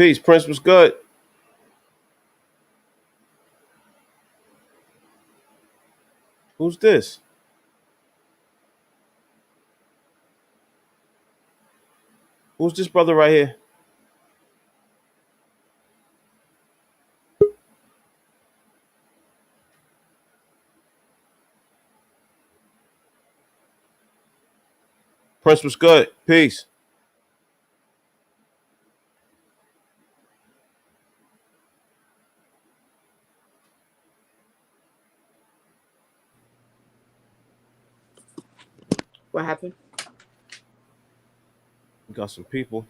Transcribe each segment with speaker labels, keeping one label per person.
Speaker 1: Peace. Prince was good. Who's this? Who's this brother right here? Prince was good. Peace.
Speaker 2: What happened?
Speaker 1: We got some people.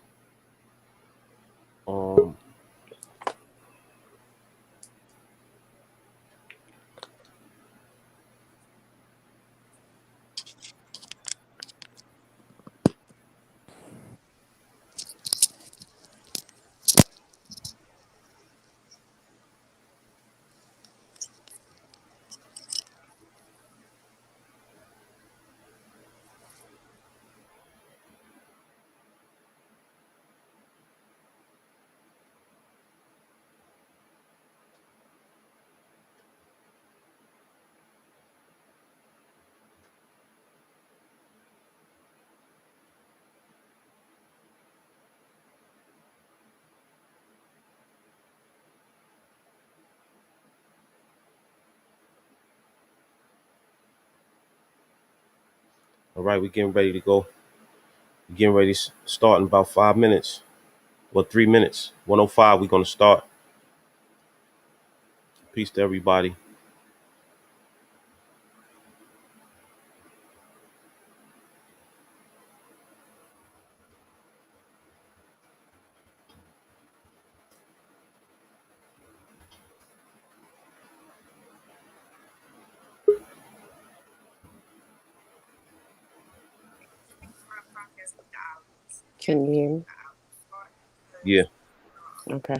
Speaker 1: All right, we're getting ready to go. We're getting ready to start in about 5 minutes. Well, 3 minutes. 1:05, we're going to start. Peace to everybody.
Speaker 2: Can you hear me?
Speaker 1: Yeah.
Speaker 2: Okay.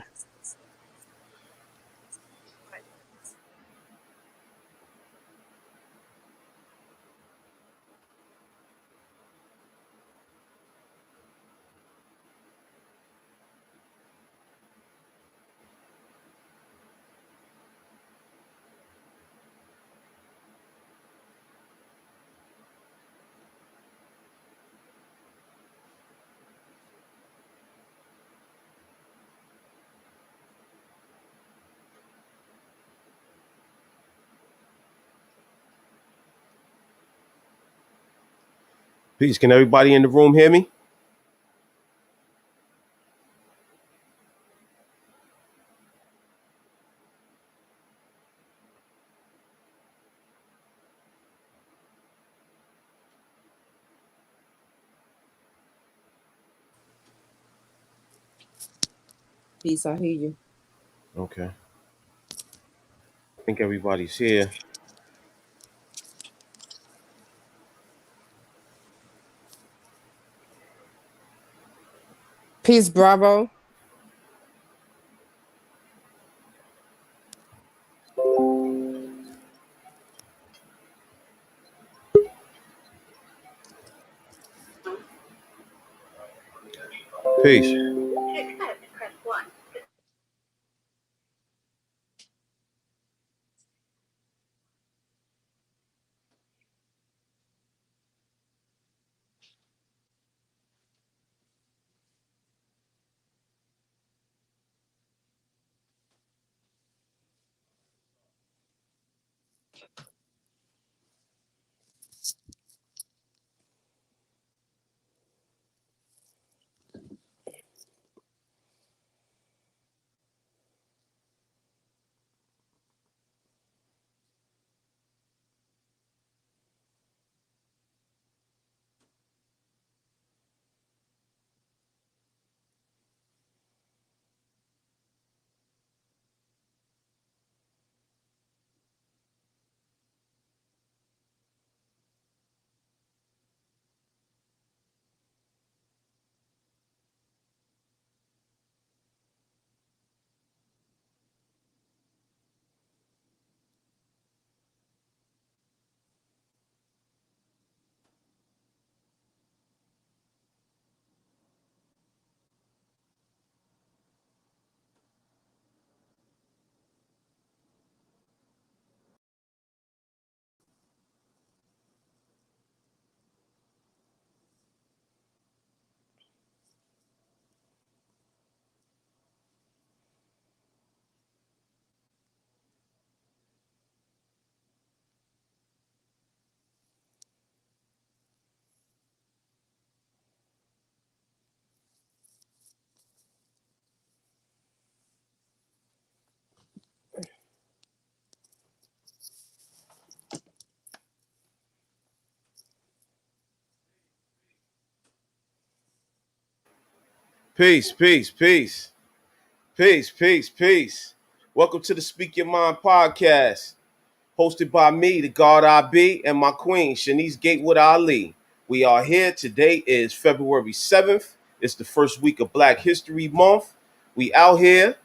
Speaker 1: Peace. Can everybody in the room hear me?
Speaker 2: Peace, I hear you.
Speaker 1: Okay. I think everybody's here.
Speaker 2: Peace, Bravo.
Speaker 1: Peace. Peace, peace, peace, peace, peace, peace. Welcome to the Speak Your Mind podcast, hosted by me, the God I Be, and my queen, Shanice Gatewood Ali. We are here. Today is February 7th. It's the first week of Black History Month. We out here.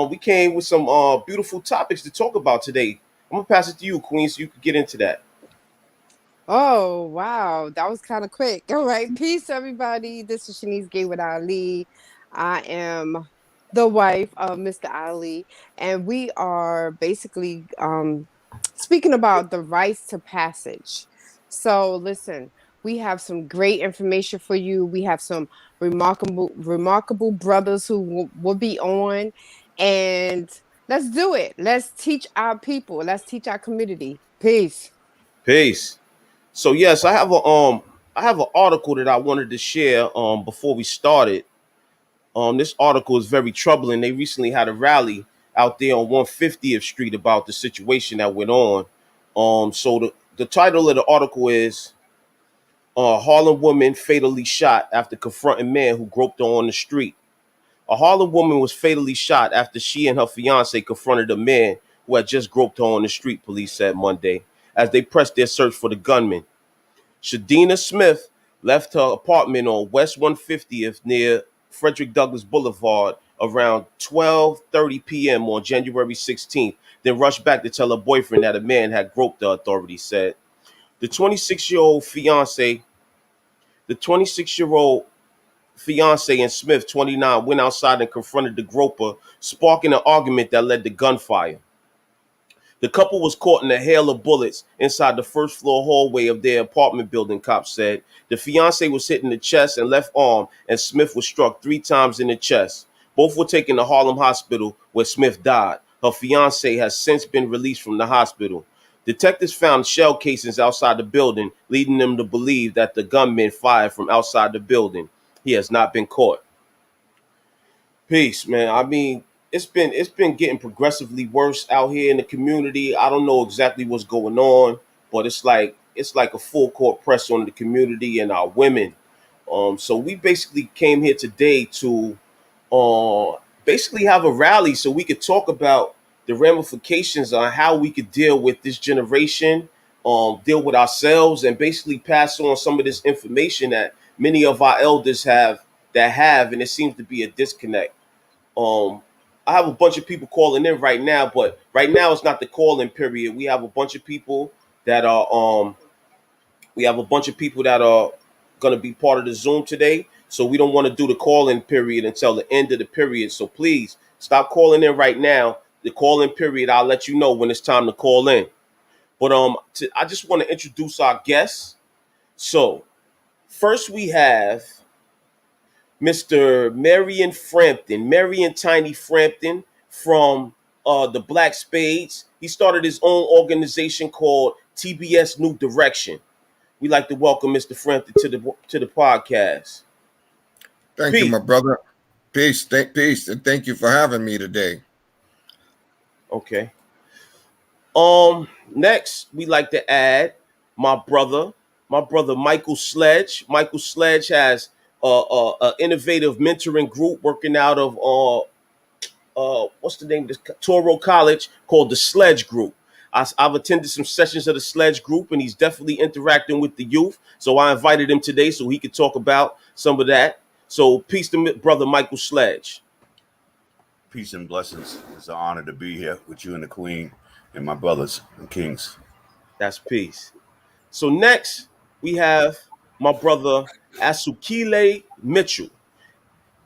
Speaker 1: We came with some beautiful topics to talk about today. I'm going to pass it to you, Queen, so you can get into that.
Speaker 2: Oh, wow. That was kind of quick. All right. Peace, everybody. This is Shanice Gatewood Ali. I am the wife of Mr. Ali, and we are basically speaking about the rites to passage. So, listen, we have some great information for you. We have some remarkable brothers who will be on, and let's do it. Let's teach our people. Let's teach our community. Peace.
Speaker 1: Peace. So yes, I have an article that I wanted to share before we started. This article is very troubling. They recently had a rally out there on 150th Street about the situation that went on. So the title of the article is Harlem Woman Fatally Shot After Confronting Man Who Groped Her on the Street. A Harlem woman was fatally shot after she and her fiance confronted a man who had just groped her on the street, police said Monday, as they pressed their search for the gunman. Shadina Smith left her apartment on West 150th near Frederick Douglass Boulevard around 12:30 p.m. on January 16th, then rushed back to tell her boyfriend that a man had groped her, authorities said. The 26-year-old fiance, the 26-year-old fiance and Smith, 29, went outside and confronted the groper, sparking an argument that led to gunfire. The couple was caught in a hail of bullets inside the first floor hallway of their apartment building, cops said. The fiance was hit in the chest and left arm, and Smith was struck 3 times in the chest. Both were taken to Harlem Hospital, where Smith died. Her fiance has since been released from the hospital. Detectives found shell casings outside the building, leading them to believe that the gunman fired from outside the building. He has not been caught. Peace, man. I mean, it's been getting progressively worse out here in the community. I don't know exactly what's going on, but it's like a full court press on the community and our women. So we basically came here today to basically have a rally so we could talk about the ramifications on how we could deal with this generation, deal with ourselves, and basically pass on some of this information that many of our elders have, and it seems to be a disconnect. Um, I have a bunch of people calling in right now, but right now it's not the calling period. We have a bunch of people that are going to be part of the Zoom today. So we don't want to do the call-in period until the end of the period. So please stop calling in right now. The call-in period, I'll let you know when it's time to call in. But I just want to introduce our guests. So first we have Mr. Marion Frampton, Marion Tiny Frampton from the Black Spades. He started his own organization called TBS New Direction. We'd like to welcome Mr. Frampton to the podcast.
Speaker 3: Thank you,
Speaker 1: Peace.
Speaker 3: my brother. Peace, peace, and thank you for having me today.
Speaker 1: Okay. Next we'd like to add my brother, Mychal Sledge. Mychal Sledge has a innovative mentoring group working out of what's the name of this Toro College called the Sledge Group. I've attended some sessions of the Sledge Group, and he's definitely interacting with the youth. So I invited him today so he could talk about some of that. So peace to brother Mychal Sledge.
Speaker 4: Peace and blessings. It's an honor to be here with you and the Queen and my brothers and kings.
Speaker 1: That's peace. So next we have my brother Asukile Mitchell.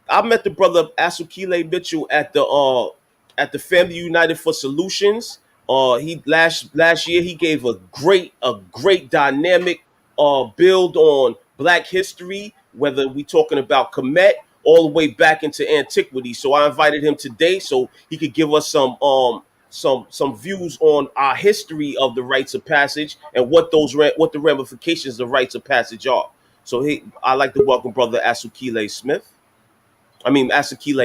Speaker 1: I met the brother Asukile Mitchell at the Family United for Solutions. He last year he gave a great dynamic build on Black history, whether we talking about Kemet all the way back into antiquity. So I invited him today so he could give us some views on our history of the rites of passage and what the ramifications of rites of passage are. So I'd like to welcome brother Asukile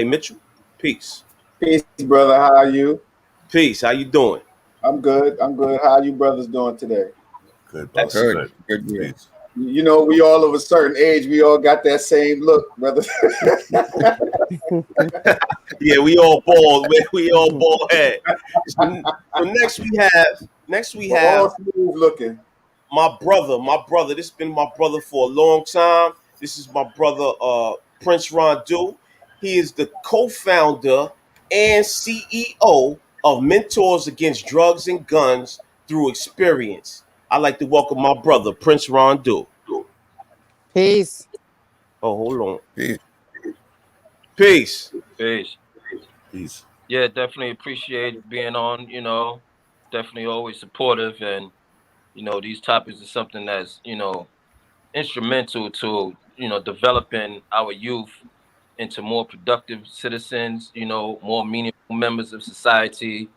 Speaker 1: Mitchell. Peace.
Speaker 5: Peace, brother. How are you?
Speaker 1: Peace. How you doing?
Speaker 5: I'm good. I'm good. How are you brothers doing today?
Speaker 4: Good, brother.
Speaker 1: Excellent.
Speaker 3: Good.
Speaker 4: Peace.
Speaker 5: You know, we all of a certain age, we all got that same look, brother.
Speaker 1: Yeah, we all bald. We all bald head. So next we
Speaker 5: We're
Speaker 1: have
Speaker 5: all smooth looking.
Speaker 1: my brother. My brother. This has been my brother for a long time. This is my brother, Prince Rondu. He is the co-founder and CEO of Mentors Against Drugs and Guns Through Experience. I'd like to welcome my brother, Prince Rondu.
Speaker 2: Peace.
Speaker 1: Oh, hold on.
Speaker 3: Peace.
Speaker 1: Peace.
Speaker 6: Peace.
Speaker 4: Peace.
Speaker 6: Yeah, definitely appreciate being on. Definitely always supportive, and these topics are something that's instrumental to developing our youth into more productive citizens. More meaningful members of society,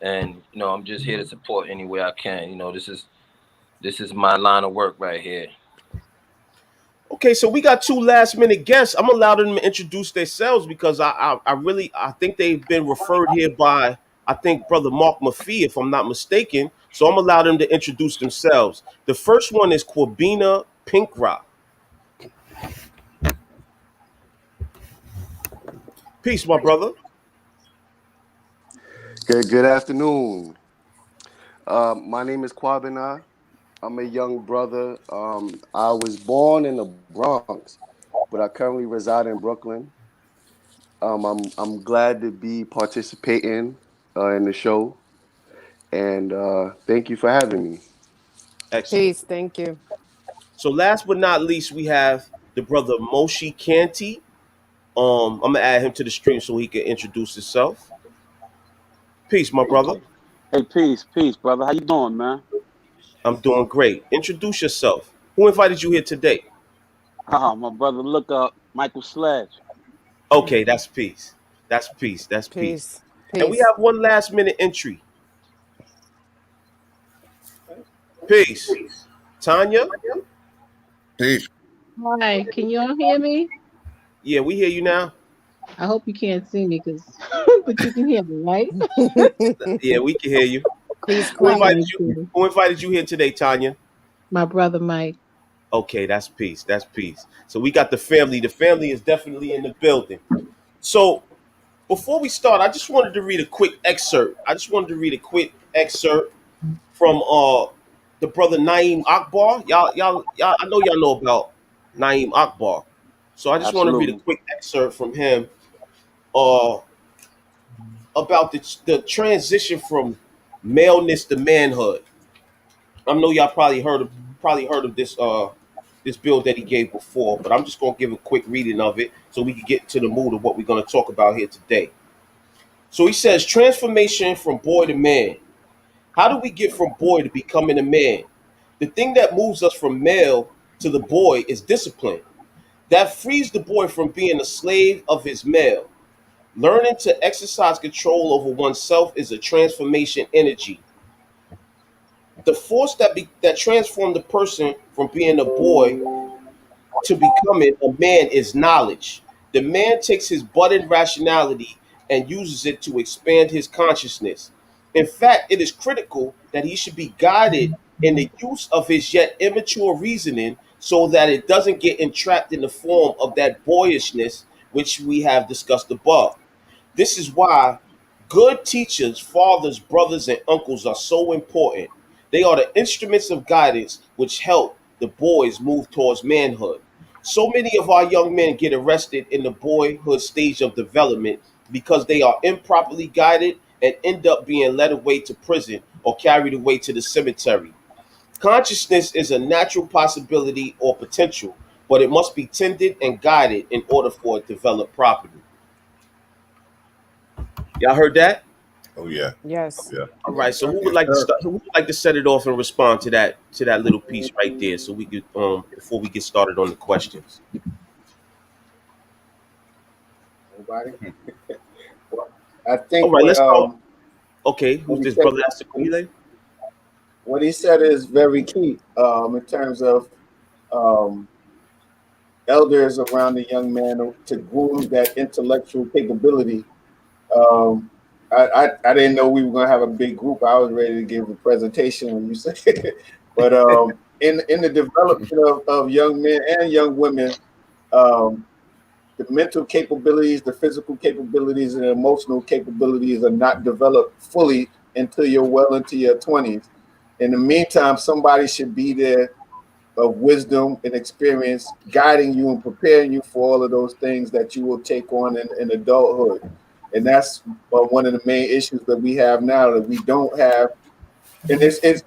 Speaker 6: and I'm just here to support any way I can. This is my line of work right here.
Speaker 1: Okay, so we got two last minute guests. I'm gonna allow them to introduce themselves because I think they've been referred here by I think Brother Mark Maffei, if I'm not mistaken. So I'm gonna allow them to introduce themselves. The first one is Corbina Pinkrock. Peace, my brother.
Speaker 7: Good afternoon. My name is Kwabena. I'm a young brother. I was born in the Bronx, but I currently reside in Brooklyn. I'm glad to be participating in the show, and thank you for having me.
Speaker 1: Excellent.
Speaker 2: Peace. Thank you.
Speaker 1: So last but not least, we have the brother Moshe Canty. I'm gonna add him to the stream so he can introduce himself. Peace, my brother.
Speaker 8: Hey, peace, brother. How you doing, man?
Speaker 1: I'm doing great. Introduce yourself. Who invited you here today?
Speaker 8: My brother, look up Mychal Sledge.
Speaker 1: Okay, that's peace. That's peace. That's peace.
Speaker 2: Peace.
Speaker 1: And we
Speaker 2: Peace.
Speaker 1: have one last minute entry. Peace. Tanya?
Speaker 3: Peace.
Speaker 9: Hi, can you all hear me?
Speaker 1: Yeah, we hear you now.
Speaker 9: I hope you can't see me, cause but you can hear me, right?
Speaker 1: Yeah, we can hear you.
Speaker 2: Peace,
Speaker 1: Who
Speaker 9: All
Speaker 2: Queen.
Speaker 1: invited
Speaker 9: right,
Speaker 1: you?
Speaker 9: good.
Speaker 1: Who invited you here today, Tanya?
Speaker 9: My brother Mike.
Speaker 1: Okay, that's peace. That's peace. So we got the family. The family is definitely in the building. So before we start, I just wanted to read a quick excerpt. I just wanted to read a quick excerpt from the brother Naeem Akbar. Y'all I know y'all know about Naeem Akbar. So I just want to read a
Speaker 8: Absolutely.
Speaker 1: quick excerpt from him uh about the transition from maleness to manhood. I know y'all probably heard of this bill that he gave before, but I'm just gonna give a quick reading of it so we can get to the mood of what we're gonna talk about here today. So he says transformation from boy to man. How do we get from boy to becoming a man? The thing that moves us from male to the boy is discipline. That frees the boy from being a slave of his male. Learning to exercise control over oneself is a transformation energy. The force that transformed the person from being a boy to becoming a man is knowledge. The man takes his budded rationality and uses it to expand his consciousness. In fact, it is critical that he should be guided in the use of his yet immature reasoning so that it doesn't get entrapped in the form of that boyishness which we have discussed above. This is why good teachers, fathers, brothers, and uncles are so important. They are the instruments of guidance which help the boys move towards manhood. So many of our young men get arrested in the boyhood stage of development because they are improperly guided and end up being led away to prison or carried away to the cemetery. Consciousness is a natural possibility or potential, but it must be tended and guided in order for it to develop properly. Y'all heard that?
Speaker 4: Oh yeah.
Speaker 2: Yes.
Speaker 4: Yeah.
Speaker 1: All right. So who would
Speaker 3: Yes,
Speaker 1: like to
Speaker 3: sir.
Speaker 1: start? Who would like to set it off and respond to that little piece right there, so we could before we get started on the questions.
Speaker 5: Nobody? I
Speaker 1: All
Speaker 5: think
Speaker 1: right. Let's start.
Speaker 5: um
Speaker 1: Okay.
Speaker 5: what
Speaker 1: Who's
Speaker 5: he
Speaker 1: this
Speaker 5: said
Speaker 1: brother Asukile?
Speaker 5: what he said is very key in terms of um, elders around the young man to groom that intellectual capability. Um, I didn't know we were gonna have a big group. I was ready to give a presentation when you said it, but in the development of young men and young women, um, the mental capabilities, the physical capabilities, and emotional capabilities are not developed fully until you're well into your 20s. In the meantime, somebody should be there of wisdom and experience, guiding you and preparing you for all of those things that you will take on in adulthood. And that's one of the main issues that we have now, that we don't have, and it's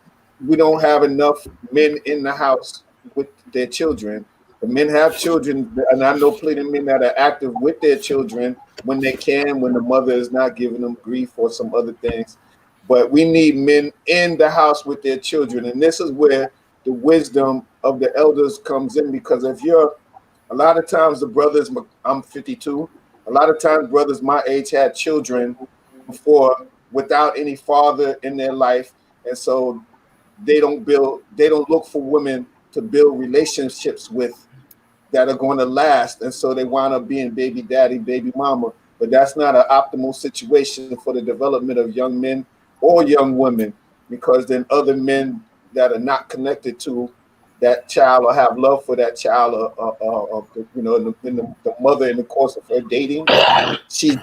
Speaker 5: we don't have enough men in the house with their children. The men have children, and I know plenty of men that are active with their children when they can, when the mother is not giving them grief or some other things. But we need men in the house with their children, and this is where the wisdom of the elders comes in. Because if you're, a lot of times the brothers, I'm 52, a lot of times brothers my age had children before without any father in their life, and so they don't look for women to build relationships with that are going to last, and so they wind up being baby daddy, baby mama. But that's not an optimal situation for the development of young men or young women, because then other men that are not connected to that child or have love for that child, you know, the mother, in the course of her dating, she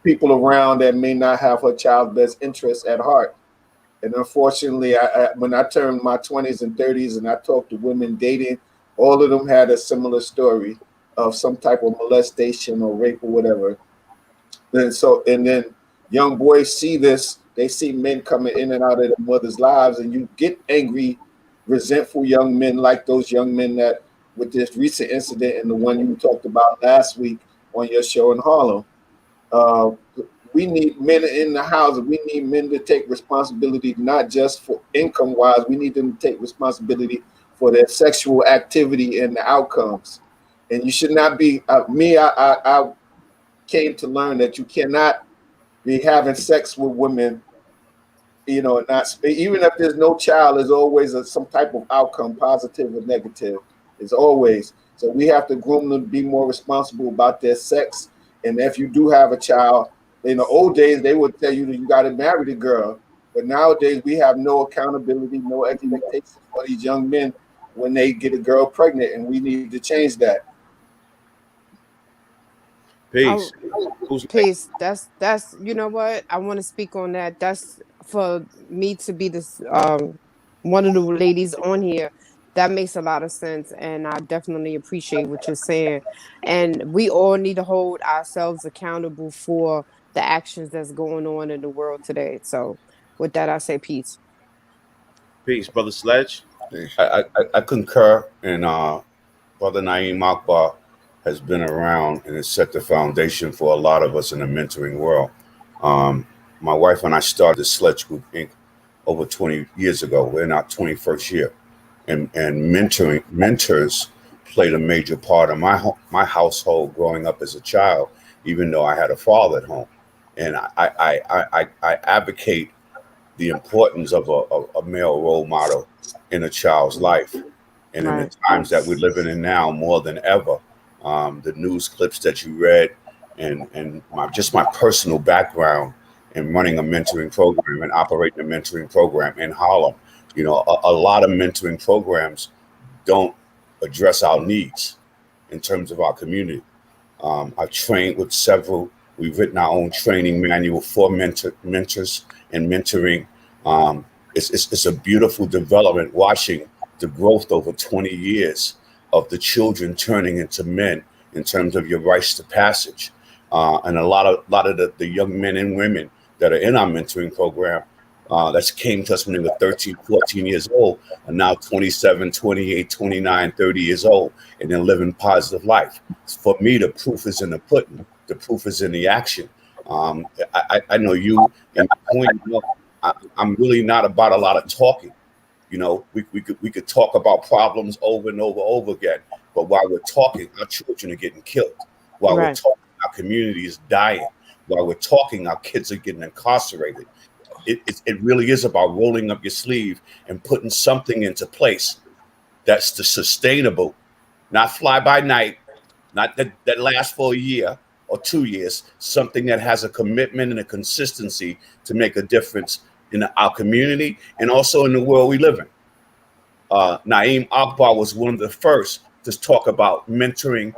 Speaker 5: people around that may not have her child's best interests at heart. And unfortunately, when I turned my 20s and 30s and I talked to women dating, all of them had a similar story of some type of molestation or rape or whatever. And then young boys see this, they see men coming in and out of their mothers' lives, and you get angry, resentful young men like those young men that, with this recent incident and the one you talked about last week on your show in Harlem. Uh, we need men in the house. We need men to take responsibility, not just for income wise. We need them to take responsibility for their sexual activity and the outcomes. And you should not be I came to learn that you cannot be having sex with women, you know, not even if there's no child, there's always some type of outcome, positive or negative. It's always. So we have to groom them to be more responsible about their sex. And if you do have a child, in the old days they would tell you that you got to marry the girl, but nowadays we have no accountability, no expectations for these young men when they get a girl pregnant, and we need to change that.
Speaker 1: Peace. Who's next?
Speaker 2: Peace. That's you know what? I want to speak on that. That's for me to be this one of the ladies on here. That makes a lot of sense, and I definitely appreciate what you're saying. And we all need to hold ourselves accountable for the actions that's going on in the world today. So with that, I say peace.
Speaker 1: Peace, Brother Sledge.
Speaker 4: I concur, and Brother Naeem Akbar has been around and has set the foundation for a lot of us in the mentoring world. Um, my wife and I started the Sledge Group Inc. over 20 years ago. We're in our 21st year, and mentors played a major part of my household growing up as a child, even though I had a father at home. And I advocate the importance of a male role model in a child's life. And in the
Speaker 2: Right.
Speaker 4: times that we're living in now, more than ever, the news clips that you read, and my personal background in running a mentoring program and operating a mentoring program in Harlem, you know, a lot of mentoring programs don't address our needs in terms of our community. I've trained with several. We've written our own training manual for mentors and mentoring. It's a beautiful development watching the growth over 20 years of the children turning into men in terms of your rites to passage. And a lot of the young men and women that are in our mentoring program that came to us when they were 13, 14 years old are now 27, 28, 29, 30 years old, and they're living positive life. For me, the proof is in the pudding. The proof is in the action. I know you and Queen, you know, I'm really not about a lot of talking. You know, we could talk about problems over and over again, but while we're talking, our children are getting killed. While we're
Speaker 2: Right.
Speaker 4: talking, our community is dying. While we're talking, our kids are getting incarcerated. It really is about rolling up your sleeve and putting something into place that's the sustainable, not fly by night, not that lasts for a year or 2 years, something that has a commitment and a consistency to make a difference in our community and also in the world we live in. Naeem Akbar was one of the first to talk about mentoring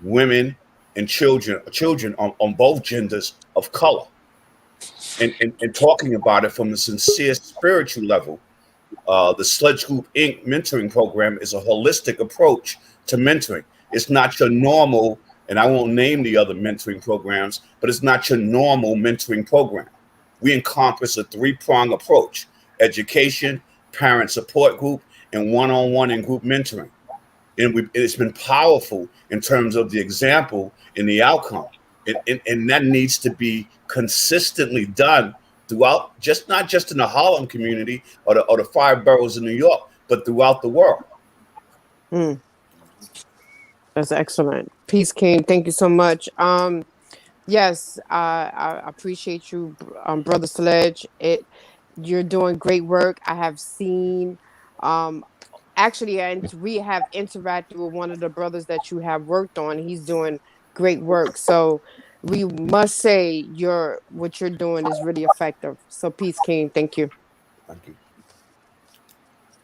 Speaker 4: women and children on both genders of color, and talking about it from a sincere spiritual level. The Sledge Group Inc. mentoring program is a holistic approach to mentoring. It's not your normal, and I won't name the other mentoring programs, but it's not your normal mentoring program. We encompass a three-prong approach: education, parent support group, and one-on-one and group mentoring. And it's been powerful in terms of the example and the outcome. And that needs to be consistently done throughout, just not just in the Harlem community or the five boroughs of New York, but throughout the world.
Speaker 2: That's excellent. Peace King, thank you so much. Yes, I appreciate you, Brother Sledge. You're doing great work. I have seen, um, actually, and we have interacted with one of the brothers that you have worked on. He's doing great work. So we must say what you're doing is really effective. So Peace King, thank you.
Speaker 4: Thank you.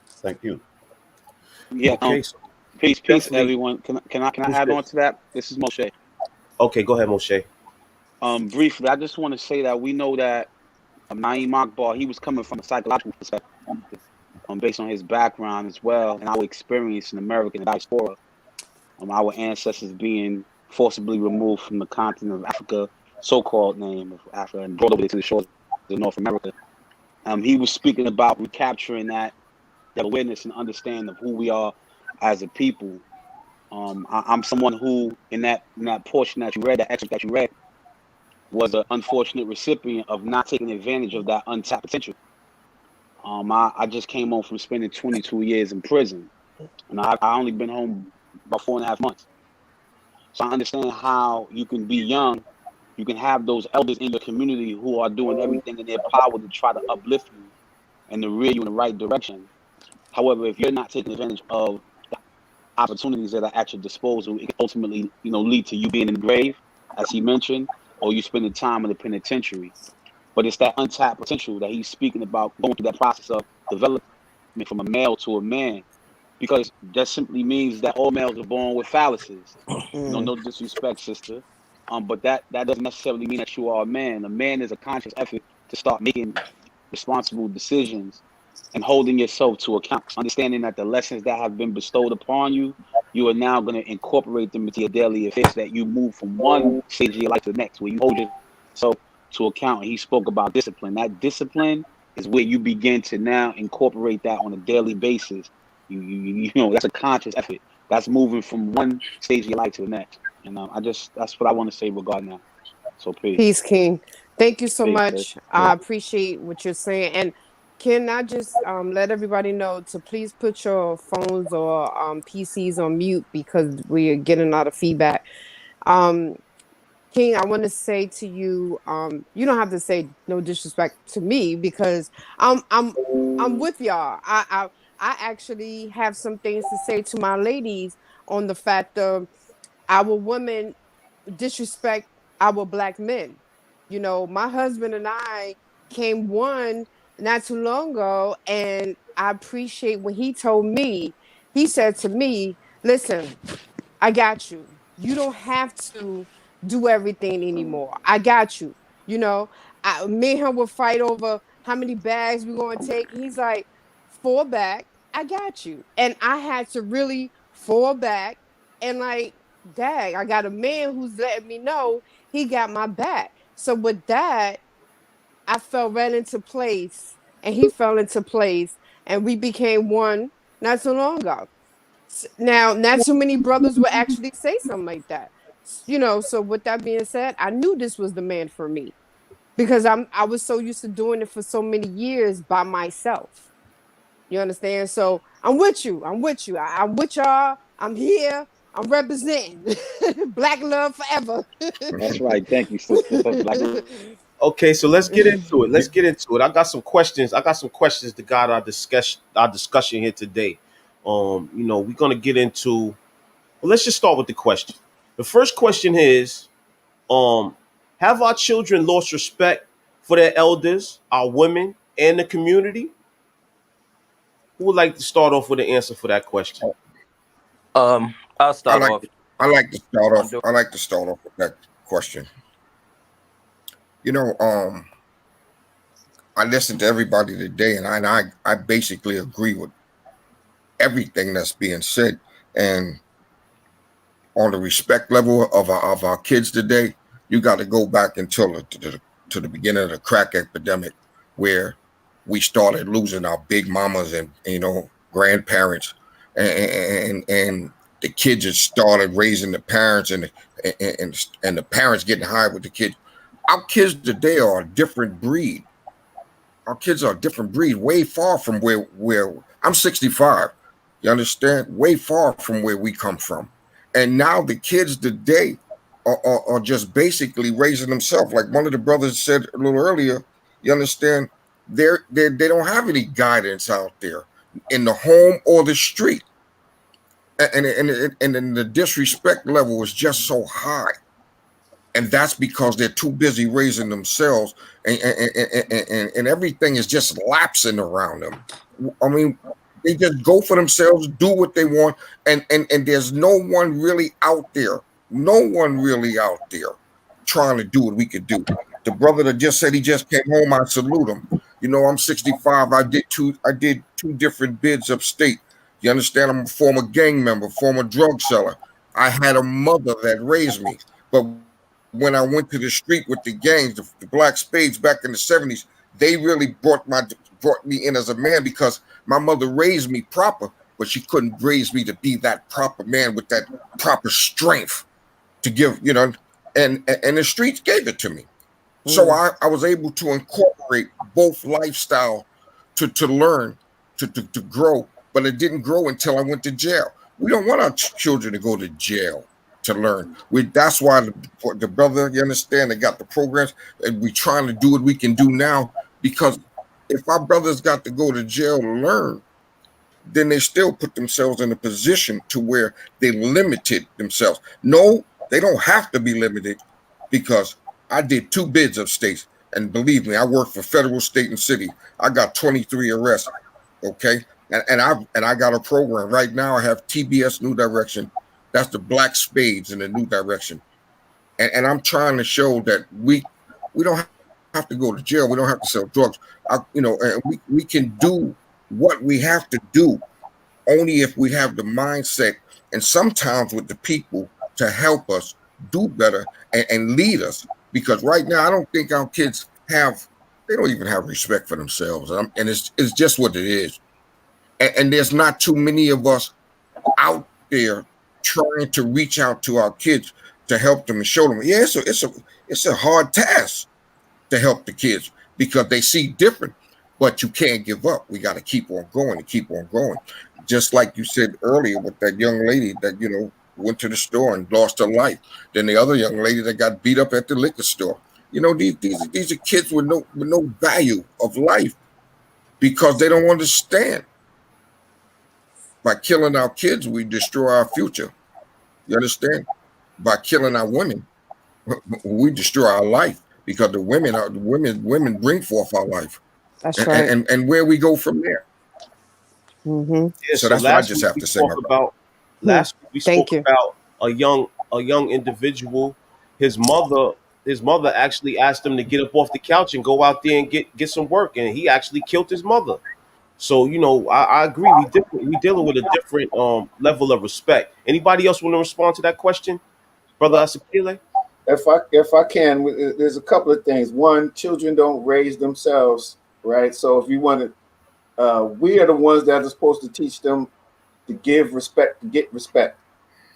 Speaker 4: Thank you.
Speaker 8: Yeah.
Speaker 1: Okay, so
Speaker 8: Peace,
Speaker 1: definitely.
Speaker 8: everyone. Can I
Speaker 1: Who's
Speaker 8: add on
Speaker 1: this?
Speaker 8: to that? This is Moshe.
Speaker 1: Okay, go ahead, Moshe.
Speaker 8: Briefly, I just want to say that we know that Naeem Akbar, he was coming from a psychological perspective, based on his background as well and our experience in America and the diaspora. Our ancestors being forcibly removed from the continent of Africa, so-called name of Africa, and brought over to the shores of North America. He was speaking about recapturing that awareness and understanding of who we are as a people. I'm someone who, in that portion that you read, that excerpt that you read, was an unfortunate recipient of not taking advantage of that untapped potential. I just came home from spending 22 years in prison, and I only been home about 4.5 months. So I understand how you can be young, you can have those elders in your community who are doing everything in their power to try to uplift you and to rear you in the right direction. However, if you're not taking advantage of the opportunities that are at your disposal, it can ultimately, lead to you being in the grave, as he mentioned, or you spending time in the penitentiary. But it's that untapped potential that he's speaking about, going through that process of development from a male to a man, because that simply means that all males are born with phalluses. No disrespect, sister. But that doesn't necessarily mean that you are a man. A man is a conscious effort to start making responsible decisions and holding yourself to account. Understanding that the lessons that have been bestowed upon you, you are now going to incorporate them into your daily affairs, that you move from one stage of your life to the next, where you hold yourself to account. He spoke about discipline. That discipline is where you begin to now incorporate that on a daily basis. You know, that's a conscious effort. That's moving from one stage of your life to the next. And that's what I want to say regarding that. So peace.
Speaker 2: Peace King, thank you so
Speaker 8: Peace, sis.
Speaker 2: much. I appreciate what you're saying. And can I just let everybody know to please put your phones or PCs on mute because we are getting a lot of feedback. Um, King, I want to say to you, you don't have to say no disrespect to me because I'm with y'all. I actually have some things to say to my ladies on the fact of our women disrespect our black men. You know, my husband and I came one not too long ago, and I appreciate when he told me, he said to me, listen, I got you. You don't have to do everything anymore. I got you. You know, me and him would fight over how many bags we're going to take. He's like, 4 back. I got you. And I had to really fall back and like, dang, I got a man who's letting me know he got my back. So with that, I fell right into place and he fell into place and we became one not so long ago. Now, not too many brothers would actually say something like that. You know, so with that being said, I knew this was the man for me because I was so used to doing it for so many years by myself. You understand? So I'm with you. I'm with you. I'm with y'all. I'm here. I'm representing Black love forever.
Speaker 8: That's right. Thank you, sister.
Speaker 1: Okay, so let's get into it. Let's get into it. I got some questions. I got some questions to guide our discussion here today. We're gonna get into. Well, let's just start with the question. The first question is, have our children lost respect for their elders, our women, and the community? Who would like to start off with an answer for that question?
Speaker 6: I'll
Speaker 3: I
Speaker 6: start
Speaker 3: like
Speaker 6: off.
Speaker 3: I like to start off.
Speaker 6: Rondu.
Speaker 3: I like to start off with that question. You know, I listened to everybody today, and I basically agree with everything that's being said. And on the respect level of our kids today, you got to go back until to the beginning of the crack epidemic, where we started losing our big mamas and grandparents, and the kids had started raising the parents, and the parents getting high with the kids. Our kids today are a different breed. Our kids are a different breed, way far from where I'm 65. You understand? Way far from where we come from. And now the kids today are just basically raising themselves. Like one of the brothers said a little earlier, you understand? They don't have any guidance out there in the home or the street. And then the disrespect level is just so high. And that's because they're too busy raising themselves, and everything is just lapsing around them. I mean, they just go for themselves, do what they want, and there's no one really out there, trying to do what we could do. The brother that just said he just came home, I salute him. You know, I'm 65. I did two different bids upstate. You understand? I'm a former gang member, former drug seller. I had a mother that raised me, but when I went to the street with the gangs, the Black Spades back in the 70s, they really brought me in as a man, because my mother raised me proper, but she couldn't raise me to be that proper man with that proper strength to give, and the streets gave it to me. So I was able to incorporate both lifestyle to learn, to grow, but it didn't grow until I went to jail. We don't want our children to go to jail to learn. That's why the brother, you understand, they got the programs, and we trying to do what we can do now, because if our brothers got to go to jail to learn, then they still put themselves in a position to where they limited themselves. No, they don't have to be limited, because I did 2 bids of states, and believe me, I worked for federal, state, and city. I got 23 arrests. Okay, and I got a program right now. I have TBS New Direction. That's the Black Spades in the New Direction, and I'm trying to show that we don't have to go to jail. We don't have to sell drugs. And we can do what we have to do only if we have the mindset, and sometimes with the people to help us do better and lead us. Because right now, I don't think our kids they don't even have respect for themselves. And it's just what it is. And there's not too many of us out there trying to reach out to our kids to help them and show them. Yeah, it's a hard task to help the kids, because they see different, but you can't give up. We got to keep on going and keep on going. Just like you said earlier with that young lady that, went to the store and lost her life. Then the other young lady that got beat up at the liquor store. These are kids with no value of life, because they don't understand. By killing our kids, we destroy our future. You understand? By killing our women, we destroy our life, because the women bring forth our life.
Speaker 2: That's right.
Speaker 3: And where we go from there.
Speaker 2: Mm-hmm.
Speaker 1: Yeah,
Speaker 3: So that's what I just have to say.
Speaker 1: Last week we spoke
Speaker 2: Thank you.
Speaker 1: about a young individual. His mother actually asked him to get up off the couch and go out there and get some work, and he actually killed his mother. So I agree. We dealing with a different level of respect. Anybody else want to respond to that question, Brother Asukile?
Speaker 5: If I can, there's a couple of things. One, children don't raise themselves, right? So if you want to, we are the ones that are supposed to teach them to give respect, to get respect,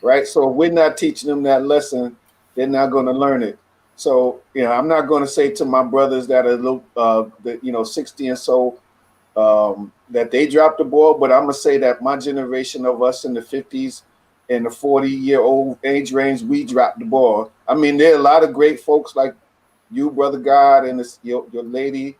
Speaker 5: right? So if we're not teaching them that lesson, they're not going to learn it. So I'm not going to say to my brothers that are 60 and so that they dropped the ball, but I'm gonna say that my generation of us in the 50s and the 40-year-old age range, we dropped the ball. I mean, there are a lot of great folks like you, Brother God, and your lady.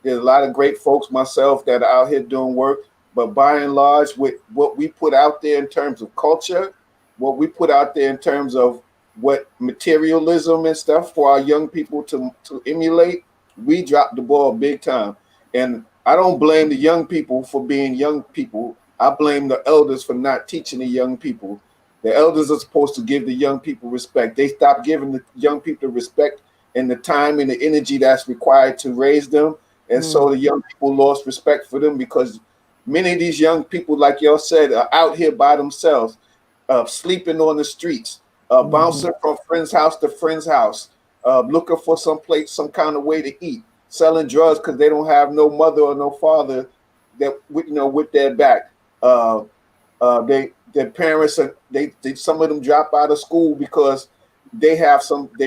Speaker 5: There's a lot of great folks, myself, that are out here doing work. But by and large, with what we put out there in terms of culture, what we put out there in terms of what materialism and stuff for our young people to emulate, we dropped the ball big time. And I don't blame the young people for being young people. I blame the elders for not teaching the young people. The elders are supposed to give the young people respect. They stopped giving the young people respect and the time and the energy that's required to raise them. And so the young people lost respect for them because many of these young people, like y'all said, are out here by themselves, sleeping on the streets, bouncing from friend's house to friend's house, looking for some place, some kind of way to eat, selling drugs because they don't have no mother or no father that with their back. Their parents are they some of them drop out of school because they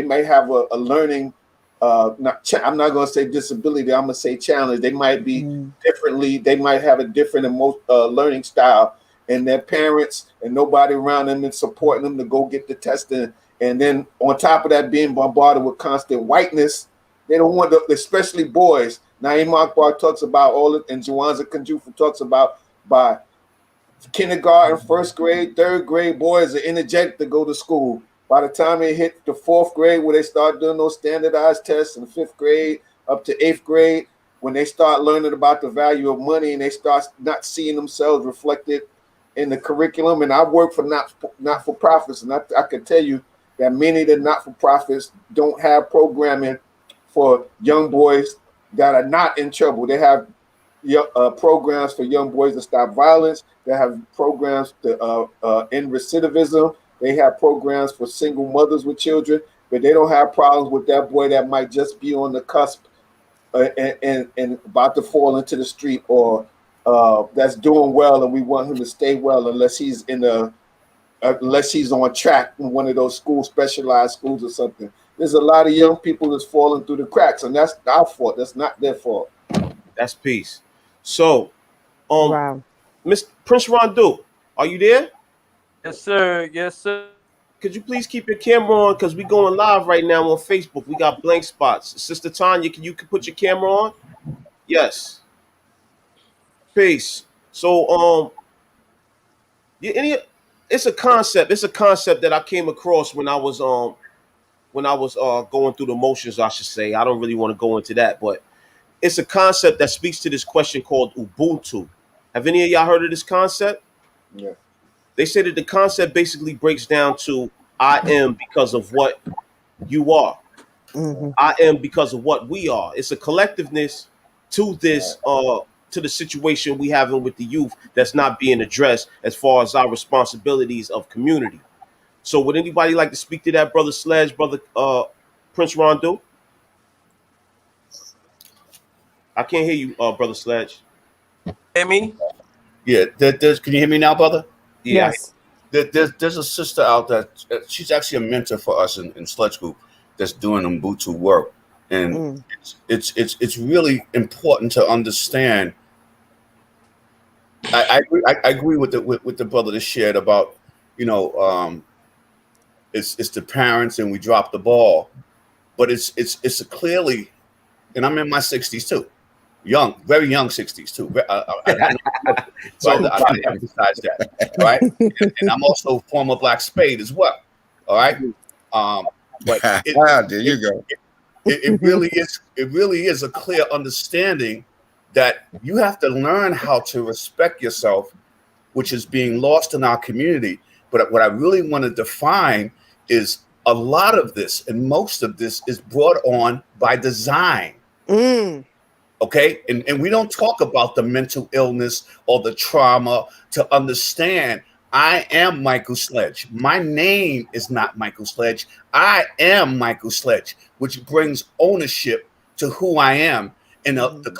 Speaker 5: might have a learning I'm not going to say disability, I'm going to say challenge. They might be differently, they might have a different learning style, and their parents and nobody around them and supporting them to go get the testing. And then on top of that, being bombarded with constant whiteness, they don't want to, especially boys. Naeem Akbar talks about all it, and Jawanza Kanjufu talks about by kindergarten, first grade, third grade, boys are energetic to go to school. By the time they hit the fourth grade, where they start doing those standardized tests in fifth grade up to eighth grade, when they start learning about the value of money and they start not seeing themselves reflected in the curriculum. And I work for not-for-profits, and I can tell you that many of the not-for-profits don't have programming for young boys that are not in trouble. They have programs for young boys to stop violence. They have programs to end recidivism. They have programs for single mothers with children, but they don't have problems with that boy that might just be on the cusp and about to fall into the street, or that's doing well, and we want him to stay well unless he's on track in one of those specialized schools or something. There's a lot of young people that's falling through the cracks, and that's our fault. That's not their fault.
Speaker 1: That's peace. So,
Speaker 2: Wow.
Speaker 1: Mr. Prince Rondu, are you there?
Speaker 6: Yes, sir. Yes, sir.
Speaker 1: Could you please keep your camera on, because we're going live right now on Facebook. We got blank spots. Sister Tanya, can you put your camera on? Yes. Peace. So, it's a concept. It's a concept that I came across when I was going through the motions, I should say. I don't really want to go into that, but it's a concept that speaks to this question called Ubuntu. Have any of y'all heard of this concept?
Speaker 5: Yeah.
Speaker 1: They say that the concept basically breaks down to I am because of what you are. I am because of what we are. It's a collectiveness to this, to the situation we having with the youth that's not being addressed as far as our responsibilities of community. So would anybody like to speak to that, Brother Sledge, Brother Prince Rondu? I can't hear you, Brother Sledge.
Speaker 6: Hear me?
Speaker 4: Yeah, can you hear me now, brother?
Speaker 1: Yeah.
Speaker 2: Yes.
Speaker 4: There's a sister out there. She's actually a mentor for us in Sledge Group that's doing Ubuntu work, and it's really important to understand. I agree with the brother that shared about it's the parents and we dropped the ball, but it's clearly, and I'm in my 60s too. Young, very young 60s too. So I want to emphasize that, right? And I'm also a former Black Spade as well. All right. But
Speaker 3: there you go.
Speaker 4: It really is a clear understanding that you have to learn how to respect yourself, which is being lost in our community. But what I really want to define is a lot of this and most of this is brought on by design. Okay, and we don't talk about the mental illness or the trauma to understand. I am Mychal Sledge. My name is not Mychal Sledge. I am Mychal Sledge, which brings ownership to who I am in the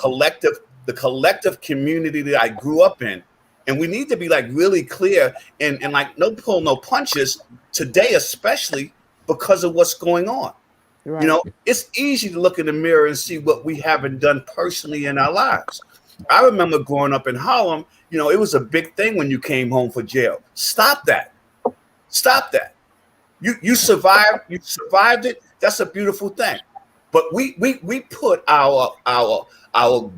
Speaker 4: collective community that I grew up in. And we need to be like really clear and like no pull, no punches today, especially because of what's going on.
Speaker 2: Right.
Speaker 4: You know, it's easy to look in the mirror and see what we haven't done personally in our lives. I remember growing up in Harlem, it was a big thing when you came home for jail. Stop that. Stop that. You survived it. That's a beautiful thing. But we put our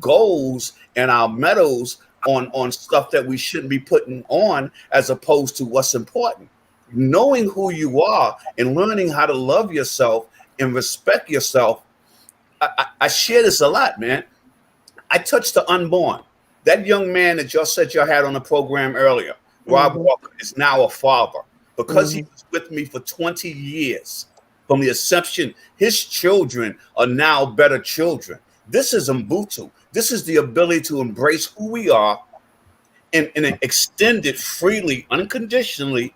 Speaker 4: goals and our medals on stuff that we shouldn't be putting on as opposed to what's important. Knowing who you are and learning how to love yourself and respect yourself. I share this a lot, man. I touch the unborn. That young man that y'all said y'all had on the program earlier, Rob Walker, is now a father because he was with me for 20 years. From the inception, his children are now better children. This is Ubuntu. This is the ability to embrace who we are and extend it freely, unconditionally,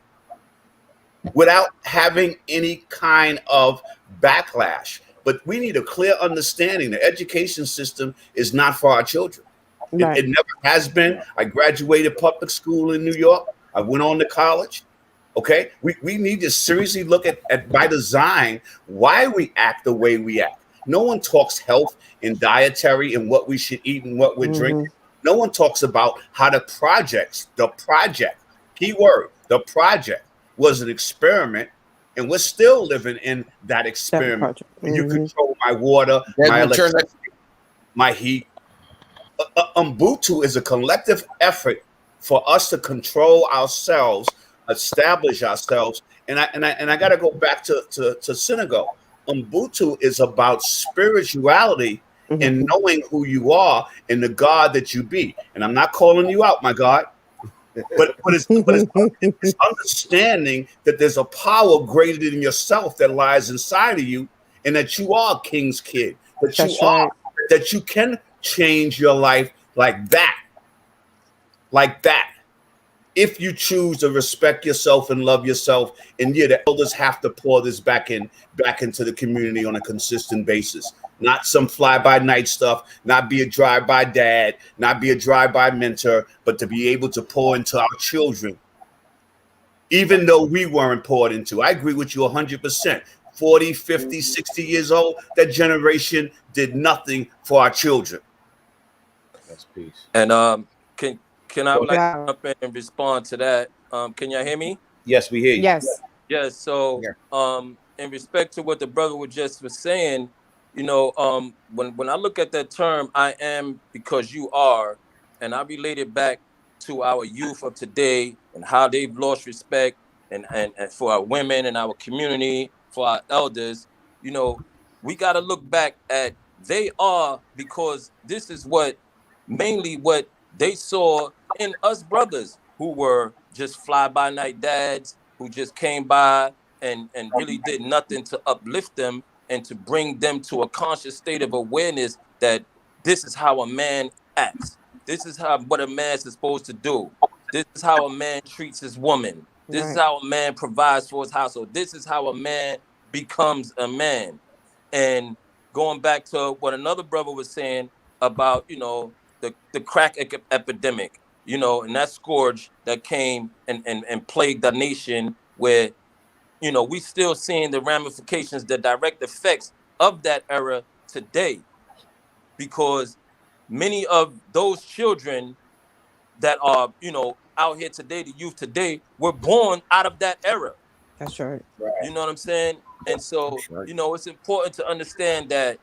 Speaker 4: without having any kind of backlash. But we need a clear understanding. The education system is not for our children. It never has been. I graduated public school in New York. I went on to college. Okay, we need to seriously look at by design why we act the way we act. No one talks health and dietary and what we should eat and what we're drinking. No one talks about how the project, keyword, the project was an experiment, and we're still living in that experiment. You control my water, my electricity, my heat. Ubuntu is a collective effort for us to control ourselves, establish ourselves, and I got to go back to Senegal. Ubuntu is about spirituality and knowing who you are and the God that you be. And I'm not calling you out, my God, but it's understanding that there's a power greater than yourself that lies inside of you, and that you are a king's kid, that you can change your life like that. If you choose to respect yourself and love yourself, and the elders have to pour this back into the community on a consistent basis. Not some fly-by-night stuff, not be a drive-by dad, not be a drive-by mentor, but to be able to pour into our children, even though we weren't poured into. I agree with you 100%. 40, 50, 60 years old, that generation did nothing for our children.
Speaker 1: That's peace.
Speaker 6: And can I like jump in and respond to that? Can y'all hear me?
Speaker 1: Yes, we hear you.
Speaker 6: Yes. So in respect to what the brother was just saying, when I look at that term, I am because you are, and I relate it back to our youth of today and how they've lost respect and for our women and our community, for our elders. We got to look back at they are, because this is mainly what they saw in us brothers who were just fly-by-night dads who just came by and really did nothing to uplift them and to bring them to a conscious state of awareness that this is how a man acts. This is what a man's supposed to do. This is how a man treats his woman. This is how a man provides for his household. This is how a man becomes a man. And going back to what another brother was saying about, the crack epidemic, and that scourge that came and plagued the nation, where, we still seeing the ramifications, the direct effects of that era today, because many of those children that are, out here today, the youth today, were born out of that era.
Speaker 2: That's right.
Speaker 6: You know what I'm saying? And so, it's important to understand that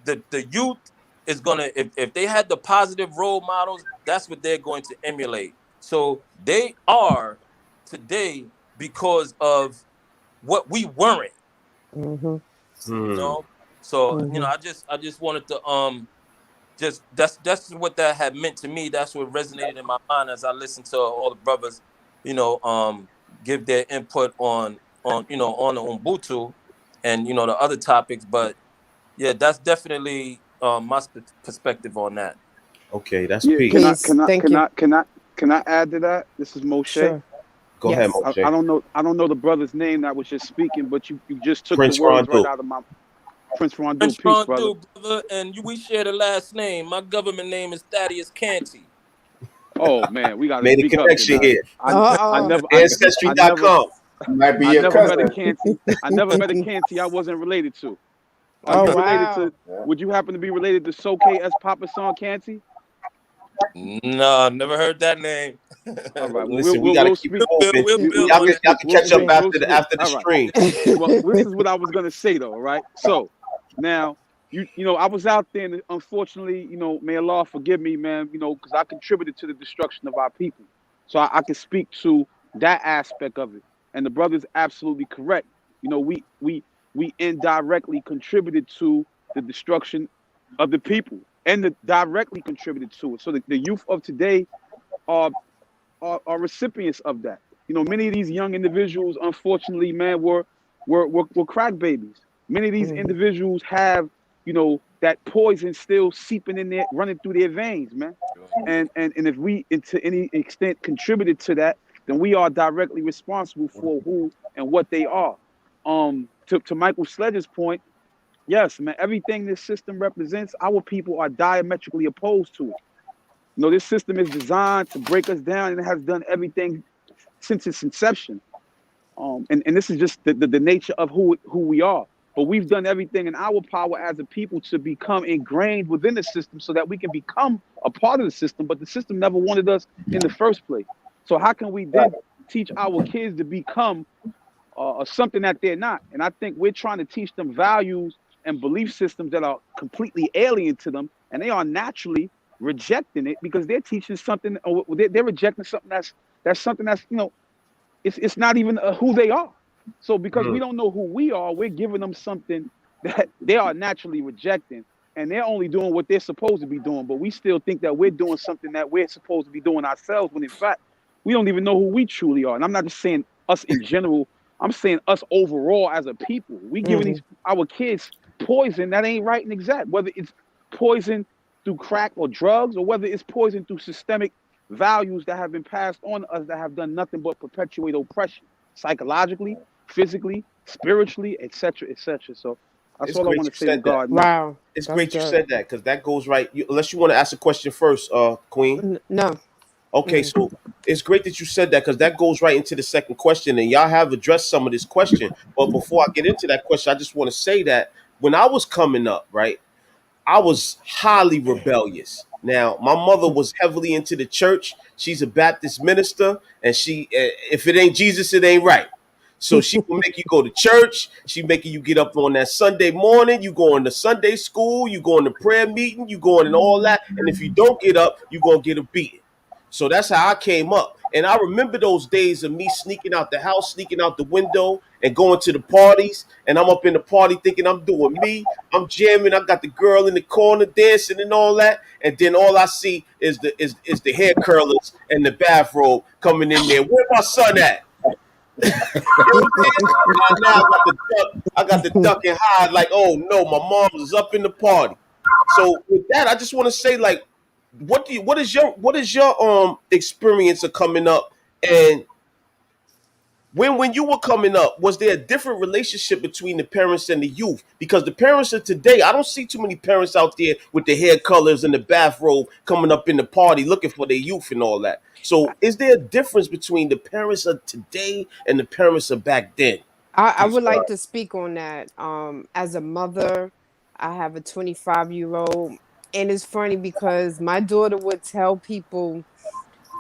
Speaker 6: the youth is gonna, if they had the positive role models, that's what they're going to emulate. So they are today because of what we weren't. So I just wanted to that's what that had meant to me. That's what resonated in my mind as I listened to all the brothers, give their input on the Ubuntu and the other topics. But yeah, that's definitely my perspective on that.
Speaker 1: Okay, that's
Speaker 8: peace. Can I add to that? This is Moshe.
Speaker 2: Sure.
Speaker 1: Go ahead, Moshe.
Speaker 8: I don't know the brother's name that was just speaking, but you just took
Speaker 1: Prince
Speaker 8: the words
Speaker 1: Rondu.
Speaker 8: right out of my Prince Rondu.
Speaker 6: Prince
Speaker 8: Peace,
Speaker 6: Rondu, brother, and we share the last name. My government name is Thaddeus Canty.
Speaker 8: Oh man, we got to
Speaker 1: made a connection here. Ancestry.com.
Speaker 5: Might be your cousin.
Speaker 8: I never met a Canty I wasn't related to. Would you happen to be related to Soke S. Papa Son Canty?
Speaker 6: No, never heard that name.
Speaker 8: All right.
Speaker 1: Listen, we gotta keep it moving. Y'all can catch up after the stream.
Speaker 8: Well, this is what I was gonna say though, right? So now I was out there, and unfortunately, may Allah forgive me, man, because I contributed to the destruction of our people. So I can speak to that aspect of it. And the brother's absolutely correct. We indirectly contributed to the destruction of the people. and directly contributed to it. So the youth of today are, are recipients of that. You know, many of these young individuals, unfortunately, man, were crack babies. Many of these
Speaker 2: Mhm.
Speaker 8: individuals have, you know, that poison still seeping in there, running through their veins, man. And if we, to any extent, contributed to that, then we are directly responsible for who and what they are. To Mychal Sledge's point, yes, man, everything this system represents, our people are diametrically opposed to it. You know, this system is designed to break us down, and it has done everything since its inception. And this is just the nature of who we are. But we've done everything in our power as a people to become ingrained within the system so that we can become a part of the system. But the system never wanted us in the first place. So how can we then teach our kids to become something that they're not? And I think we're trying to teach them values and belief systems that are completely alien to them, and they are naturally rejecting it because they're teaching something, or they're rejecting something that's something that's, you know, it's not even who they are. So because we don't know who we are, we're giving them something that they are naturally rejecting, and they're only doing what they're supposed to be doing. But we still think that we're doing something that we're supposed to be doing ourselves, when in fact we don't even know who we truly are. And I'm not just saying us in general. I'm saying us overall as a people. We giving
Speaker 2: Mhm.
Speaker 8: these our kids poison that ain't right and exact. Whether it's poison through crack or drugs, or whether it's poison through systemic values that have been passed on to us that have done nothing but perpetuate oppression, psychologically, physically, spiritually, etc., etc. So that's
Speaker 1: It's
Speaker 8: all I
Speaker 1: great
Speaker 8: want
Speaker 1: you
Speaker 8: to say
Speaker 1: said that.
Speaker 8: regarding that.
Speaker 2: Wow,
Speaker 1: It's
Speaker 2: that's
Speaker 1: great you
Speaker 2: good.
Speaker 1: said that because that goes right. Unless you want to ask a question first, Queen.
Speaker 2: No.
Speaker 1: Okay,
Speaker 2: Mm.
Speaker 1: so it's great that you said that because that goes right into the second question, and y'all have addressed some of this question. But before I get into that question, I just want to say that when I was coming up, right, I was highly rebellious. Now, my mother was heavily into the church. She's a Baptist minister, and if it ain't Jesus, it ain't right. So she will make you go to church. She making you get up on that Sunday morning. You going to Sunday school. You going to prayer meeting. You going and all that. And if you don't get up, you gonna get a beating. So that's how I came up. And I remember those days of me sneaking out the house, sneaking out the window, and going to the parties. And I'm up in the party thinking I'm doing me. I'm jamming. I got the girl in the corner dancing and all that. And then all I see is the hair curlers and the bathrobe coming in there. Where my son at? You know what I'm saying? Now I got the duck. I got the duck and hide. Like, oh no, my mom is up in the party. So with that, I just want to say, like, what is your experience of coming up, and when you were coming up, was there a different relationship between the parents and the youth? Because the parents of today, I don't see too many parents out there with the hair colors and the bathrobe coming up in the party looking for their youth and all that. So is there a difference between the parents of today and the parents of back then?
Speaker 2: I
Speaker 1: Peace,
Speaker 2: would
Speaker 1: God.
Speaker 2: like to speak on that. As a mother, I have a 25-year-old, and it's funny because my daughter would tell people,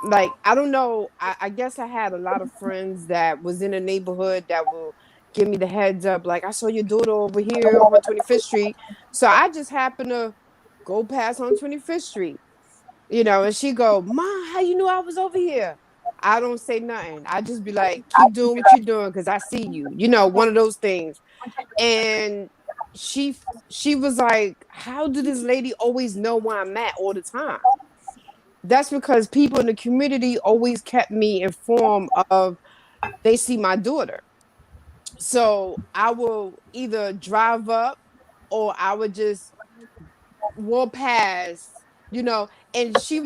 Speaker 2: like, I don't know, I guess I had a lot of friends that was in the neighborhood that will give me the heads up, like, I saw your daughter over here on 25th Street. So I just happened to go past on 25th Street, and she go, Ma, how you knew I was over here? I don't say nothing. I just be like, keep doing what you're doing because I see you. One of those things. And she she was like, how do this lady always know where I'm at all the time? That's because people in the community always kept me informed of they see my daughter. So I will either drive up or I would just walk past, and she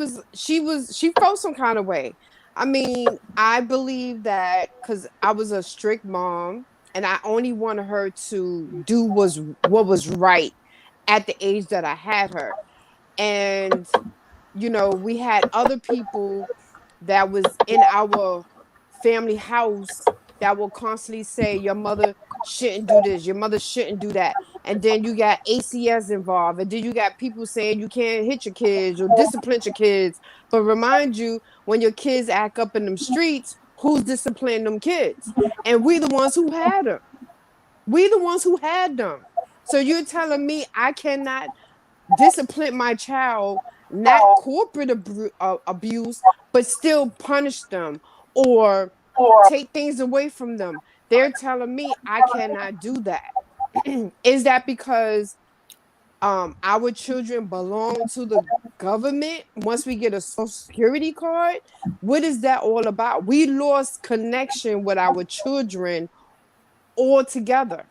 Speaker 2: felt some kind of way. I mean, I believe that because I was a strict mom and I only wanted her to do what was right at the age that I had her. And we had other people that was in our family house that will constantly say your mother shouldn't do this, your mother shouldn't do that. And then you got ACS involved, and then you got people saying you can't hit your kids or discipline your kids. But remind you, when your kids act up in them streets, who's disciplining them kids? And we the ones who had them. We the ones who had them. So you're telling me I cannot discipline my child, not corporate abuse, but still punish them or take things away from them? They're telling me I cannot do that. Is that because our children belong to the government once we get a social security card. What is that all about? We lost connection with our children altogether.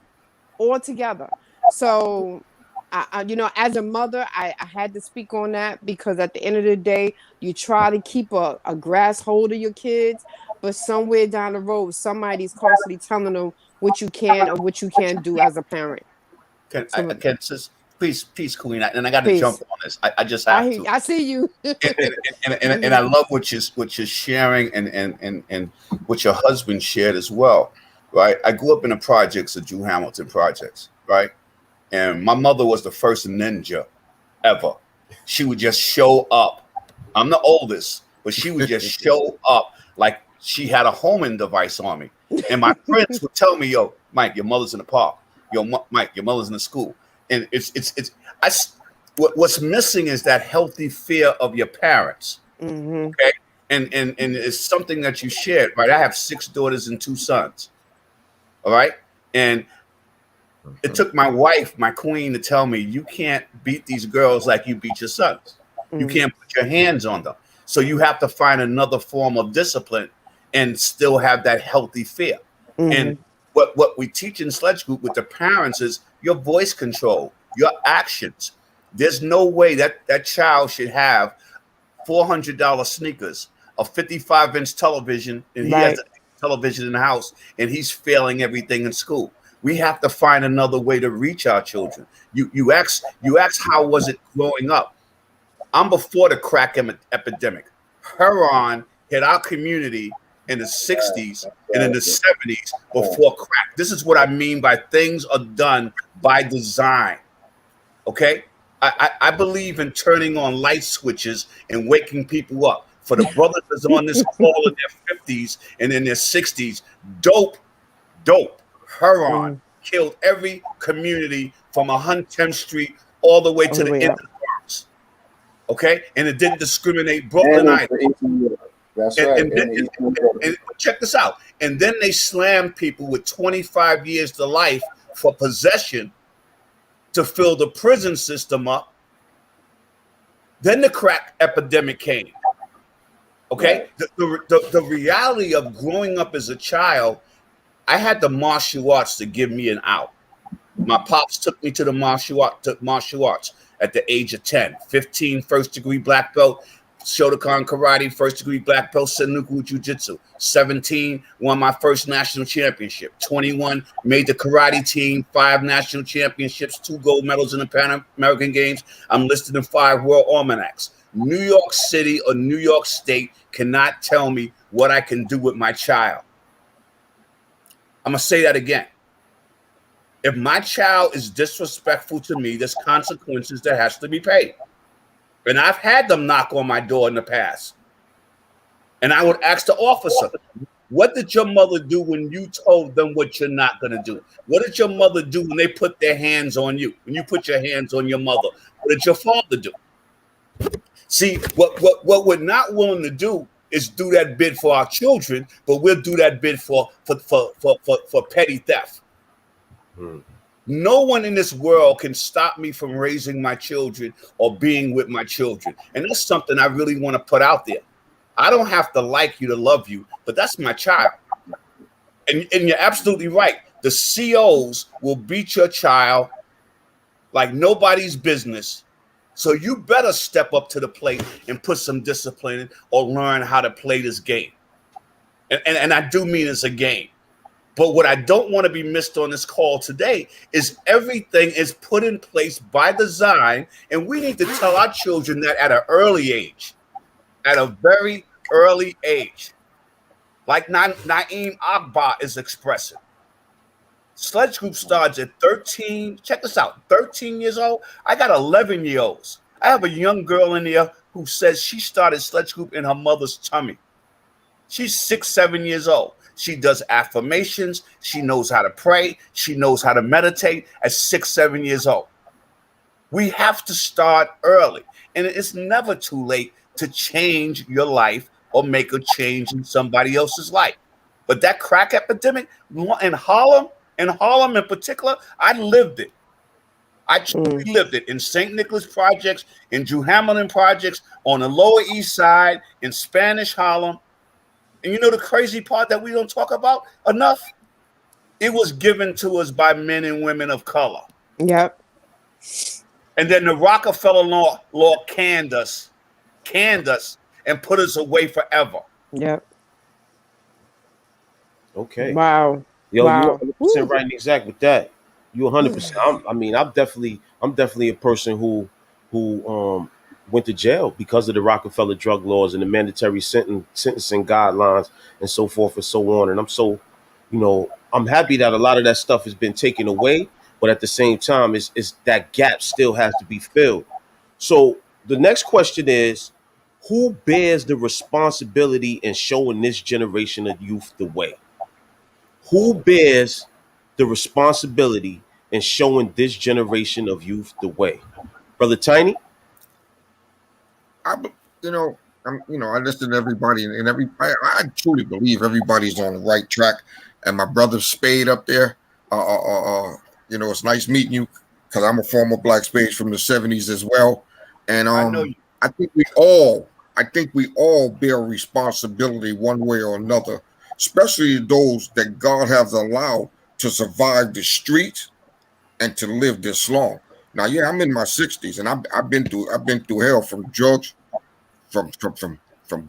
Speaker 2: Altogether. So as a mother, I had to speak on that, because at the end of the day, you try to keep a grass hold of your kids, but somewhere down the road, somebody's constantly telling them what you can or what you can't do as a parent. So,
Speaker 4: Can please, Queen, and I got to jump
Speaker 2: peace.
Speaker 4: on this. I just have to.
Speaker 2: I see you.
Speaker 4: And I love what you're sharing, and what your husband shared as well, right? I grew up in the projects, the Drew Hamilton projects, right? And my mother was the first ninja ever. She would just show up. I'm the oldest, but she would just show up like she had a homing device on me. And my friends would tell me, "Yo, Mike, your mother's in the park. Yo, Mike, your mother's in the school." And what's missing is that healthy fear of your parents.
Speaker 2: Mm-hmm.
Speaker 4: Okay, and it's something that you shared, right? I have 6 daughters and 2 sons. All right, and it took my wife, my queen, to tell me, you can't beat these girls like you beat your sons.
Speaker 2: Mm-hmm.
Speaker 4: You can't put your hands on them. So you have to find another form of discipline and still have that healthy fear.
Speaker 2: Mm-hmm.
Speaker 4: And what we teach in Sledge Group with the parents is your voice control, your actions. There's no way that child should have $400 sneakers, a 55-inch television, and he has a television in the house, and he's failing everything in school. We have to find another way to reach our children. You ask how was it growing up? I'm before the crack epidemic. Heroin hit our community in the 60s and in the 70s before crack. This is what I mean by things are done by design. Okay? I believe in turning on light switches and waking people up. For the brothers that's on this call in their 50s and in their 60s, dope, heroin killed every community from 110th Street all the way to the end of the Bronx. Okay? And it didn't discriminate Brooklyn either.
Speaker 5: That's
Speaker 4: right.
Speaker 5: And
Speaker 4: check this out. And then they slammed people with 25 years to life for possession to fill the prison system up. Then the crack epidemic came. Okay? Right. The reality of growing up as a child, I had the martial arts to give me an out. My pops took me to the martial arts at the age of 10. 15, first-degree black belt. Shotokan karate, first-degree black belt, Sennuku jiu-jitsu. 17, won my first national championship. 21, made the karate team, 5 national championships, 2 gold medals in the Pan American Games. I'm listed in 5 world almanacs. New York City or New York State cannot tell me what I can do with my child. I'm going to say that again. If my child is disrespectful to me, there's consequences that has to be paid. And I've had them knock on my door in the past. And I would ask the officer, what did your mother do when you told them what you're not going to do? What did your mother do when they put their hands on you? When you put your hands on your mother? What did your father do? See, what we're not willing to do is do that bid for our children, but we'll do that bid for petty theft. No one in this world can stop me from raising my children or being with my children. And that's something I really want to put out there. I don't have to like you to love you, but that's my child. And you're absolutely right. The COs will beat your child like nobody's business. So you better step up to the plate and put some discipline in or learn how to play this game. And I do mean it's a game. But what I don't want to be missed on this call today is everything is put in place by design, and we need to tell our children that at an early age, at a very early age, like Naeem Agba is expressing. Sledge Group starts at 13. Check this out, 13 years old. I got 11-year-olds. I have a young girl in there who says she started Sledge Group in her mother's tummy. She's 6, 7 years old. She does affirmations. She knows how to pray. She knows how to meditate at 6, 7 years old. We have to start early. And it's never too late to change your life or make a change in somebody else's life. But that crack epidemic in Harlem in particular, I lived it. I truly lived it in St. Nicholas Projects, in Drew Hamilton Projects, on the Lower East Side, in Spanish Harlem. And you know the crazy part that we don't talk about enough? It was given to us by men and women of color.
Speaker 2: Yep.
Speaker 4: And then the Rockefeller law canned us, and put us away forever.
Speaker 2: Yep.
Speaker 1: Okay.
Speaker 2: Wow.
Speaker 1: Yo, you
Speaker 2: Wow.
Speaker 1: 100% right and exact with that. You 100%. I mean, I'm definitely a person who went to jail because of the Rockefeller drug laws and the mandatory sentencing guidelines and so forth and so on. And I'm so, I'm happy that a lot of that stuff has been taken away, but at the same time, is that gap still has to be filled. So the next question is, who bears the responsibility in showing this generation of youth the way? Who bears the responsibility in showing this generation of youth the way? Brother Tiny?
Speaker 3: I listen to everybody, and I truly believe everybody's on the right track. And my brother Spade up there, it's nice meeting you, because I'm a former Black Spade from the '70s as well. And
Speaker 4: I know you.
Speaker 3: I think we all bear responsibility one way or another, especially those that God has allowed to survive the streets and to live this long. Now, yeah, I'm in my 60s, and I've been through hell, from drugs, from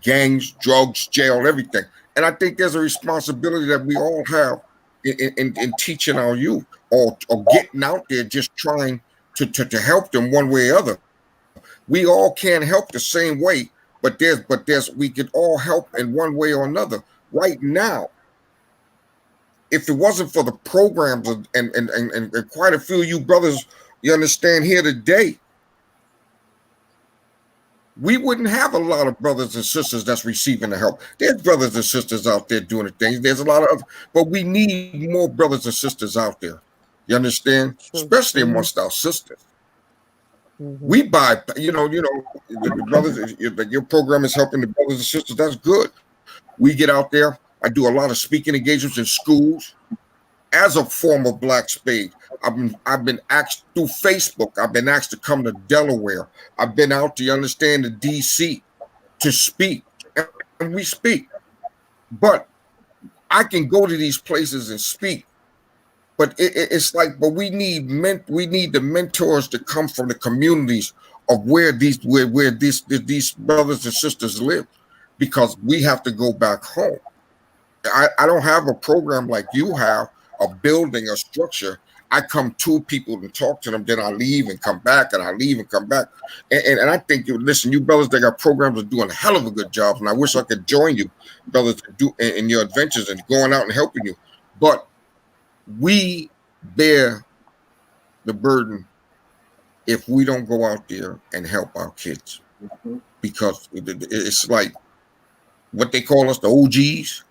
Speaker 3: gangs, drugs, jail, everything. And I think there's a responsibility that we all have in teaching our youth, or getting out there, just trying to help them one way or other. We all can't help the same way, but we could all help in one way or another. Right now, if it wasn't for the programs and quite a few of you brothers, you understand, here today, we wouldn't have a lot of brothers and sisters that's receiving the help. There's brothers and sisters out there doing the things. There's a lot of, but we need more brothers and sisters out there. You understand?
Speaker 2: True.
Speaker 3: Especially amongst our sisters. We buy, the brothers, your program is helping the brothers and sisters. That's good. We get out there. I do a lot of speaking engagements in schools. As a former Black Spade, I've been asked through Facebook. I've been asked to come to Delaware. I've been out to, understand, the DC to speak, and we speak. But I can go to these places and speak. But it's like, but we need the mentors to come from the communities of where these brothers and sisters live, because we have to go back home. I don't have a program like you have, a building, a structure. I come to people and talk to them, then I leave and come back, and I leave and come back. And I think, you brothers that got programs are doing a hell of a good job, and I wish I could join you, brothers, to do in your adventures and going out and helping you. But we bear the burden if we don't go out there and help our kids, because it's like what they call us, the OGs,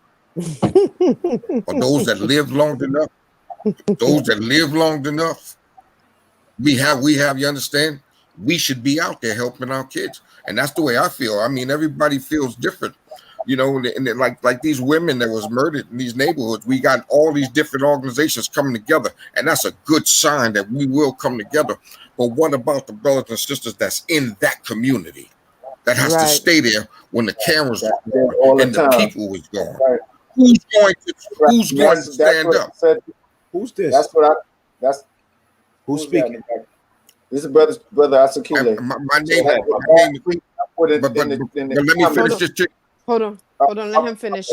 Speaker 3: or those that live long enough. Those that live long enough, we have, you understand, we should be out there helping our kids. And that's the way I feel. I mean, everybody feels different. And like these women that was murdered in these neighborhoods, we got all these different organizations coming together, and that's a good sign that we will come together. But what about the brothers and sisters that's in that community that has to stay there when the cameras are gone and the people is gone? Right. Who's going to stand up?
Speaker 1: Who's this?
Speaker 5: Who's
Speaker 1: speaking?
Speaker 5: This is Brother Asukile.
Speaker 3: My name is. But let me finish this.
Speaker 2: Hold on. Let him finish.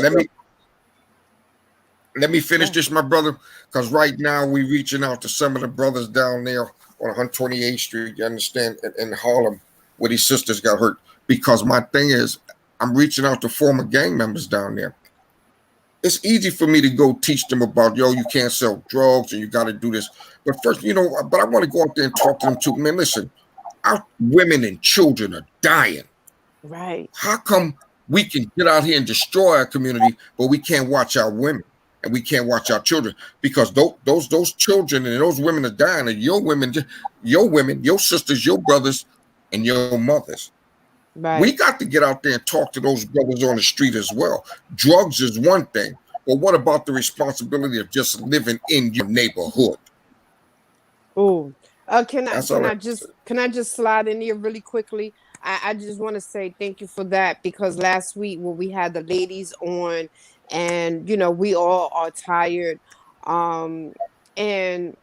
Speaker 3: Let me finish this, my brother, because right now we're reaching out to some of the brothers down there on 128th Street, you understand, in Harlem, where these sisters got hurt. Because my thing is, I'm reaching out to former gang members down there. It's easy for me to go teach them about, you can't sell drugs and you got to do this. But first, but I want to go out there and talk to them too. Man, listen, our women and children are dying.
Speaker 2: Right.
Speaker 3: How come we can get out here and destroy our community, but we can't watch our women and we can't watch our children? Because those children and those women are dying, and your women, your sisters, your brothers, and your mothers. Right. We got to get out there and talk to those brothers on the street as well. Drugs is one thing, but what about the responsibility of just living in your neighborhood?
Speaker 2: Oh,
Speaker 3: That's all right.
Speaker 2: Can I just slide in here really quickly? I just want to say thank you for that, because last week when we had the ladies on, and you know, we all are tired, um and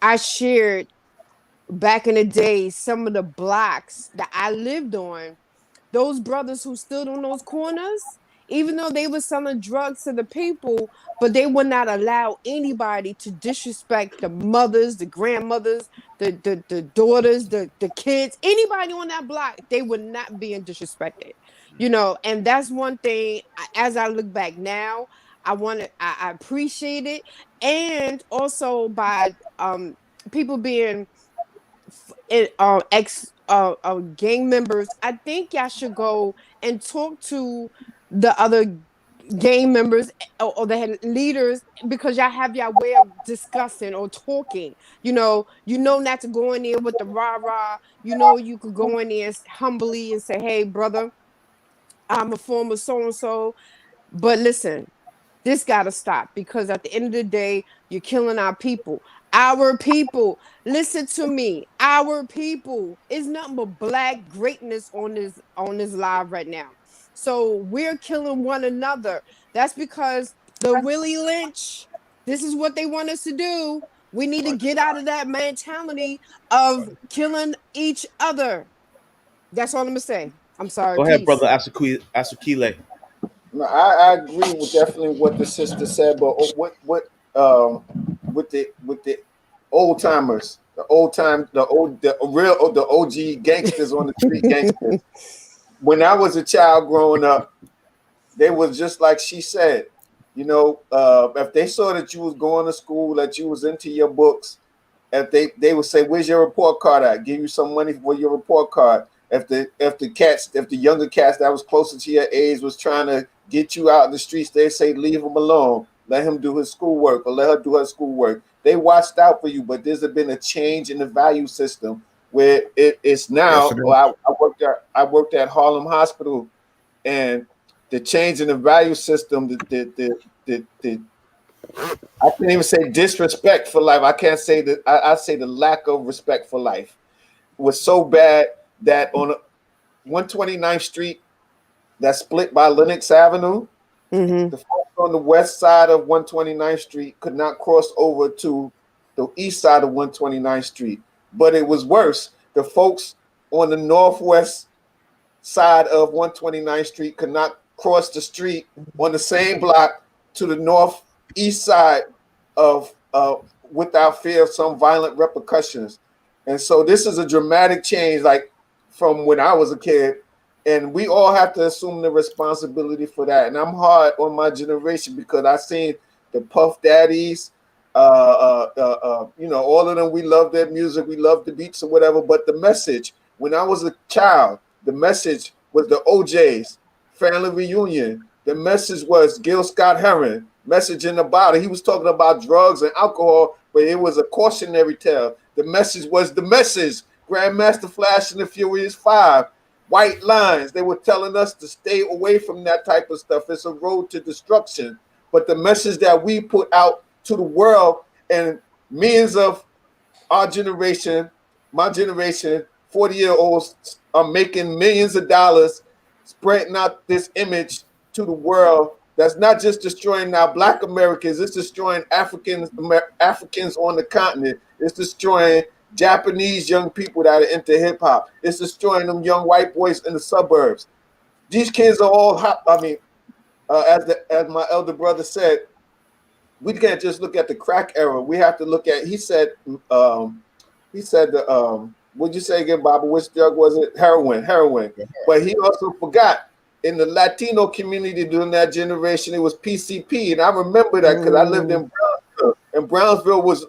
Speaker 2: I shared back in the day some of the blocks that I lived on, those brothers who stood on those corners, even though they were selling drugs to the people, but they would not allow anybody to disrespect the mothers, the grandmothers, the daughters, the kids, anybody on that block, they would not be disrespected. You know, and that's one thing, as I look back now, I appreciate it. And also by people being ex gang members, I think y'all should go and talk to the other gang members, or the leaders, because y'all have your way of discussing or talking. You know not to go in there with the rah rah. You know, you could go in there humbly and say, "Hey, brother, I'm a former so and so, but listen, this got to stop, because at the end of the day, you're killing our people. Our people, listen to me. Our people is nothing but black greatness on this live right now. So we're killing one another. That's because the Willie Lynch. This is what they want us to do. We need to get out of that mentality of killing each other. That's all I'm gonna say. I'm sorry.
Speaker 1: Go ahead,
Speaker 2: Peace.
Speaker 1: brother Asukile.
Speaker 5: No, I agree with definitely what the sister said, but with the old timers, the real the OG gangsters on the street gangsters. When I was a child growing up, they was just like she said. You know, if they saw that you was going to school, that you was into your books, if they would say, "Where's your report card at?" Give you some money for your report card. If the younger cats that was closer to your age was trying to get you out in the streets, they say, "Leave him alone. Let him do his schoolwork, or let her do her schoolwork." They watched out for you, but there's been a change in the value system where it's
Speaker 3: Yes,
Speaker 5: now.
Speaker 3: it is.
Speaker 5: Well, I worked at Harlem Hospital, and the change in the value system, the I can't even say disrespect for life. I can't say that. I say the lack of respect for life was so bad that on 129th Street, that's split by Lenox Avenue,
Speaker 2: Mm-hmm.
Speaker 5: the folks on the west side of 129th Street could not cross over to the east side of 129th Street. But it was worse. The folks on the northwest side of 129th Street could not cross the street on the same block to the northeast side of without fear of some violent repercussions. And so this is a dramatic change, like from when I was a kid. And we all have to assume the responsibility for that. And I'm hard on my generation because I seen the Puff Daddies, you know, all of them. We love their music, we love the beats or whatever. But the message, when I was a child, the message was the OJs, family reunion. The message was Gil Scott Heron, message in the bottle. He was talking about drugs and alcohol, but it was a cautionary tale. The message was the message. Grandmaster Flash and the Furious Five, white lines. They were telling us to stay away from that type of stuff. It's a road to destruction. But the message that we put out to the world, and millions of our generation, my generation, 40-year-olds are making millions of dollars spreading out this image to the world that's not just destroying now Black Americans, it's destroying Africans on the continent. It's destroying Japanese young people that are into hip hop. It's destroying them young white boys in the suburbs. These kids are all hot. I mean, as my elder brother said, we can't just look at the crack era. We have to look at. He said the what'd you say again, Baba? Which drug was it? Heroin. But he also forgot in the Latino community during that generation, it was PCP, and I remember that because I lived in Brownsville, and Brownsville was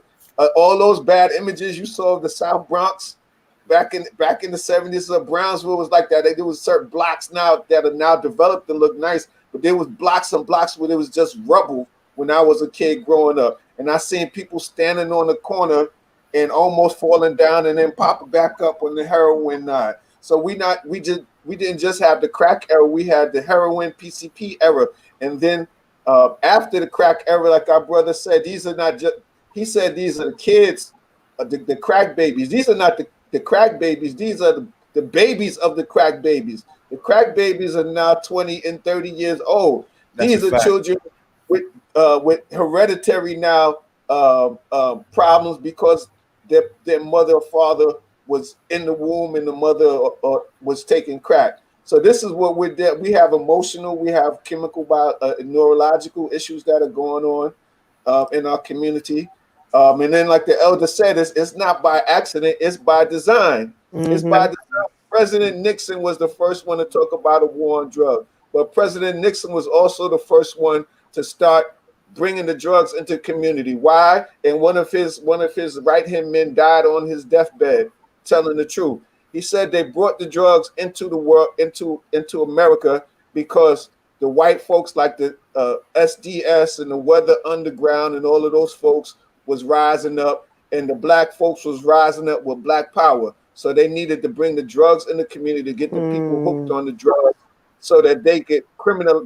Speaker 5: all those bad images you saw of the South Bronx back in the 70s. Brownsville was like that. There was certain blocks now that are now developed and look nice, but there was blocks and blocks where it was just rubble when I was a kid growing up, and I seen people standing on the corner and almost falling down and then popping back up on the heroin night. So we didn't just have the crack era, we had the heroin PCP era, and then after the crack era, like our brother said, these are not just. He said these are the kids the crack babies. These are not the crack babies. These are the babies of the crack babies. The crack babies are now 20 and 30 years old.
Speaker 1: That's a
Speaker 5: These are
Speaker 1: fact.
Speaker 5: children with hereditary now problems because their mother or father was in the womb and the mother was taking crack. So this is what we're there. We have emotional, we have chemical, neurological issues that are going on in our community. And then, like the elder said, it's not by accident; it's by design. It's by design. President Nixon was the first one to talk about a war on drugs, but President Nixon was also the first one to start bringing the drugs into the community. Why? And one of his right hand men died on his deathbed, telling the truth. He said they brought the drugs into the world, into America, because the white folks like the SDS and the Weather Underground and all of those folks was rising up, and the black folks was rising up with black power. So they needed to bring the drugs in the community to get the people hooked on the drugs, so that they could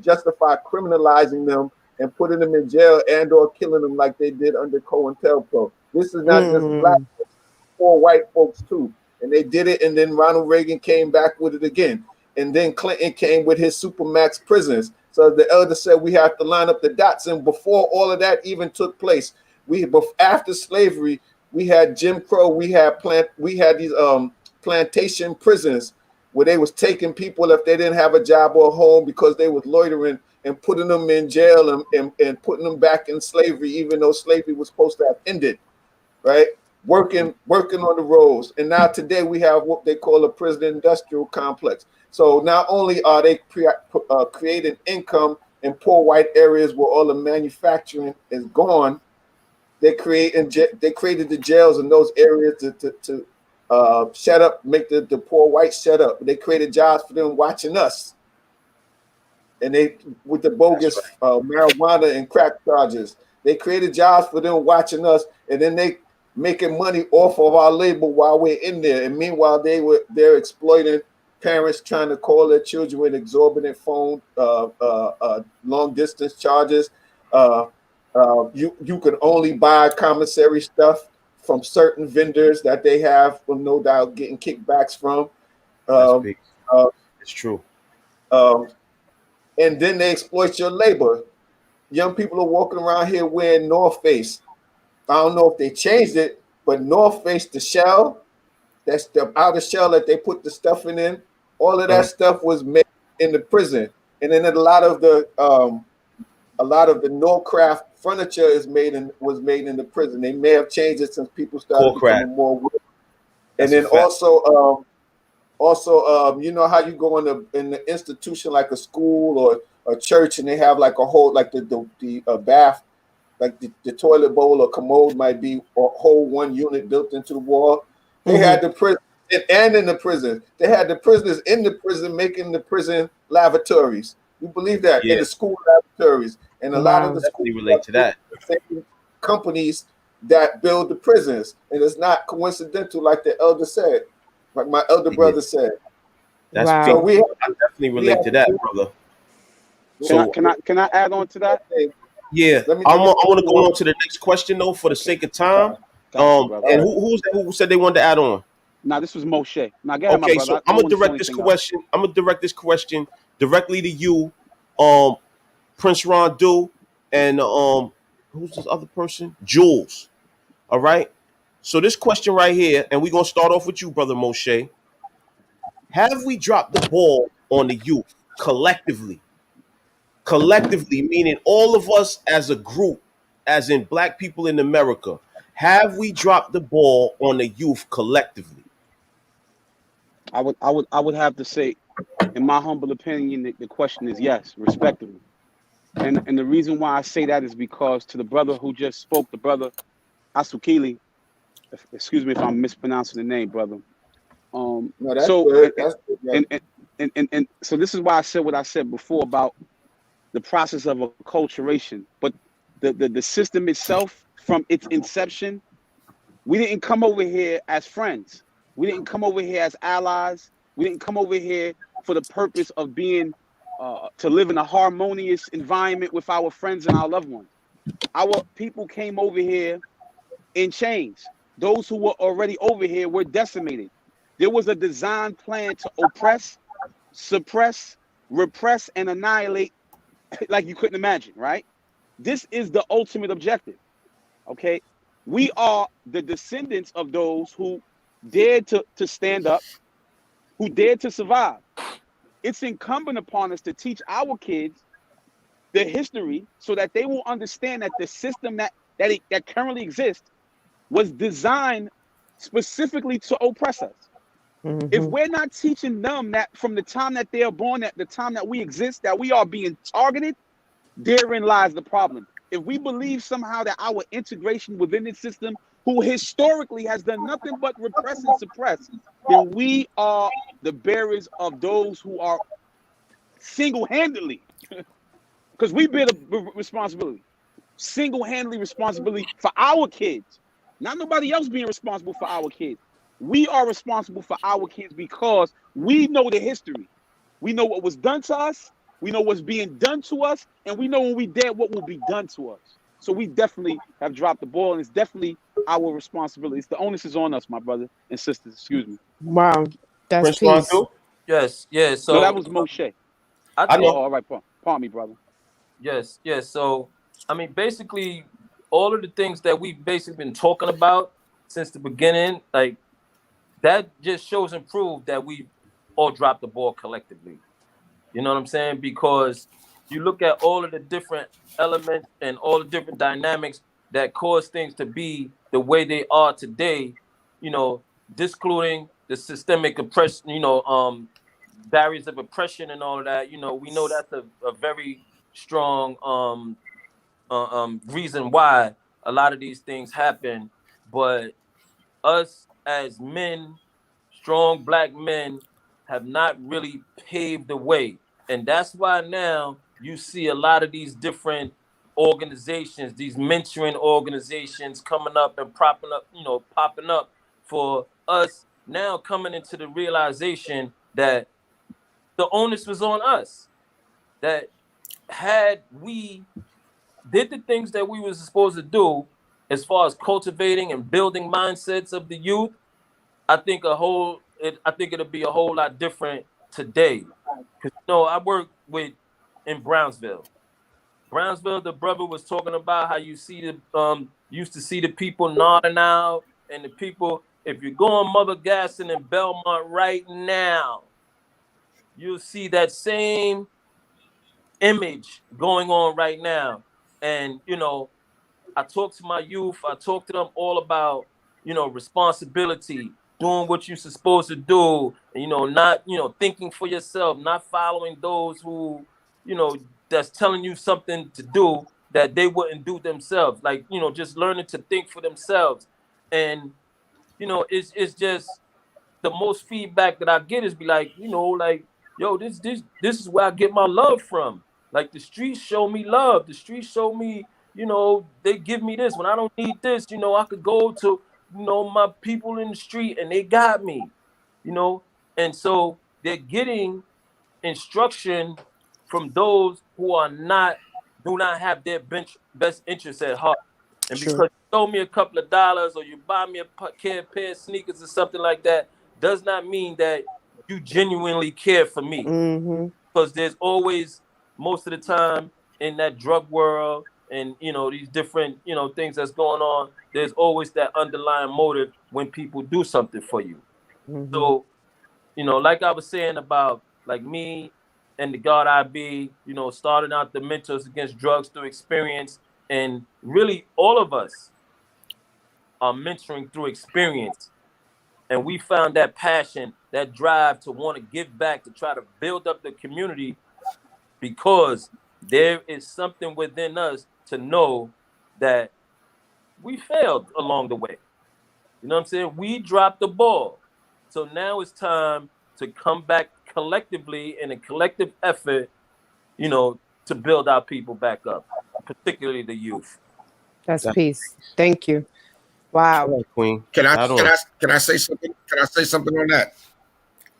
Speaker 5: justify criminalizing them and putting them in jail and or killing them like they did under COINTELPRO. This is not just black folks, poor white folks too. And they did it, and then Ronald Reagan came back with it again. And then Clinton came with his supermax prisons. So the elder said we have to line up the dots. And before all of that even took place, after slavery, we had Jim Crow, we had these plantation prisons where they was taking people if they didn't have a job or a home because they was loitering, and putting them in jail and putting them back in slavery, even though slavery was supposed to have ended, right? Working on the roads. And now today we have what they call a prison industrial complex. So not only are they creating income in poor white areas where all the manufacturing is gone, they created the jails in those areas to shut up, make the poor whites shut up. They created jobs for them watching us. And they, with the bogus marijuana and crack charges, they created jobs for them watching us, and then they making money off of our labor while we're in there. And meanwhile, they're exploiting parents trying to call their children with exorbitant phone long distance charges. You can only buy commissary stuff from certain vendors that they have, no doubt, getting kickbacks from.
Speaker 1: That's big. It's true.
Speaker 5: And then they exploit your labor. Young people are walking around here wearing North Face. I don't know if they changed it, but North Face, the shell, that's the outer shell that they put the stuff in. All of that stuff was made in the prison, and then a lot of the Norcraft furniture was made in the prison. They may have changed it since people started becoming more aware. And then also, you know how you go in the institution like a school or a church, and they have like a whole, like the bath, like the toilet bowl or commode might be a whole one unit built into the wall. They had the prison, and in the prison, they had the prisoners in the prison making the prison lavatories. You believe that? In the school lavatories, and a lot of the schools
Speaker 1: relate to that.
Speaker 5: Companies that build the prisons, and it's not coincidental, like the elder said. Like my elder brother said.
Speaker 1: That's so I definitely relate to that, brother.
Speaker 8: So can I add on to that?
Speaker 1: Yeah, I want to go on to the next question though, for the sake of time. And who said they wanted to add on?
Speaker 8: Now this was Moshe. Now go ahead, my brother.
Speaker 1: So I'm gonna direct this question. I'm gonna direct this question directly to you, Prince Rondu, and who's this other person? Jules. All right. So this question right here, and we're gonna start off with you, brother Moshe. Have we dropped the ball on the youth collectively? Collectively, meaning all of us as a group, as in black people in America. Have we dropped the ball on the youth collectively?
Speaker 8: I would have to say, in my humble opinion, the question is yes, respectively. And the reason why I say that is because to the brother who just spoke, the brother Asukile, excuse me if I'm mispronouncing the name, brother.
Speaker 5: No, that's good. That's good.
Speaker 8: And so this is why I said what I said before about the process of acculturation. But the system itself, from its inception, we didn't come over here as friends. We didn't come over here as allies. We didn't come over here for the purpose of being to live in a harmonious environment with our friends and our loved ones. Our people came over here in chains. those who were already over here were decimated. There was a design plan to oppress, suppress, repress, and annihilate like you couldn't imagine, right? This is the ultimate objective, okay? We are the descendants of those who dared to stand up, who dared to survive. It's incumbent upon us to teach our kids the history so that they will understand that the system that currently exists was designed specifically to oppress us. If we're not teaching them that from the time that they are born, at the time that we exist, that we are being targeted, therein lies the problem. If we believe somehow that our integration within the system, who historically has done nothing but repress and suppress, then we are the bearers of those who are single-handedly, because we bear the responsibility, single-handedly responsibility for our kids, not nobody else being responsible for our kids. We are responsible for our kids because we know the history. We know what was done to us. We know what's being done to us, and we know when we dead what will be done to us. So we definitely have dropped the ball, and it's definitely our responsibility. It's the onus is on us, my brother and sisters. Excuse me.
Speaker 2: Wow, that's
Speaker 1: Prince
Speaker 2: peace.
Speaker 1: Rondu?
Speaker 6: Yes, yeah. So
Speaker 8: No, that was Moshe.
Speaker 6: I
Speaker 1: I
Speaker 6: think,
Speaker 1: know.
Speaker 8: All right, pardon me, brother.
Speaker 6: yes, yes. So I mean, basically, all of the things that we've basically been talking about since the beginning, like that, just shows and proves that we all dropped the ball collectively. You know what I'm saying? Because you look at all of the different elements and all the different dynamics that cause things to be the way they are today, you know, discluding the systemic oppression, barriers of oppression and all of that. You know, we know that's a very strong reason why a lot of these things happen. But us as men, strong black men, have not really paved the way. And that's why now you see a lot of these different organizations, these mentoring organizations coming up and popping up for us now, coming into the realization that the onus was on us. That had we did the things that we were supposed to do as far as cultivating and building mindsets of the youth, I think it'll be a whole lot different today. Because I work in Brownsville. Brownsville, the brother was talking about how you see used to see the people nodding out, and the people, if you're going Mother Gaston and Belmont right now, you'll see that same image going on right now. And I talk to my youth, I talk to them all about, responsibility, doing what you're supposed to do, and, not, thinking for yourself, not following those who, that's telling you something to do that they wouldn't do themselves. Like, just learning to think for themselves. And, it's just the most feedback that I get is be like, like, yo, this is where I get my love from. Like, the streets show me love. The streets show me, they give me this. When I don't need this, I could go to, my people in the street and they got me, And so they're getting instruction from those who do not have their best interests at heart. And
Speaker 2: True.
Speaker 6: because you throw me a couple of dollars or you buy me a pair of sneakers or something like that, does not mean that you genuinely care for me. Because there's always, most of the time in that drug world and, these different, things that's going on, there's always that underlying motive when people do something for you. So, like I was saying about like me and the God I Be, starting out the Mentors Against Drugs through experience, and really all of us are mentoring through experience. And we found that passion, that drive to want to give back, to try to build up the community, because there is something within us to know that we failed along the way. You know what I'm saying? We dropped the ball. So now it's time to come back collectively in a collective effort, to build our people back up, particularly the youth.
Speaker 2: That's peace. Thank you. Wow.
Speaker 1: Queen.
Speaker 3: Can I say something? Can I say something on that?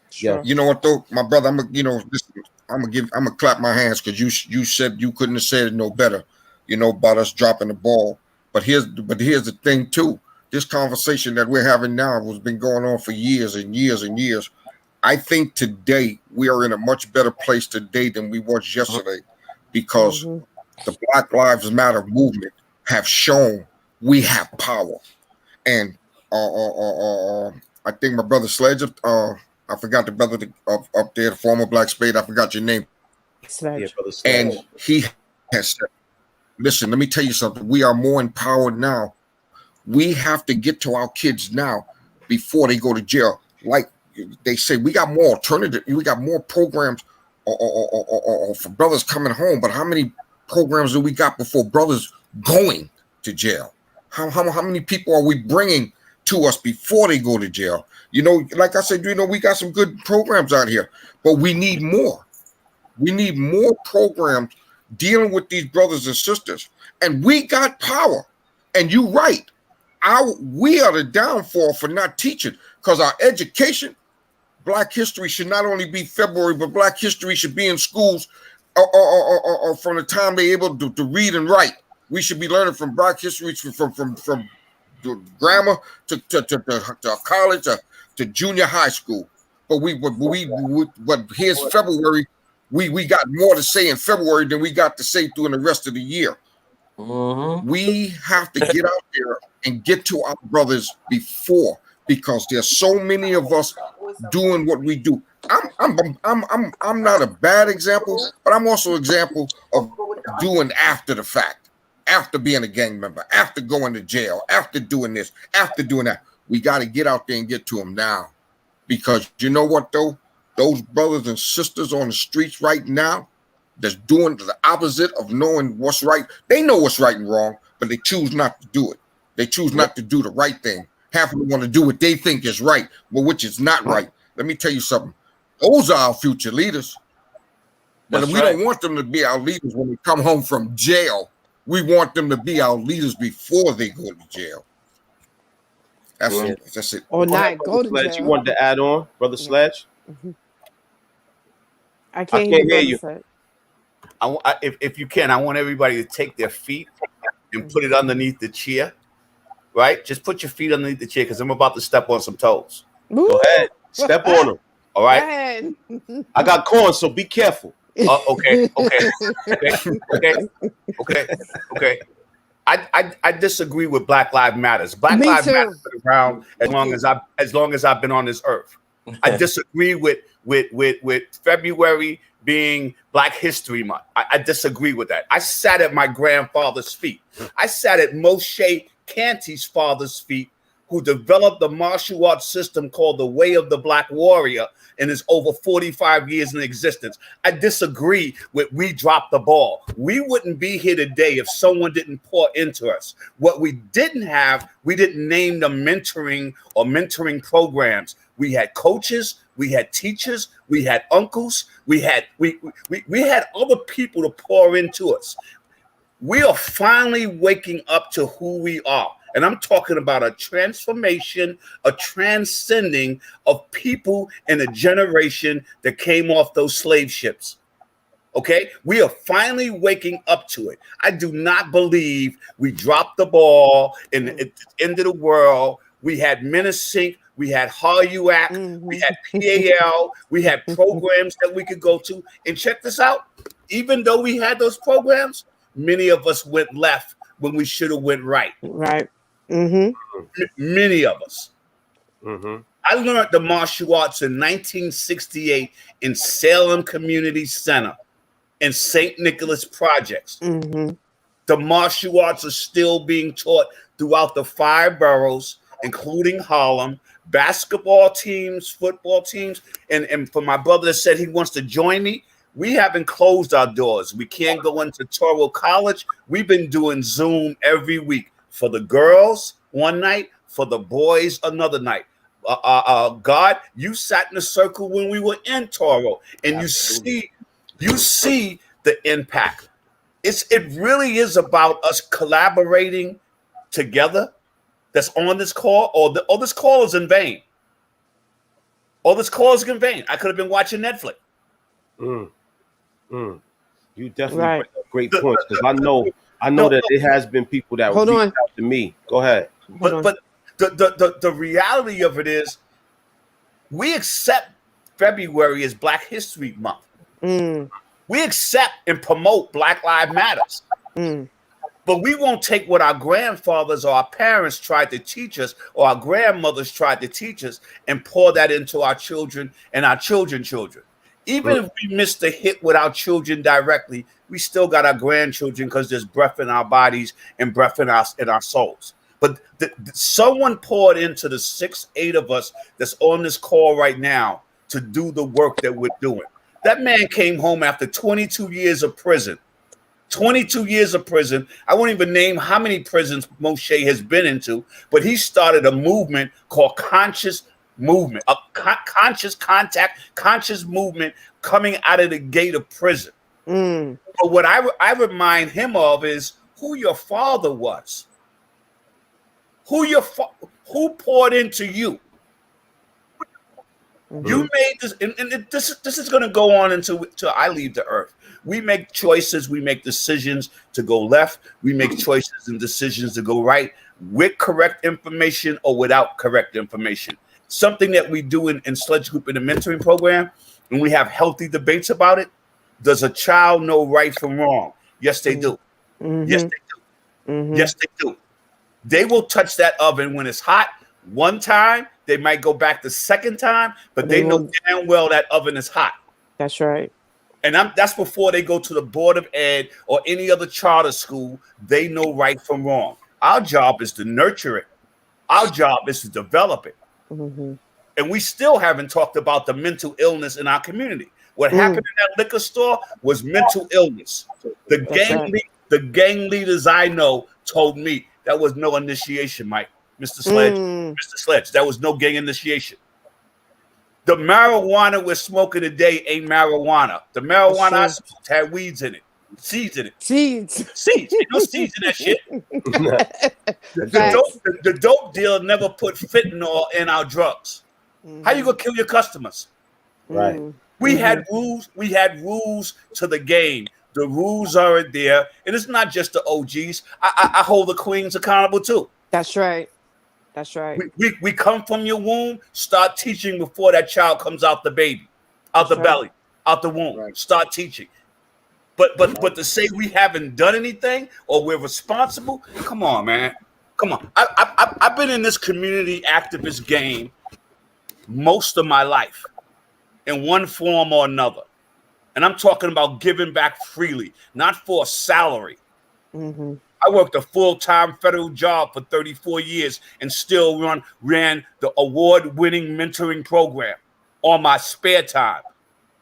Speaker 2: Sure.
Speaker 3: You know what though, my brother, I'm gonna clap my hands because you said you couldn't have said it no better, about us dropping the ball. But here's the thing too. this conversation that we're having now has been going on for years and years and years. I think today we are in a much better place today than we was yesterday, because the Black Lives Matter movement have shown we have power. And I think my brother Sledge, I forgot the brother up there, the former Black Spade, I forgot your name.
Speaker 2: Sledge.
Speaker 1: Yeah, Brother Sledge.
Speaker 3: And he has said, listen, let me tell you something. We are more empowered now. We have to get to our kids now before they go to jail. Like they say, we got more alternative. We got more programs or for brothers coming home. But how many programs do we got before brothers going to jail? How many people are we bringing to us before they go to jail? You know, like I said, you know, we got some good programs out here, but we need more. We need more programs dealing with these brothers and sisters. And we got power. And you're right. We are the downfall for not teaching, because our education, Black history should not only be February, but Black history should be in schools or from the time they're able to read and write. We should be learning from Black history from grammar to college to junior high school. But here's February. We got more to say in February than we got to say during the rest of the year. We have to get out there and get to our brothers before, because there's so many of us doing what we do. I'm not a bad example, but I'm also an example of doing after the fact, after being a gang member, after going to jail, after doing this, after doing that. We got to get out there and get to them now, because you know what though? Those brothers and sisters on the streets right now that's doing the opposite of knowing what's right. They know what's right and wrong, but they choose not to do it. They choose not to do the right thing. Half of them want to do what they think is right, but which is not right. Let me tell you something. Those are our future leaders. But we don't want them to be our leaders when they come home from jail. We want them to be our leaders before they go to jail. That's it.
Speaker 2: Or not go to jail.
Speaker 1: You wanted to add on, Brother Sledge?
Speaker 2: I can't hear you.
Speaker 4: If you can, I want everybody to take their feet and put it underneath the chair, right? Just put your feet underneath the chair, because I'm about to step on some toes.
Speaker 1: Go ahead. Step on them.
Speaker 4: All right?
Speaker 1: I got corn, so be careful.
Speaker 4: Okay. I disagree with Black Lives Matters. Black Lives Matter has been around as long as I've been on this earth. I disagree with February being Black History Month. I disagree with that. I sat at my grandfather's feet. I sat at Moshe Canty's father's feet, who developed the martial arts system called the Way of the Black Warrior, and is over 45 years in existence. I disagree with we dropped the ball. We wouldn't be here today if someone didn't pour into us. What we didn't have, we didn't name the mentoring programs. We had coaches, we had teachers, we had uncles, we had other people to pour into us. We are finally waking up to who we are. And I'm talking about a transformation, a transcending of people in a generation that came off those slave ships. Okay? We are finally waking up to it. I do not believe we dropped the ball at the end of the world. We had Menacing, we had HARUAC, we had PAL, we had programs that we could go to. And check this out. Even though we had those programs, many of us went left when we should have went right.
Speaker 2: Right.
Speaker 4: Many of us. I learned the martial arts in 1968 in Salem Community Center and St. Nicholas Projects. The martial arts are still being taught throughout the 5 boroughs, including Harlem. Basketball teams, football teams, and for my brother that said he wants to join me, we haven't closed our doors. We can't go into Toro College. We've been doing Zoom every week. For the girls one night, for the boys another night. God, you sat in a circle when we were in Toro, and Absolutely. you see the impact. It really is about us collaborating together. That's on this call, or this call is in vain. Or this call is in vain. I could have been watching Netflix.
Speaker 1: You definitely bring up great points, because I know that it has been people that reached out to me. Go ahead.
Speaker 4: But the reality of it is we accept February as Black History Month.
Speaker 2: Mm.
Speaker 4: We accept and promote Black Lives Matters.
Speaker 2: Mm.
Speaker 4: But we won't take what our grandfathers or our parents tried to teach us or our grandmothers tried to teach us and pour that into our children and our children's children. Even if we miss the hit with our children directly, we still got our grandchildren because there's breath in our bodies and breath in our souls. But someone poured into the 6-8 of us that's on this call right now to do the work that we're doing. That man came home after 22 years of prison. 22 years of prison. I won't even name how many prisons Moshe has been into, but he started a movement called Conscious Movement, a conscious contact, conscious movement coming out of the gate of prison.
Speaker 2: Mm.
Speaker 4: But what I remind him of is who your father was. Who poured into you? Mm-hmm. You made this, and this is going to go on until I leave the earth. We make choices, we make decisions to go left, we make choices and decisions to go right with correct information or without correct information. Something that we do in Sledge Group in the mentoring program, and we have healthy debates about it. Does a child know right from wrong? Yes, they do.
Speaker 2: Mm-hmm.
Speaker 4: Yes, they do.
Speaker 2: Mm-hmm.
Speaker 4: Yes, they do. They will touch that oven when it's hot one time. They might go back the second time, but they know damn well that oven is hot.
Speaker 2: That's right.
Speaker 4: And that's before they go to the Board of Ed or any other charter school. They know right from wrong. Our job is to nurture it. Our job is to develop it.
Speaker 2: Mm-hmm.
Speaker 4: And we still haven't talked about the mental illness in our community. What happened in that liquor store was mental illness. The gang leaders I know told me that was no initiation, Mr. Sledge. Mr. Sledge, that was no gang initiation. The marijuana we're smoking today ain't marijuana. The marijuana I smoked had weeds in it. Seeds in it.
Speaker 2: Seeds.
Speaker 4: Ain't no seeds in that shit. The dope dealer never put fentanyl in our drugs. Mm-hmm. How you gonna kill your customers?
Speaker 1: Right.
Speaker 4: We had rules. We had rules to the game. The rules aren't there, and it's not just the OGs. I hold the queens accountable too.
Speaker 2: That's right. That's right.
Speaker 4: We come from your womb. Start teaching before that child comes out the baby, out the belly, out the womb. Right. Start teaching. But to say we haven't done anything or we're responsible, come on, man. Come on. I've been in this community activist game most of my life in one form or another. And I'm talking about giving back freely, not for a salary.
Speaker 2: Mm-hmm.
Speaker 4: I worked a full-time federal job for 34 years and still ran the award-winning mentoring program on my spare time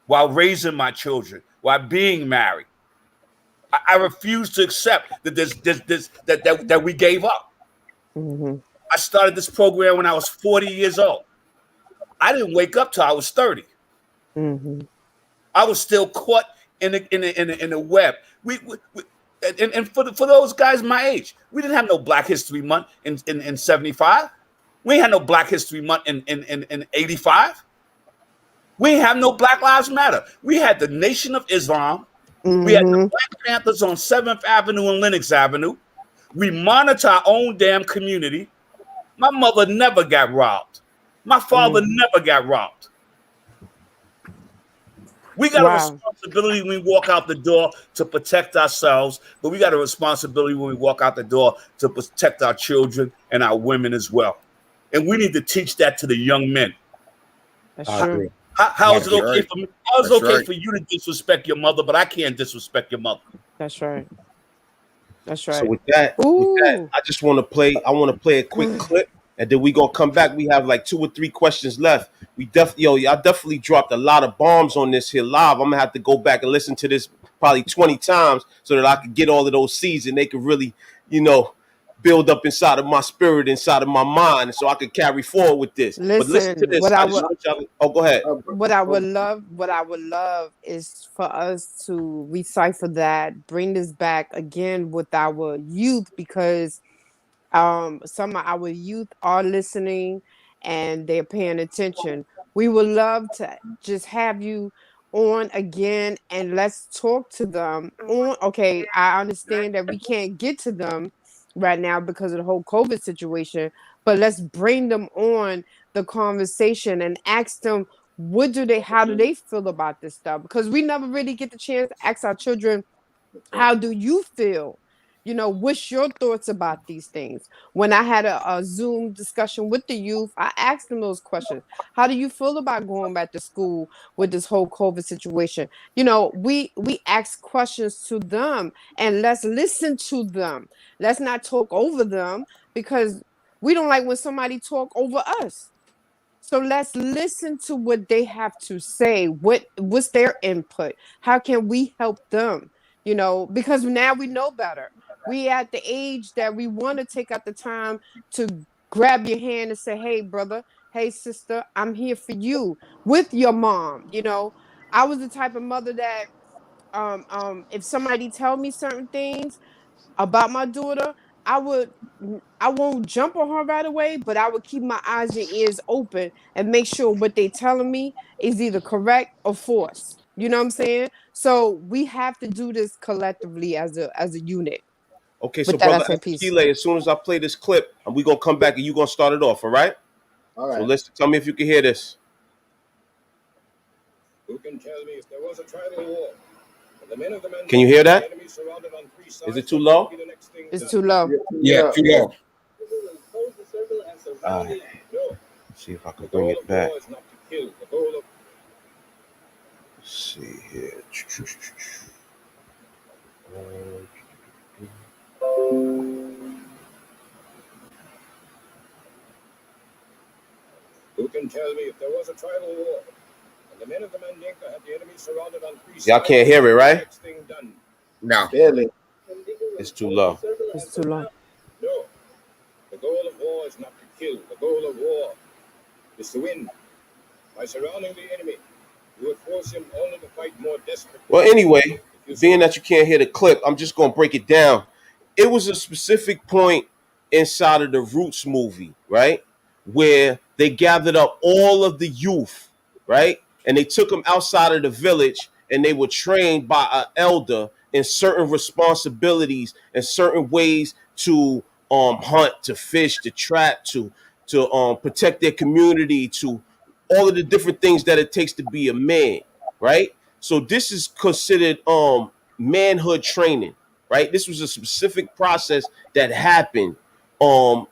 Speaker 4: while raising my children, while being married. I refuse to accept that that we gave up.
Speaker 2: Mm-hmm. I
Speaker 4: started this program when I was 40 years old. I didn't wake up till I was 30.
Speaker 2: Mm-hmm.
Speaker 4: I was still caught in the web. And for those guys my age, we didn't have no Black History Month in 75. We ain't had no Black History Month in 85. We ain't have no Black Lives Matter. We had the Nation of Islam. Mm-hmm. We had the Black Panthers on 7th Avenue and Lenox Avenue. We monitor our own damn community. My mother never got robbed. My father never got robbed. We got a responsibility when we walk out the door to protect ourselves, but we got a responsibility when we walk out the door to protect our children and our women as well. And we need to teach that to the young men.
Speaker 2: That's true.
Speaker 4: How is it okay for me? How is it okay for you to disrespect your mother, but I can't disrespect your mother?
Speaker 2: That's right. That's right.
Speaker 1: So with that, I just want to play. I want to play a quick clip, and then we gonna come back. We have like 2 or 3 questions left. I definitely dropped a lot of bombs on this here live. I'm gonna have to go back and listen to this probably 20 times so that I could get all of those seeds and they could really, build up inside of my spirit, inside of my mind, so I could carry forward with this. But listen to this. Go ahead.
Speaker 2: What I would love is for us to decipher that, bring this back again with our youth, because some of our youth are listening and they're paying attention. We would love to just have you on again and let's talk to them. I understand that we can't get to them right now because of the whole COVID situation. But let's bring them on the conversation and ask them how do they feel about this stuff? Because we never really get the chance to ask our children, how do you feel? You know, what's your thoughts about these things? When I had a Zoom discussion with the youth, I asked them those questions. How do you feel about going back to school with this whole COVID situation? You know, we ask questions to them, and let's listen to them. Let's not talk over them, because we don't like when somebody talk over us. So let's listen to what they have to say. What's their input? How can we help them? You know, because now we know better. We at the age that we want to take out the time to grab your hand and say, "Hey, brother, hey, sister, I'm here for you," with your mom. You know, I was the type of mother that if somebody tell me certain things about my daughter, I would I won't jump on her right away, but I would keep my eyes and ears open and make sure what they telling me is either correct or false. You know what I'm saying? So we have to do this collectively as a unit.
Speaker 1: Okay, so
Speaker 2: With that, I
Speaker 1: Brother
Speaker 2: say peace.
Speaker 1: Asukile, as soon as I play this clip, and we gonna come back and you gonna start it off, all right?
Speaker 5: All
Speaker 1: So
Speaker 5: right.
Speaker 1: let's tell me if you can hear this.
Speaker 10: Who can tell me if there was a tribal war? And the men of the men
Speaker 1: Can you hear that?
Speaker 10: the enemy surrounded on three sides,
Speaker 1: Is it too low?
Speaker 10: what would be the next thing
Speaker 2: It's
Speaker 10: done?
Speaker 2: too low.
Speaker 3: Yeah, too low.
Speaker 10: Close the circle and surround it. No,
Speaker 1: See if I can
Speaker 10: the
Speaker 1: bring
Speaker 10: goal
Speaker 1: it
Speaker 10: of
Speaker 1: back.
Speaker 10: war is not to kill. The goal of
Speaker 1: Let's see here.
Speaker 10: who can tell me if there was a tribal war? And the men of the Mandinka had the enemy surrounded on three sides.
Speaker 1: Y'all can't hear it,
Speaker 10: what would be the
Speaker 1: right?
Speaker 10: next thing done?
Speaker 3: Now,
Speaker 5: Barely.
Speaker 1: It's too low.
Speaker 2: It's too low.
Speaker 10: No, the goal of war is not to kill. The goal of war is to win. By surrounding the enemy, you would force him only to fight more desperately.
Speaker 1: Well, anyway,
Speaker 10: If you
Speaker 1: being that you can't hear the clip, I'm just gonna break it down. It was a specific point inside of the Roots movie, right? Where they gathered up all of the youth, right? And they took them outside of the village and they were trained by an elder in certain responsibilities and certain ways to hunt, to fish, to trap, to protect their community, to all of the different things that it takes to be a man, right? So this is considered manhood training, right? This was a specific process that happened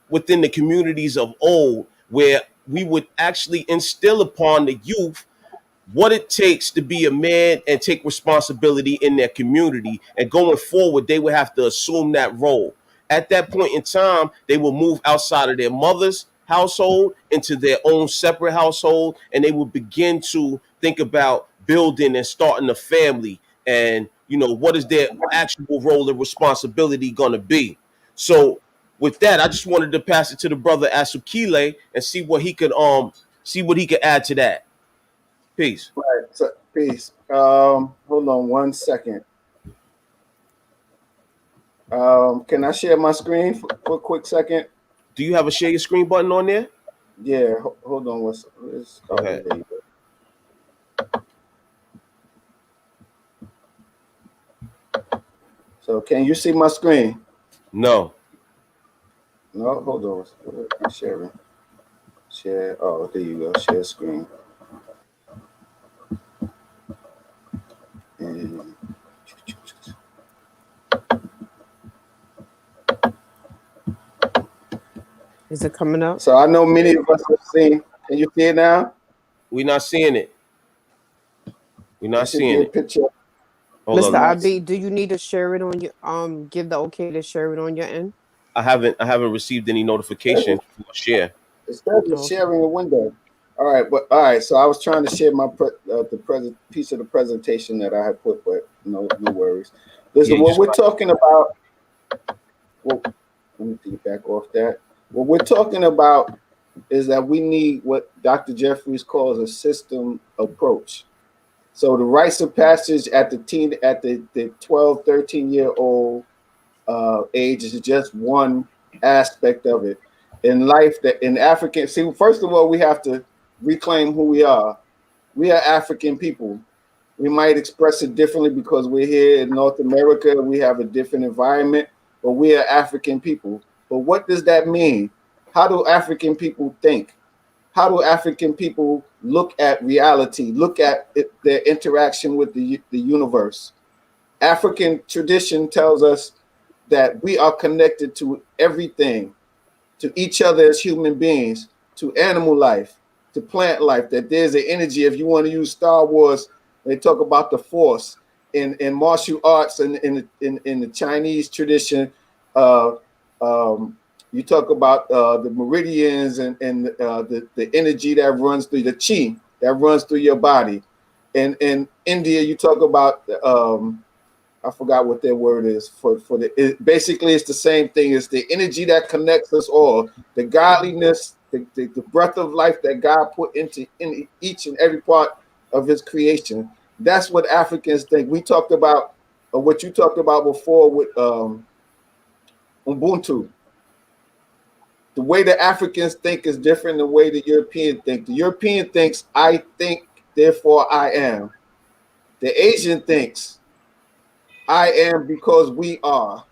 Speaker 1: within the communities of old, where we would actually instill upon the youth what it takes to be a man and take responsibility in their community. And going forward, they would have to assume that role. At that point in time, they will move outside of their mother's household into their own separate household, and they will begin to think about building and starting a family. And you know, what is their actual role and responsibility going to be? So with that, I just wanted to pass it to the brother Asukile and see what he could add to that. Peace.
Speaker 5: Right. So, peace. Hold on 1 second. Can I share my screen for a quick second?
Speaker 1: Do you have a share your screen button on there?
Speaker 5: Yeah. Hold on.
Speaker 1: Go ahead.
Speaker 5: There you go. So, can you see my screen?
Speaker 1: No.
Speaker 5: No. Hold on. I'm sharing. Share. Oh, there you go. Share screen. And
Speaker 2: Is it coming up?
Speaker 5: so I know many of us have seen. Can you see it now?
Speaker 1: We're not seeing it. We're not seeing it.
Speaker 5: Picture.
Speaker 1: Hold
Speaker 2: Mr.
Speaker 1: on.
Speaker 2: IB, do you need to share it on your give the okay to share it on your end?
Speaker 1: I haven't received any notification for a share.
Speaker 5: It says sharing a window. All right. So I was trying to share my piece of the presentation that I had put, but no worries. Listen, what we're talking about. Well, let me get back off that. What we're talking about is that we need what Dr. Jeffries calls a system approach. So the rites of passage at the 12, 13-year-old age is just one aspect of it. In life, that in African, see, first of all, we have to reclaim who we are. We are African people. We might express it differently because we're here in North America. We have a different environment, but we are African people. But what does that mean? How do African people think? How do African people look at reality, look at their interaction with the universe? African tradition tells us that we are connected to everything, to each other as human beings, to animal life, to plant life, that there's an energy. If you want to use Star Wars, they talk about the force in martial arts and in the Chinese tradition. Uh, you talk about the meridians and the energy that runs through the chi that runs through your body. And in India, you talk about I forgot what their word is for basically it's the same thing. It's the energy that connects us all, the godliness, the breath of life that God put in each and every part of his creation. That's what Africans think. We talked about what you talked about before with Ubuntu. The way the Africans think is different than the way the European think. The European thinks, I think, therefore I am. The Asian thinks, I am because we are.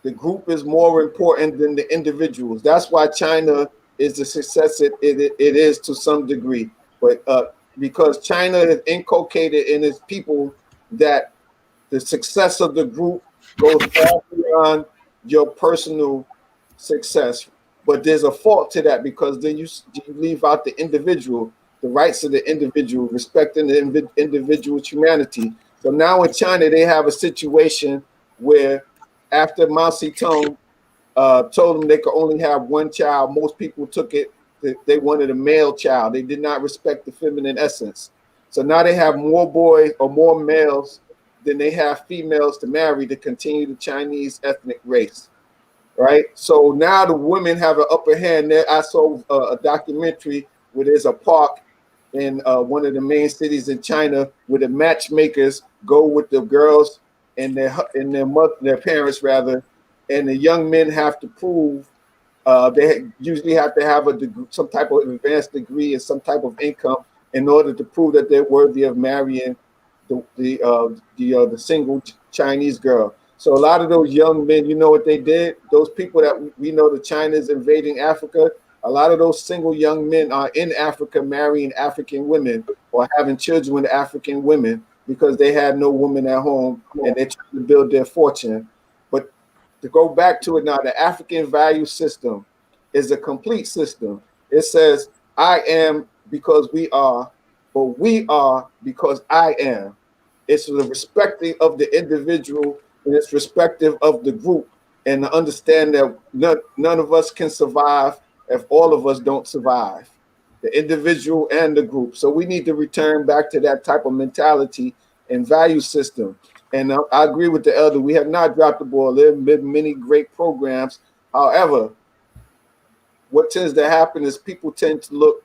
Speaker 5: The group is more important than the individuals. That's why China is the success it is to some degree. But because China has inculcated in its people that the success of the group goes far beyond your personal success. But there's a fault to that because then you leave out the individual, the rights of the individual, respecting the individual's humanity. So now in China, they have a situation where after Mao Zedong told them they could only have one child, most people took it that they wanted a male child. They did not respect the feminine essence. So now they have more boys or more males than they have females to marry to continue the Chinese ethnic race, right? So now the women have an upper hand. There, I saw a documentary where there's a park in one of the main cities in China where the matchmakers go with the girls and their parents rather, and the young men have to prove they usually have to have a degree, some type of advanced degree and some type of income in order to prove that they're worthy of marrying the single Chinese girl. So a lot of those young men, you know what they did? Those people that we know the China is invading Africa, a lot of those single young men are in Africa marrying African women or having children with African women because they had no woman at home and they're trying to build their fortune. But to go back to it now, the African value system is a complete system. It says, I am because we are, but we are because I am. It's the respecting of the individual and it's respective of the group, and to understand that none of us can survive if all of us don't survive, the individual and the group. So we need to return back to that type of mentality and value system. And I agree with the elder. We have not dropped the ball. There have been many great programs. However, what tends to happen is people tend to look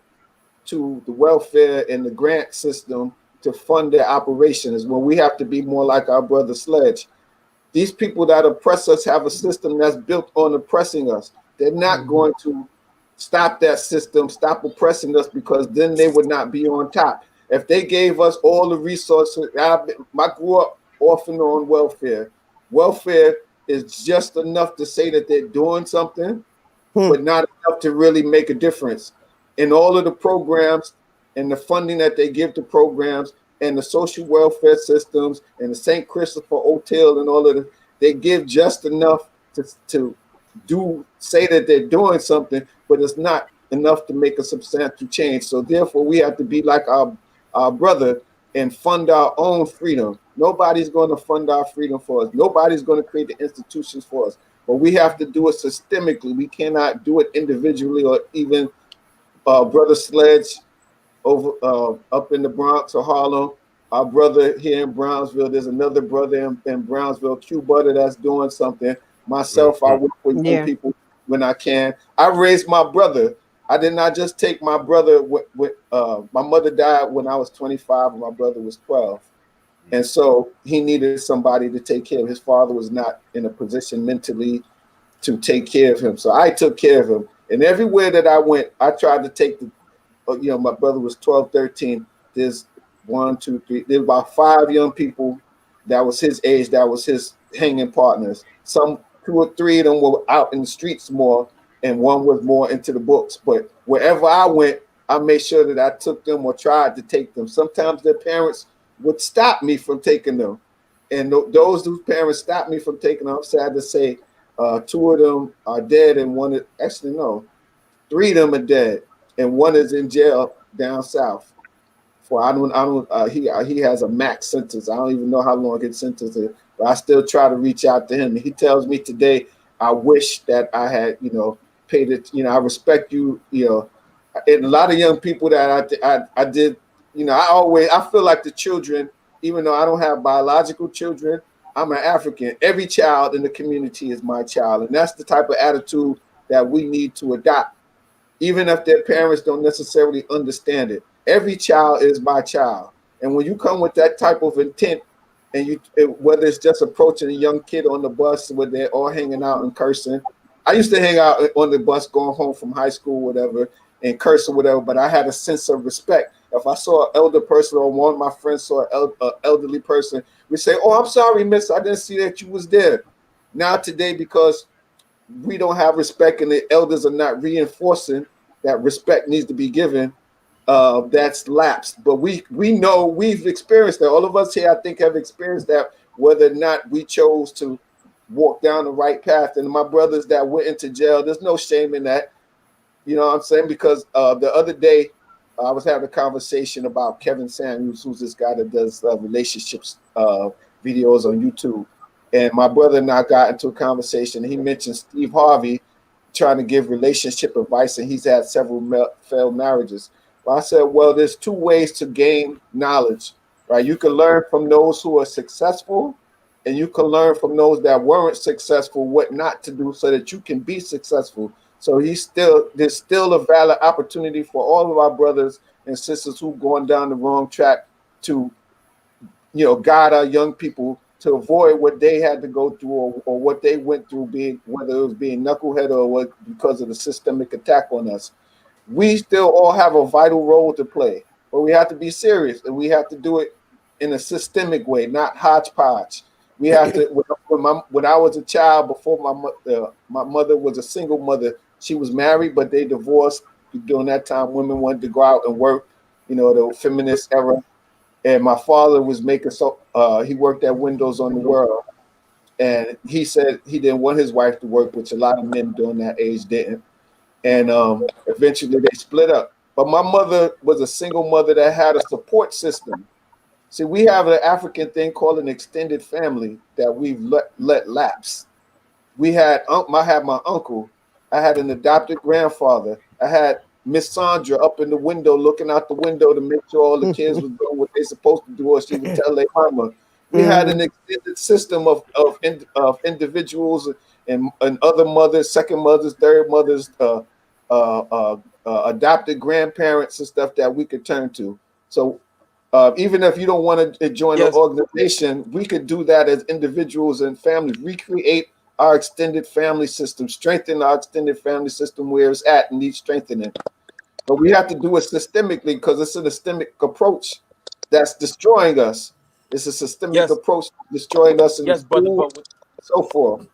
Speaker 5: to the welfare and the grant system to fund their operations when we have to be more like our brother Sledge. These people that oppress us have a system that's built on oppressing us. They're not going to stop that system, stop oppressing us, because then they would not be on top. If they gave us all the resources, I grew up often on welfare. Welfare is just enough to say that they're doing something, but not enough to really make a difference. In all of the programs and the funding that they give to programs and the social welfare systems and the St. Christopher Hotel and all of it, they give just enough to say that they're doing something, but it's not enough to make a substantial change. So therefore, we have to be like our brother and fund our own freedom. Nobody's going to fund our freedom for us. Nobody's going to create the institutions for us. But we have to do it systemically. We cannot do it individually, or even Brother Sledge over up in the Bronx or Harlem. Our brother here in Brownsville, there's another brother in Brownsville, Q Butter, that's doing something. Myself, I work with young people when I can. I raised my brother. I did not just take my brother my mother died when I was 25 and my brother was 12. And so he needed somebody to take care of him. His father was not in a position mentally to take care of him. So I took care of him. And everywhere that I went, I tried to take my brother was 12, 13. There's 1, 2, 3. There's about 5 young people that was his age, that was his hanging partners. Some 2 or 3 of them were out in the streets more, and one was more into the books. But wherever I went, I made sure that I took them or tried to take them. Sometimes their parents would stop me from taking them. And those whose parents stopped me from taking them, I'm sad to say, 2 of them are dead, and one actually no, 3 of them are dead, and one is in jail down south. For he has a max sentence. I don't even know how long his sentence is, but I still try to reach out to him. And he tells me today, I wish that I had, paid it. I respect you, and a lot of young people that I did, I feel like the children, even though I don't have biological children, I'm an African. Every child in the community is my child. And that's the type of attitude that we need to adopt, even if their parents don't necessarily understand it. Every child is my child. And when you come with that type of intent, and whether it's just approaching a young kid on the bus where they're all hanging out and cursing. I used to hang out on the bus going home from high school, whatever, and curse or whatever, but I had a sense of respect. If I saw an elder person or one of my friends saw an elderly person, we say, "Oh, I'm sorry, miss, I didn't see that you was there." Now today, because we don't have respect and the elders are not reinforcing that respect needs to be given, that's lapsed. But we know we've experienced that. All of us here, I think, have experienced that, whether or not we chose to walk down the right path. And my brothers that went into jail, there's no shame in that. You know what I'm saying? Because the other day, I was having a conversation about Kevin Samuels, who's this guy that does relationships videos on YouTube. And my brother and I got into a conversation. He mentioned Steve Harvey trying to give relationship advice, and he's had several failed marriages. Well, I said, well, there's 2 ways to gain knowledge, right? You can learn from those who are successful, and you can learn from those that weren't successful what not to do so that you can be successful. So there's still a valid opportunity for all of our brothers and sisters who've gone down the wrong track to, guide our young people to avoid what they had to go through or what they went through, whether it was being knucklehead or because of the systemic attack on us. We still all have a vital role to play, but we have to be serious, and we have to do it in a systemic way, not hodgepodge. We have to. When I was a child, before my mother was a single mother. She was married, but they divorced. During that time, women wanted to go out and work, the feminist era. And my father was he worked at Windows on the World. And he said he didn't want his wife to work, which a lot of men during that age didn't. And eventually they split up. But my mother was a single mother that had a support system. See, we have an African thing called an extended family that we've let lapse. I had my uncle. I had an adopted grandfather. I had Miss Sandra up in the window looking out the window to make sure all the kids were doing what they're supposed to do, or she would tell their mama. We had an extended system of individuals and other mothers, second mothers, third mothers, adopted grandparents and stuff that we could turn to. So even if you don't want to join an organization, we could do that as individuals and families. Recreate our extended family system, strengthen our extended family system where it's at and needs strengthening. But we have to do it systemically because it's a systemic approach that's destroying us. It's a systemic approach destroying us in the school, so forth.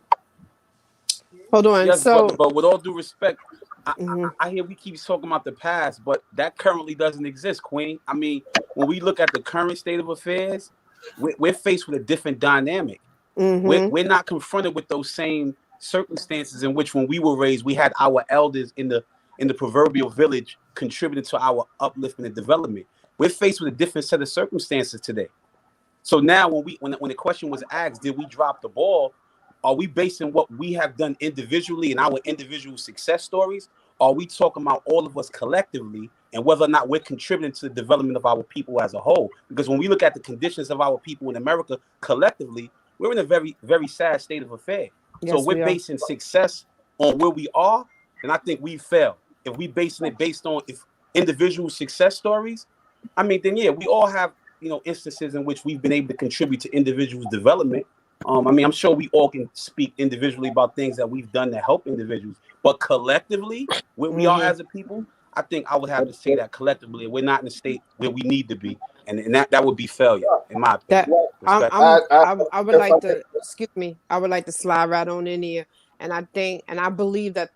Speaker 2: Hold on.
Speaker 11: Yes,
Speaker 2: so,
Speaker 11: but with all due respect, I hear we keep talking about the past, but that currently doesn't exist, Queen. I mean, when we look at the current state of affairs, we're faced with a different dynamic. We're not confronted with those same circumstances in which, when we were raised, we had our elders in the proverbial village contributing to our upliftment and development. We're faced with a different set of circumstances today. So now, when the question was asked, did we drop the ball? Are we basing what we have done individually and our individual success stories? Or are we talking about all of us collectively and whether or not we're contributing to the development of our people as a whole? Because when we look at the conditions of our people in America collectively, we're in a very, very sad state of affair. So we're basing success on where we are, and I think we fail. If we basing it based on individual success stories, I mean, then we all have instances in which we've been able to contribute to individuals' development. I mean, I'm sure we all can speak individually about things that we've done to help individuals, but collectively, where we are as a people, I think I would have to say that collectively, we're not in a state where we need to be. and that would be failure, in my
Speaker 2: That
Speaker 11: opinion. Respect.
Speaker 2: I would
Speaker 5: if I
Speaker 2: like
Speaker 5: may,
Speaker 2: to, excuse me, I would like to slide right on in here. And I think and I believe that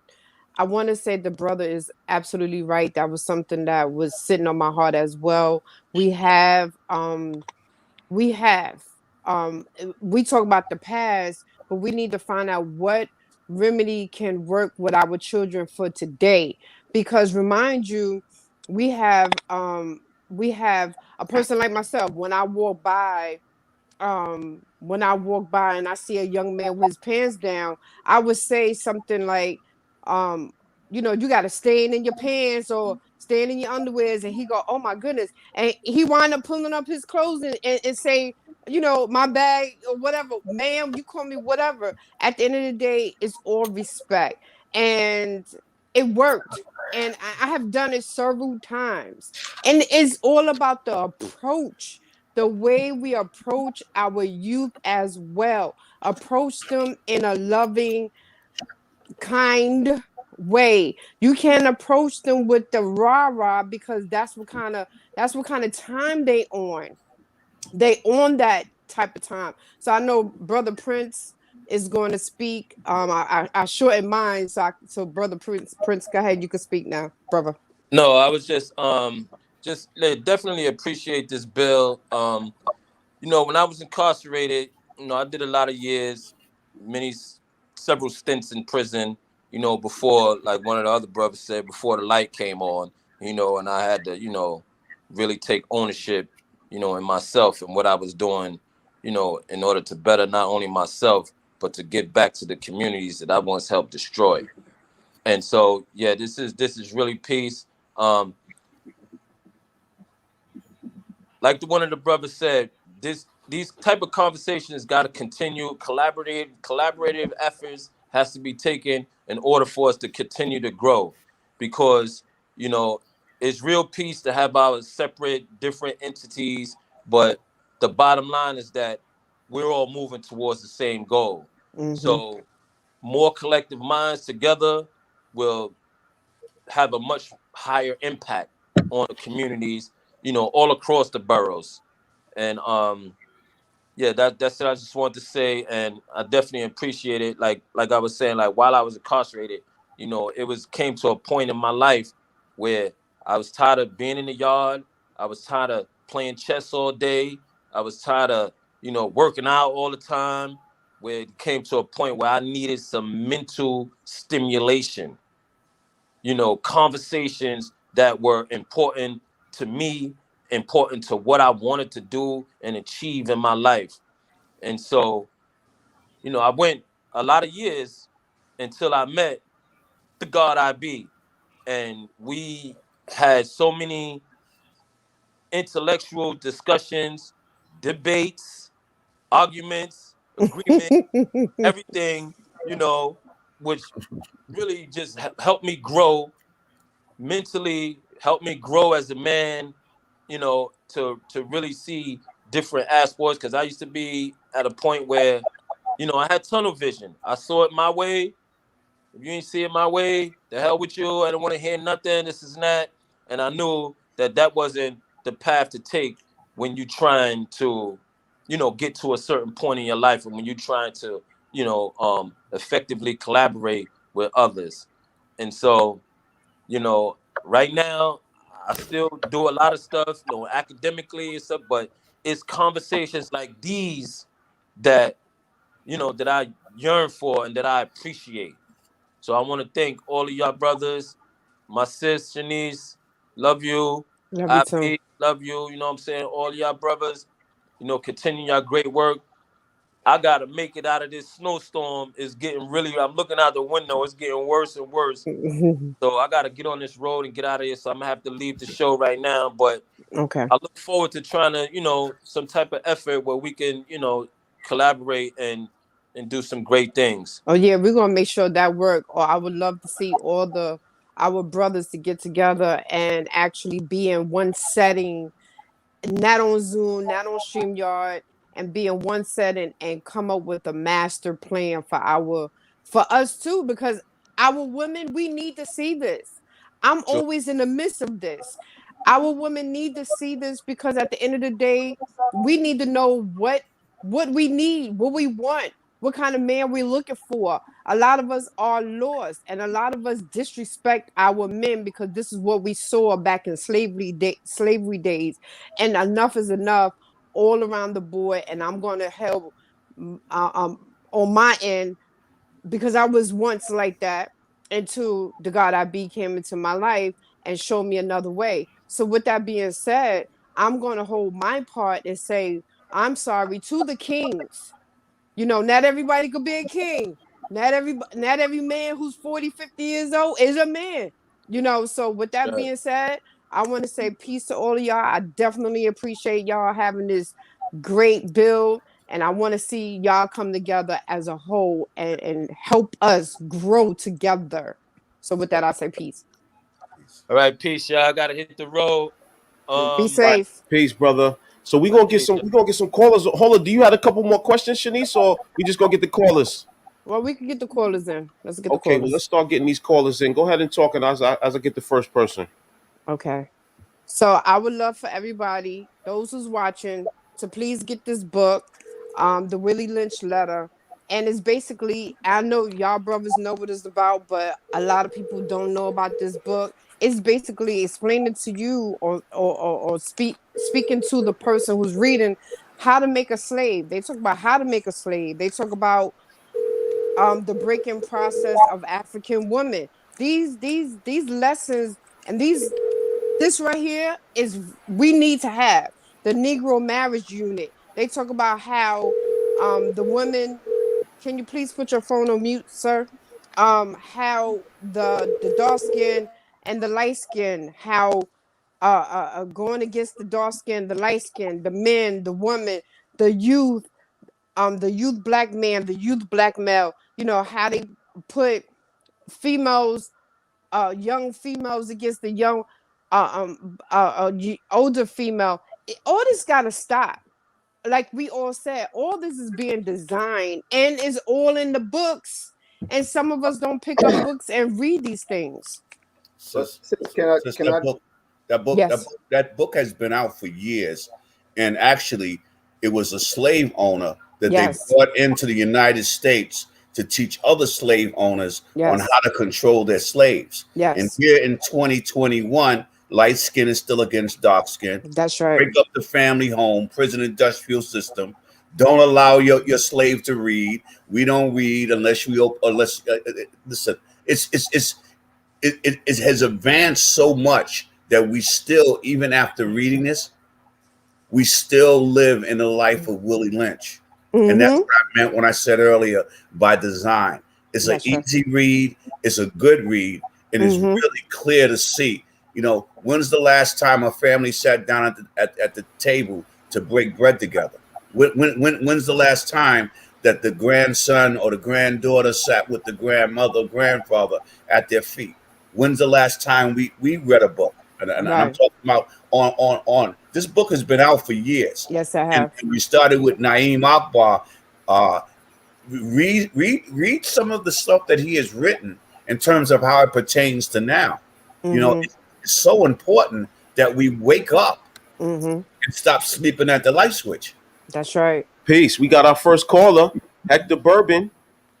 Speaker 2: I want to say the brother is absolutely right. That was something that was sitting on my heart as well. We have we have we talk about the past, but we need to find out what remedy can work with our children for today. Because remind you, we have a person like myself. When I walk by and I see a young man with his pants down, I would say something like, um, you got to stand in your pants or stand in your underwears. And he go, oh my goodness. And he wind up pulling up his clothes and say, my bag or whatever, ma'am, you call me whatever. At the end of the day, it's all respect. And it worked. And I have done it several times. And it's all about the approach, the way we approach our youth as well. Approach them in a loving, kind way. You can't approach them with the rah-rah, because that's what kind of time they on. They on that type of time. So I know Brother Prince is going to speak. I shortened mine, so Brother Prince, go ahead. You can speak now, brother.
Speaker 6: No, I was just definitely appreciate this bill. When I was incarcerated, I did a lot of years, several stints in prison, before, like one of the other brothers said, before the light came on, and I had to, really take ownership, in myself and what I was doing, in order to better not only myself, but to give back to the communities that I once helped destroy. And so, yeah, this is really peace. Um, like one of the brothers said, these type of conversations got to continue. Collaborative efforts has to be taken in order for us to continue to grow, because it's real peace to have our separate, different entities, but the bottom line is that we're all moving towards the same goal.
Speaker 2: Mm-hmm.
Speaker 6: So more collective minds together will have a much higher impact on the communities, all across the boroughs. And yeah, that's what I just wanted to say, and I definitely appreciate it. Like I was saying, like while I was incarcerated, it came to a point in my life where I was tired of being in the yard. I was tired of playing chess all day. I was tired of working out all the time. Where it came to a point where I needed some mental stimulation, conversations that were important to me, important to what I wanted to do and achieve in my life. And so, I went a lot of years until I met the God I be. And we had so many intellectual discussions, debates, arguments, agreement, everything, which really just helped me grow mentally, helped me grow as a man, to really see different aspects. Because I used to be at a point where, I had tunnel vision. I saw it my way. If you ain't see it my way, the hell with you. I don't want to hear nothing. This is not. And I knew that wasn't the path to take when you're trying to, get to a certain point in your life, and when you're trying to, effectively collaborate with others. And so, you know, right now I still do a lot of stuff, academically and stuff, but it's conversations like these that that I yearn for and that I appreciate. So I want to thank all of y'all brothers, my sis Shanice, love you,
Speaker 2: Love you too.
Speaker 6: Ivy, love you. You know what I'm saying? All y'all brothers, continue your great work. I gotta make it out of this snowstorm. It's getting really. I'm looking out the window. It's getting worse and worse. So I got to get on this road and get out of here. So I'm gonna have to leave the show right now. But
Speaker 2: Okay.
Speaker 6: I look forward to trying to, some type of effort where we can, collaborate and do some great things.
Speaker 2: Oh yeah, we're gonna make sure that work. Or I would love to see all our brothers to get together and actually be in one setting, not on Zoom, not on StreamYard, and be in one setting and come up with a master plan for us too, because our women, we need to see this. I'm always in the midst of this. Our women need to see this because at the end of the day, we need to know what we need, what we want, what kind of man we're looking for. A lot of us are lost, and a lot of us disrespect our men because this is what we saw back in slavery days. And enough is enough all around the board. And I'm going to help on my end because I was once like that until the God I be came into my life and showed me another way. So with that being said, I'm going to hold my part and say, I'm sorry to the kings. You know, not everybody could be a king. Not every man who's 40, 50 years old is a man. You know, so with that
Speaker 6: Right.
Speaker 2: being said, I want to say peace to all of y'all. I definitely appreciate y'all having this great build. And I want to see y'all come together as a whole and help us grow together. So with that, I say peace.
Speaker 6: All right, peace, y'all. I gotta hit the road.
Speaker 2: Be
Speaker 6: All
Speaker 1: All right,
Speaker 2: safe.
Speaker 1: peace, brother. So
Speaker 6: right, peace.
Speaker 1: we gonna get some callers. Hold on, do you have a couple more questions, Shanice, or we just gonna get the callers?
Speaker 2: Well, we can get the callers in. Let's get the
Speaker 1: Okay, well, let's
Speaker 2: callers.
Speaker 1: start getting these callers in. Go ahead and talk, and as I get the first person.
Speaker 2: Okay. So I would love for everybody, those who's watching, to please get this book, The Willie Lynch Letter. And it's basically, I know y'all brothers know what it's about, but a lot of people don't know about this book. It's basically explaining to you or speaking to the person who's reading how to make a slave. They talk about how to make a slave. They talk about the breaking process of African women. These lessons and this right here is we need to have the Negro marriage unit. They talk about how the women, can you please put your phone on mute, sir? How the dark skin and the light skin, how going against the dark skin, the light skin, the men, the women, the youth black man, the youth black male, you know, how they put females, young females against the young older female. All this gotta stop. Like we all said, all this is being designed and is all in the books. And some of us don't pick up books and read these things.
Speaker 5: But
Speaker 4: Sis,
Speaker 5: sis, can I?
Speaker 2: Yes.
Speaker 4: that book has been out for years, and actually, it was a slave owner that they
Speaker 2: Yes.
Speaker 4: brought into the United States to teach other slave owners on
Speaker 2: Yes.
Speaker 4: how to control their slaves. And
Speaker 2: Yes.
Speaker 4: here in 2021, light skin is still against dark skin.
Speaker 2: That's right.
Speaker 4: Break up the family home, prison industrial system. Don't allow your slave to read. We don't read unless listen. It has advanced so much that we still, even after reading this, we still live in the life of Willie Lynch. And that's
Speaker 2: Mm-hmm.
Speaker 4: what I meant when I said earlier by design. It's an
Speaker 2: That's right.
Speaker 4: easy read, it's a good read, and it's
Speaker 2: Mm-hmm.
Speaker 4: really clear to see. You know, when's the last time a family sat down at the table to break bread together? When's the last time that the grandson or the granddaughter sat with the grandmother or grandfather at their feet? When's the last time we read a book? And I'm
Speaker 2: Right.
Speaker 4: talking about on. This book has been out for years,
Speaker 2: Yes, I
Speaker 4: and
Speaker 2: have.
Speaker 4: we started with Naeem Akbar. Uh, read some of the stuff that he has written in terms of how it pertains to now. You know,
Speaker 2: Mm-hmm.
Speaker 4: it's so important that we wake up
Speaker 2: Mm-hmm.
Speaker 4: and stop sleeping at the light switch.
Speaker 2: That's right.
Speaker 1: Peace. We got our first caller, Hector Bourbon.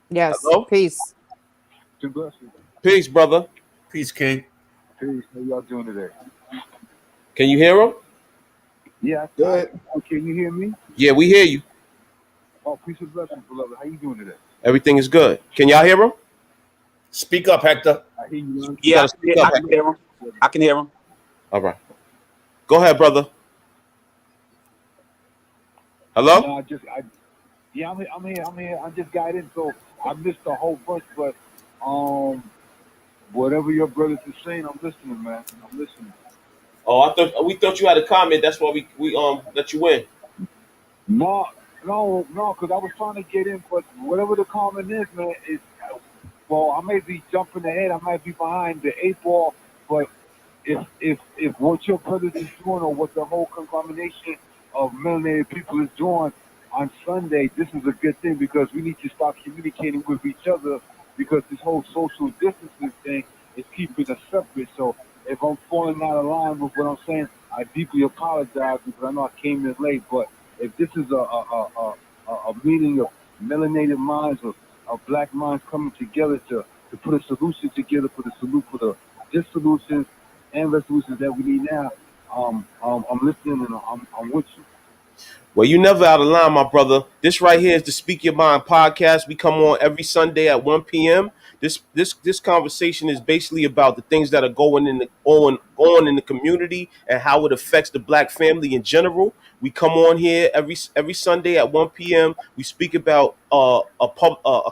Speaker 2: Yes.
Speaker 1: Hello.
Speaker 2: Peace.
Speaker 10: Two blessings.
Speaker 1: Peace, brother.
Speaker 4: Peace, King.
Speaker 10: Peace. How y'all doing today?
Speaker 1: Can you hear him?
Speaker 10: Yeah.
Speaker 5: Good.
Speaker 10: Can you hear me?
Speaker 1: Yeah, we hear you.
Speaker 10: Oh, peace and blessings, beloved. How you doing today?
Speaker 1: Everything is good. Can y'all hear him?
Speaker 4: Speak up, Hector.
Speaker 10: I hear you.
Speaker 1: You
Speaker 11: Yeah,
Speaker 1: gotta speak up,
Speaker 11: I can
Speaker 1: Hector.
Speaker 11: hear him. I can hear him.
Speaker 1: All right. Go ahead, brother. Hello?
Speaker 10: No, yeah, I'm here. I just got in, so I missed a whole bunch, but whatever your brothers are saying, I'm listening, man. I'm listening.
Speaker 1: Oh, we thought you had a comment. That's why we let you in.
Speaker 10: No, because I was trying to get in, but whatever the comment is, man, well, I may be jumping ahead, I might be behind the eight ball, but if what your brothers is doing or what the whole conglomeration of melanated people is doing on Sunday, this is a good thing because we need to start communicating with each other because this whole social distancing thing is keeping us separate. So if I'm falling out of line with what I'm saying, I deeply apologize because I know I came in late. But if this is a meeting of melanated minds of black minds coming together to put a solution together for the dissolutions and resolutions that we need now, I'm listening and I'm with you.
Speaker 1: Well, you never out of line, my brother. This right here is the Speak Your Mind podcast. We come on every Sunday at 1 p.m. This conversation is basically about the things that are going on in the community and how it affects the black family in general. We come on here every Sunday at 1 p.m. We speak about a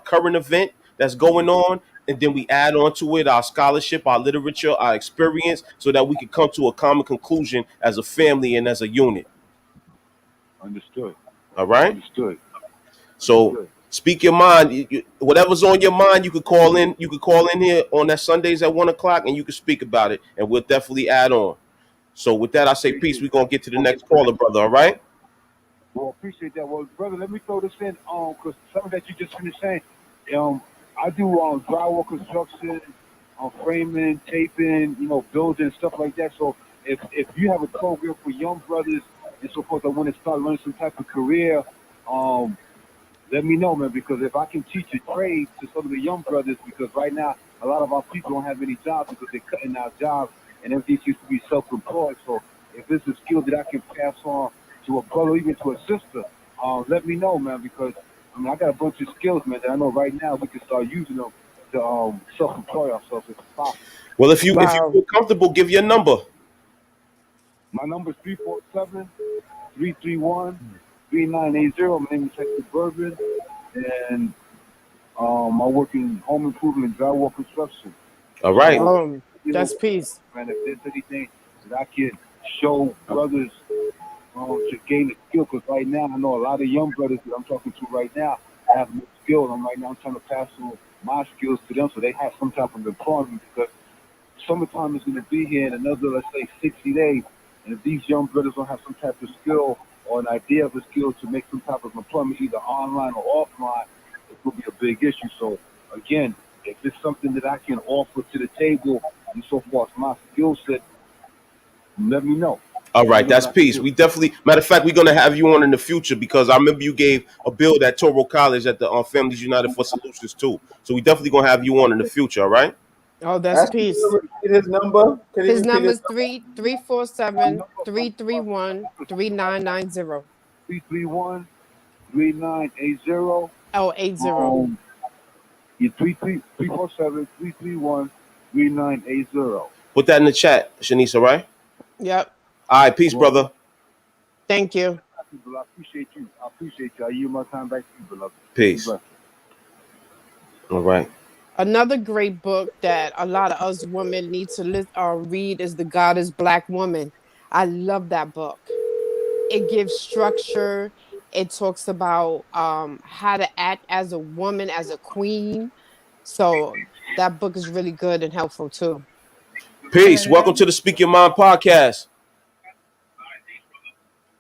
Speaker 1: current event that's going on, and then we add on to it our scholarship, our literature, our experience, so that we can come to a common conclusion as a family and as a unit.
Speaker 10: Understood.
Speaker 1: All right.
Speaker 10: Understood.
Speaker 1: So speak your mind. Whatever's on your mind, you could call in. You could call in here on that Sundays at 1 o'clock, and you can speak about it, and we'll definitely add on. So with that, I say peace. We're gonna get to the next caller, brother. All right.
Speaker 10: Well, appreciate that. Well, brother, let me throw this in, because something that you just finished saying, I do drywall construction, framing, taping, building stuff like that. So if you have a program for young brothers and so forth that want to start learning some type of career, let me know, man, because if I can teach a trade to some of the young brothers, because right now a lot of our people don't have any jobs because they're cutting out jobs and everything used to be self-employed. So if there's a skill that I can pass on to a brother, even to a sister, let me know, man, because I got a bunch of skills, man, that I know right now we can start using them to self-employ ourselves if it's possible.
Speaker 1: Well, if you feel comfortable, give your number.
Speaker 10: My number is 347-331-3980. My name is Hector Bourbon, and I work in home improvement, drywall construction.
Speaker 1: All right.
Speaker 2: That's peace.
Speaker 10: Man, if there's anything that I can show brothers to gain a skill, because right now I know a lot of young brothers that I'm talking to right now have no skill, and right now I'm trying to pass on my skills to them so they have some type of employment, because summertime is going to be here in another, let's say, 60 days, and if these young brothers don't have some type of skill or an idea of a skill to make some type of employment, either online or offline, it will be a big issue. So again, if it's something that I can offer to the table and so forth, my skill set, let me know.
Speaker 1: All right, that's peace. We definitely, matter of fact, we're gonna have you on in the future because I remember you gave a build at Toro College at the Families United for Solutions too. So we definitely gonna have you on in the future. All right.
Speaker 2: Oh, that's peace.
Speaker 5: His number.
Speaker 2: His number is 347-331-3990.
Speaker 10: 331-3980.
Speaker 2: Oh, 80.
Speaker 10: 347-331-3980.
Speaker 1: Put that in the chat, Shanisa, right?
Speaker 2: Yep.
Speaker 1: All right, peace, brother.
Speaker 2: Thank you.
Speaker 10: I appreciate you. I yield my time back to you, beloved.
Speaker 1: Peace. All right.
Speaker 2: Another great book that a lot of us women need to read is The Goddess Black Woman. I love that book. It gives structure. It talks about how to act as a woman, as a queen. So that book is really good and helpful too.
Speaker 1: Peace. Welcome to the Speak Your Mind podcast.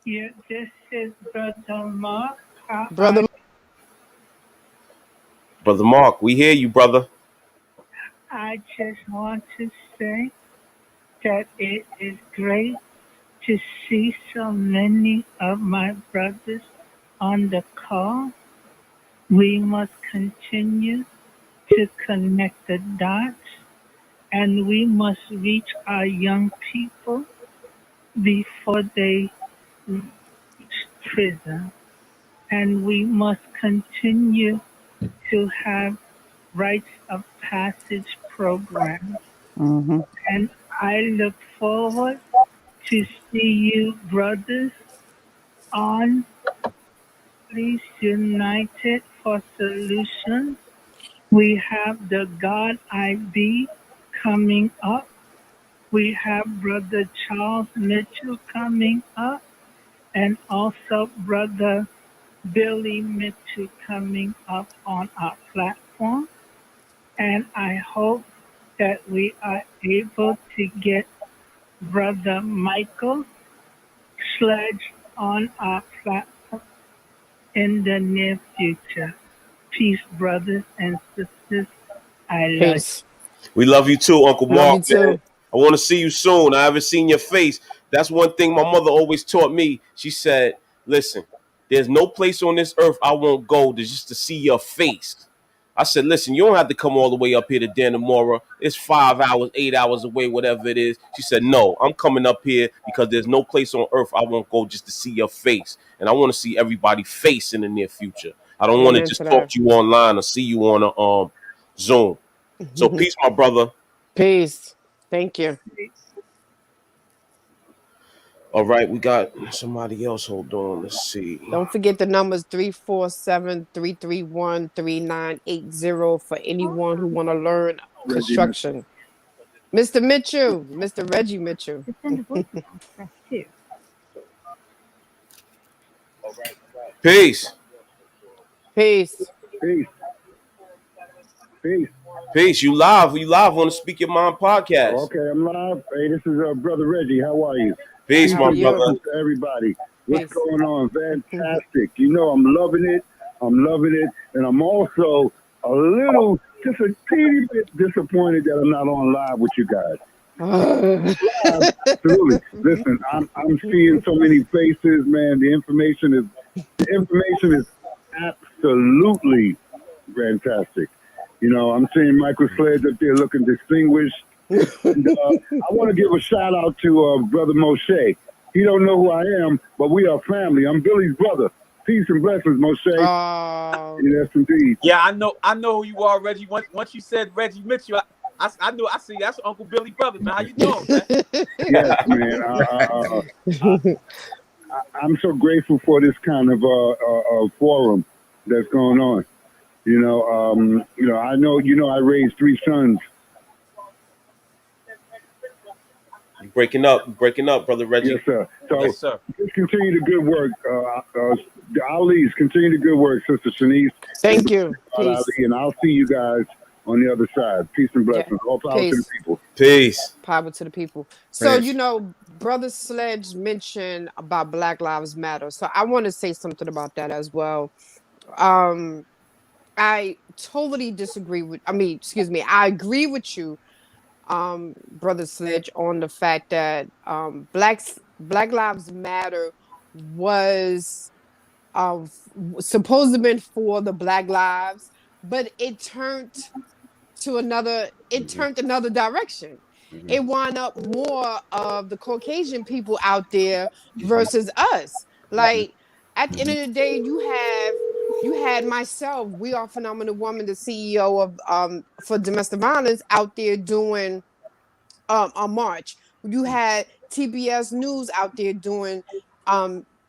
Speaker 12: Yeah, this is Brother Mark.
Speaker 1: Brother Mark, we hear you, brother.
Speaker 12: I just want to say that it is great to see so many of my brothers on the call. We must continue to connect the dots, and we must reach our young people before they reach prison. And we must continue to have Rites of Passage programs.
Speaker 13: Mm-hmm.
Speaker 12: And I look forward to see you brothers on Please United for Solutions. We have the God ID coming up. We have Brother Charles Mitchell coming up, and also Brother Billy Mitchell coming up on our platform. And I hope that we are able to get Brother Mychal Sledge on our platform in the near future. Peace, brothers and sisters. I love you.
Speaker 1: We love you too, Uncle
Speaker 2: Love
Speaker 1: Mark,
Speaker 2: you too.
Speaker 1: man. I want to see you soon. I haven't seen your face. That's one thing my mother always taught me. She said, listen, there's no place on this earth I won't go just to see your face. I said, listen, you don't have to come all the way up here to Dannemora. It's 5 hours, 8 hours away, whatever it is. She said, no, I'm coming up here because there's no place on earth I won't go just to see your face. And I want to see everybody's face in the near future. I don't want to
Speaker 2: Amen
Speaker 1: just
Speaker 2: to
Speaker 1: talk
Speaker 2: that.
Speaker 1: to you online or see you on a Zoom. So peace, my brother.
Speaker 2: Peace. Thank you.
Speaker 1: All right, we got somebody else. Hold on, let's see.
Speaker 2: Don't forget the numbers 347-331-3980 for anyone who want to learn construction. Mr. Mitchell, Mr. Reggie Mitchell.
Speaker 1: Peace.
Speaker 2: Peace.
Speaker 10: Peace. Peace.
Speaker 1: Peace. You live on the Speak Your Mind podcast.
Speaker 10: Okay, I'm live. Hey, this is Brother Reggie. How are you?
Speaker 1: Peace,
Speaker 2: How
Speaker 1: my
Speaker 2: are you?
Speaker 1: brother.
Speaker 10: Blessings to everybody. What's
Speaker 2: Peace.
Speaker 10: going on? Fantastic. You know, I'm loving it. And I'm also a little, just a teeny bit disappointed that I'm not on live with you guys. Absolutely. Listen, I'm seeing so many faces, man. The information is absolutely fantastic. You know, I'm seeing Mychal Sledge up there looking distinguished. And, I want to give a shout out to Brother Moshe. He don't know who I am, but we are family. I'm Billy's brother. Peace and blessings, Moshe.
Speaker 2: Oh.
Speaker 10: Yes, indeed.
Speaker 11: Yeah, I know who you are, Reggie. Once you said Reggie Mitchell, I knew. I see that's Uncle Billy brother, man. How you doing, man?
Speaker 10: Yes, man. I'm so grateful for this kind of forum that's going on. You know, I know. You know, I raised 3 sons.
Speaker 1: You breaking up, brother Reggie.
Speaker 10: Yes, sir. So
Speaker 11: Yes, sir.
Speaker 10: just continue the good work. The Alli's continue the good work, Sister Shanice.
Speaker 2: Thank you.
Speaker 10: Ali,
Speaker 2: Peace.
Speaker 10: and I'll see you guys on the other side. Peace and blessings. All power to the
Speaker 2: Peace.
Speaker 10: people.
Speaker 1: Peace.
Speaker 2: Power to the people. So,
Speaker 1: Peace.
Speaker 2: you know, Brother Sledge mentioned about Black Lives Matter. So I want to say something about that as well. I totally disagree with, I agree with you, Brother Sledge, on the fact that Black Lives Matter was supposed to have been for the Black lives, but it turned another direction.
Speaker 4: Mhm.
Speaker 2: It wound up more of the Caucasian people out there versus us. Like at the end of the day, you had myself, We Are Phenomenal Woman, the CEO of for domestic violence, out there doing a march. You had TBS News out there doing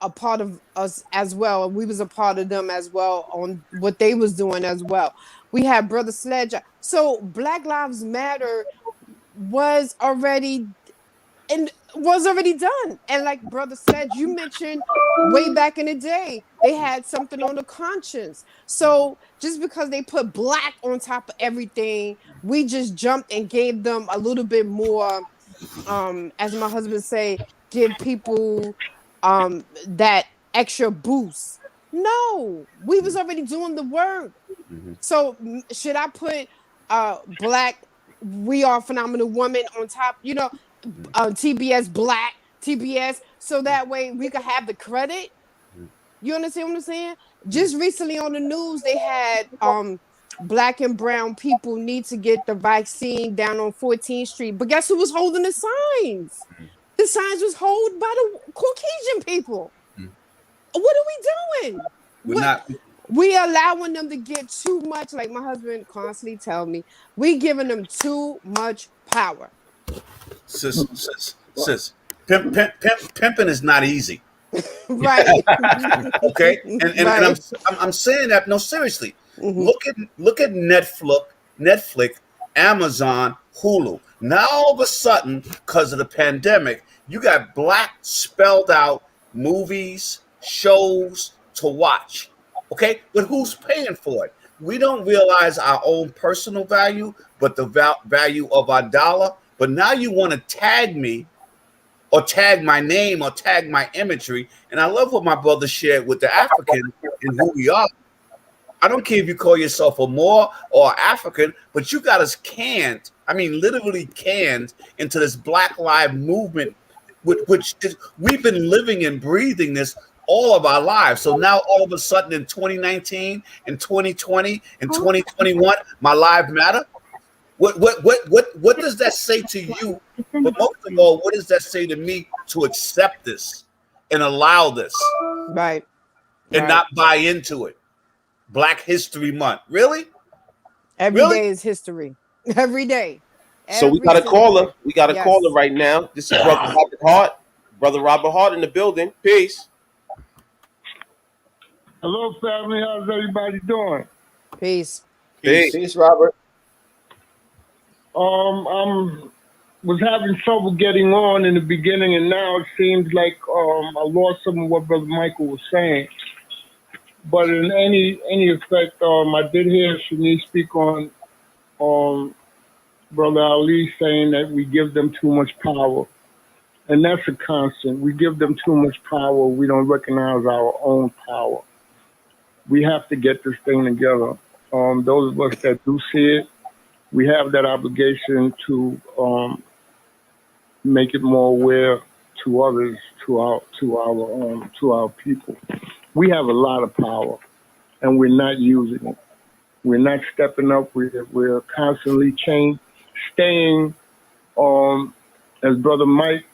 Speaker 2: a part of us as well. We was a part of them as well on what they was doing as well. We had Brother Sledge. So Black Lives Matter was already done. And like Brother Sledge, you mentioned way back in the day, they had something on the conscience. So just because they put black on top of everything, we just jumped and gave them a little bit more, as my husband say, give people that extra boost. No, we was already doing the work.
Speaker 4: Mhm.
Speaker 2: So should I put Black We Are Phenomenal Woman on top? You know, TBS Black, TBS, so that way we could have the credit. You understand what I'm saying? Just recently on the news, they had Black and brown people need to get the vaccine down on 14th Street. But guess who was holding the signs? The signs was held by the Caucasian people. What are we doing? We allowing them to get too much, like my husband constantly tell me, we giving them too much power.
Speaker 4: Sis. Pimping is not easy.
Speaker 2: Right.
Speaker 4: Okay, and
Speaker 2: Right.
Speaker 4: I'm saying that, no, seriously.
Speaker 2: Mhm.
Speaker 4: Look at Netflix, Amazon, Hulu. Now all of a sudden, because of the pandemic, you got black spelled out movies, shows to watch. Okay, but who's paying for it? We don't realize our own personal value, but the value of our dollar. But now you want to tag me, or tag my name, or tag my imagery. And I love what my brother shared with the African and who we are. I don't care if you call yourself a Moor or African, but you got us canned. I mean, literally canned into this Black Lives Movement, which we've been living and breathing this all of our lives. So now all of a sudden in 2019 and 2020 and 2021, my lives matter. What does that say to you? But most of all, what does that say to me to accept this and allow this?
Speaker 2: Right.
Speaker 4: And not buy into it? Black History Month. Really?
Speaker 2: Every day is history. Every day.
Speaker 1: So we got a caller. We got a caller right now. This is Brother Robert Hart. Brother Robert Hart in the building. Peace.
Speaker 13: Hello, family. How's everybody doing?
Speaker 2: Peace.
Speaker 5: Peace, Robert.
Speaker 13: Was having trouble getting on in the beginning, and now it seems like I lost some of what Brother Mychal was saying. But in any effect, I did hear Shanice speak on Brother Alli saying that we give them too much power. And that's a constant. We give them too much power. We don't recognize our own power. We have to get this thing together. Those of us that do see it, we have that obligation to make it more aware to others, to our people. We have a lot of power, and we're not using it. We're not stepping up. We're constantly staying. As Brother Mike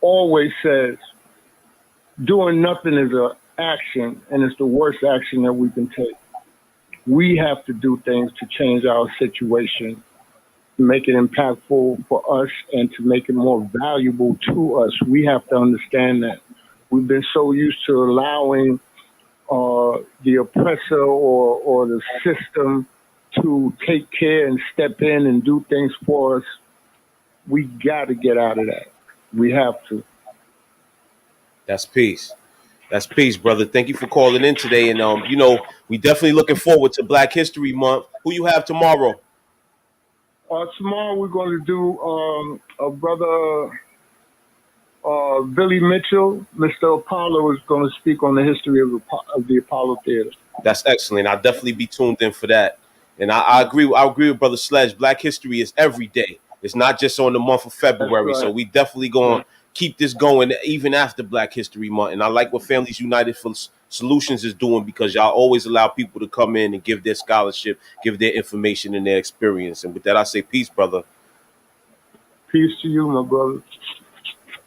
Speaker 13: always says, doing nothing is an action, and it's the worst action that we can take. We have to do things to change our situation, to make it impactful for us, and to make it more valuable to us. We have to understand that. We've been so used to allowing the oppressor or the system to take care and step in and do things for us. We got to get out of that. We have to.
Speaker 1: That's peace. That's peace, brother. Thank you for calling in today. And we definitely looking forward to Black History Month. Who you have tomorrow?
Speaker 13: Tomorrow we're going to do a brother Billy Mitchell. Mr. Apollo is going to speak on the history of the Apollo Theater.
Speaker 1: That's excellent. I'll definitely be tuned in for that. And I agree with Brother Sledge. Black history is every day. It's not just on the month of February. Right. So we definitely going to keep this going even after Black History Month. And I like what Families United for Solutions is doing, because y'all always allow people to come in and give their scholarship, give their information and their experience. And with that, I say peace, brother.
Speaker 13: Peace to you, my brother.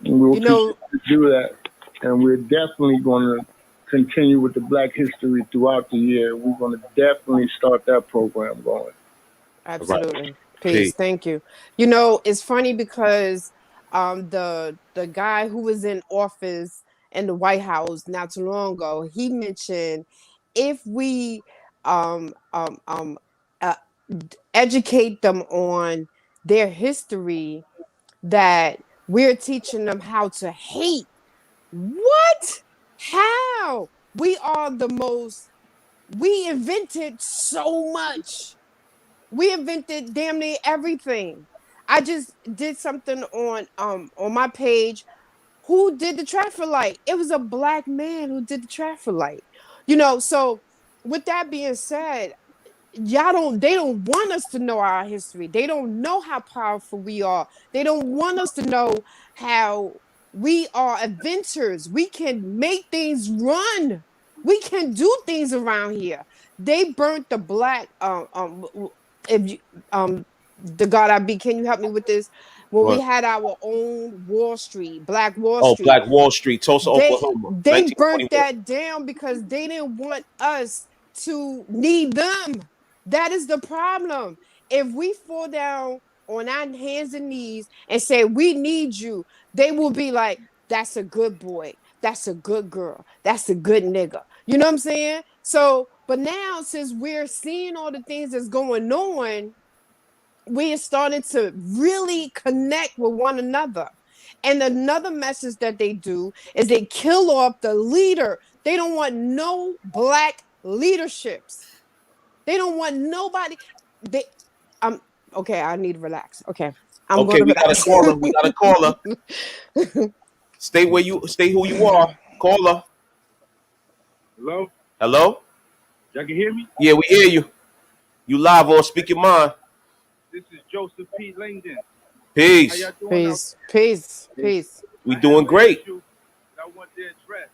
Speaker 13: And we'll continue to do that. And we're definitely going to continue with the Black history throughout the year. We're going to definitely start that program going.
Speaker 2: Absolutely. Right. Peace. Thank you. It's funny because the guy who was in office in the White House not too long ago, he mentioned if we educate them on their history, that we're teaching them how to hate. What? How? We invented so much. We invented damn near everything. I just did something on my page. Who did the traffic light? It was a Black man who did the traffic light. So with that being said, they don't want us to know our history. They don't know how powerful we are. They don't want us to know how we are inventors. We can make things run. We can do things around here. They burnt the Black the God I be, can you help me with this? When we had our own Wall Street, Black Wall Street.
Speaker 1: Black Wall Street, Tulsa, Oklahoma.
Speaker 2: They burnt that down because they didn't want us to need them. That is the problem. If we fall down on our hands and knees and say, we need you, they will be like, that's a good boy. That's a good girl. That's a good nigga. You know what I'm saying? So, but now since we're seeing all the things that's going on, we are starting to really connect with one another. And another message that they do is they kill off the leader. They don't want no Black leaderships. They don't want nobody. Okay, I need to relax. Okay.
Speaker 1: We got a caller. Stay who you are. Caller.
Speaker 10: Hello?
Speaker 1: Hello?
Speaker 10: Y'all can hear me?
Speaker 1: Yeah, we hear you. You live on Speak Your Mind.
Speaker 10: This is Joseph P. Langdon. How
Speaker 1: Peace.
Speaker 10: y'all doing out
Speaker 2: Peace, peace, peace.
Speaker 1: We
Speaker 10: I
Speaker 1: doing
Speaker 10: have an
Speaker 1: great.
Speaker 10: issue that I want to address.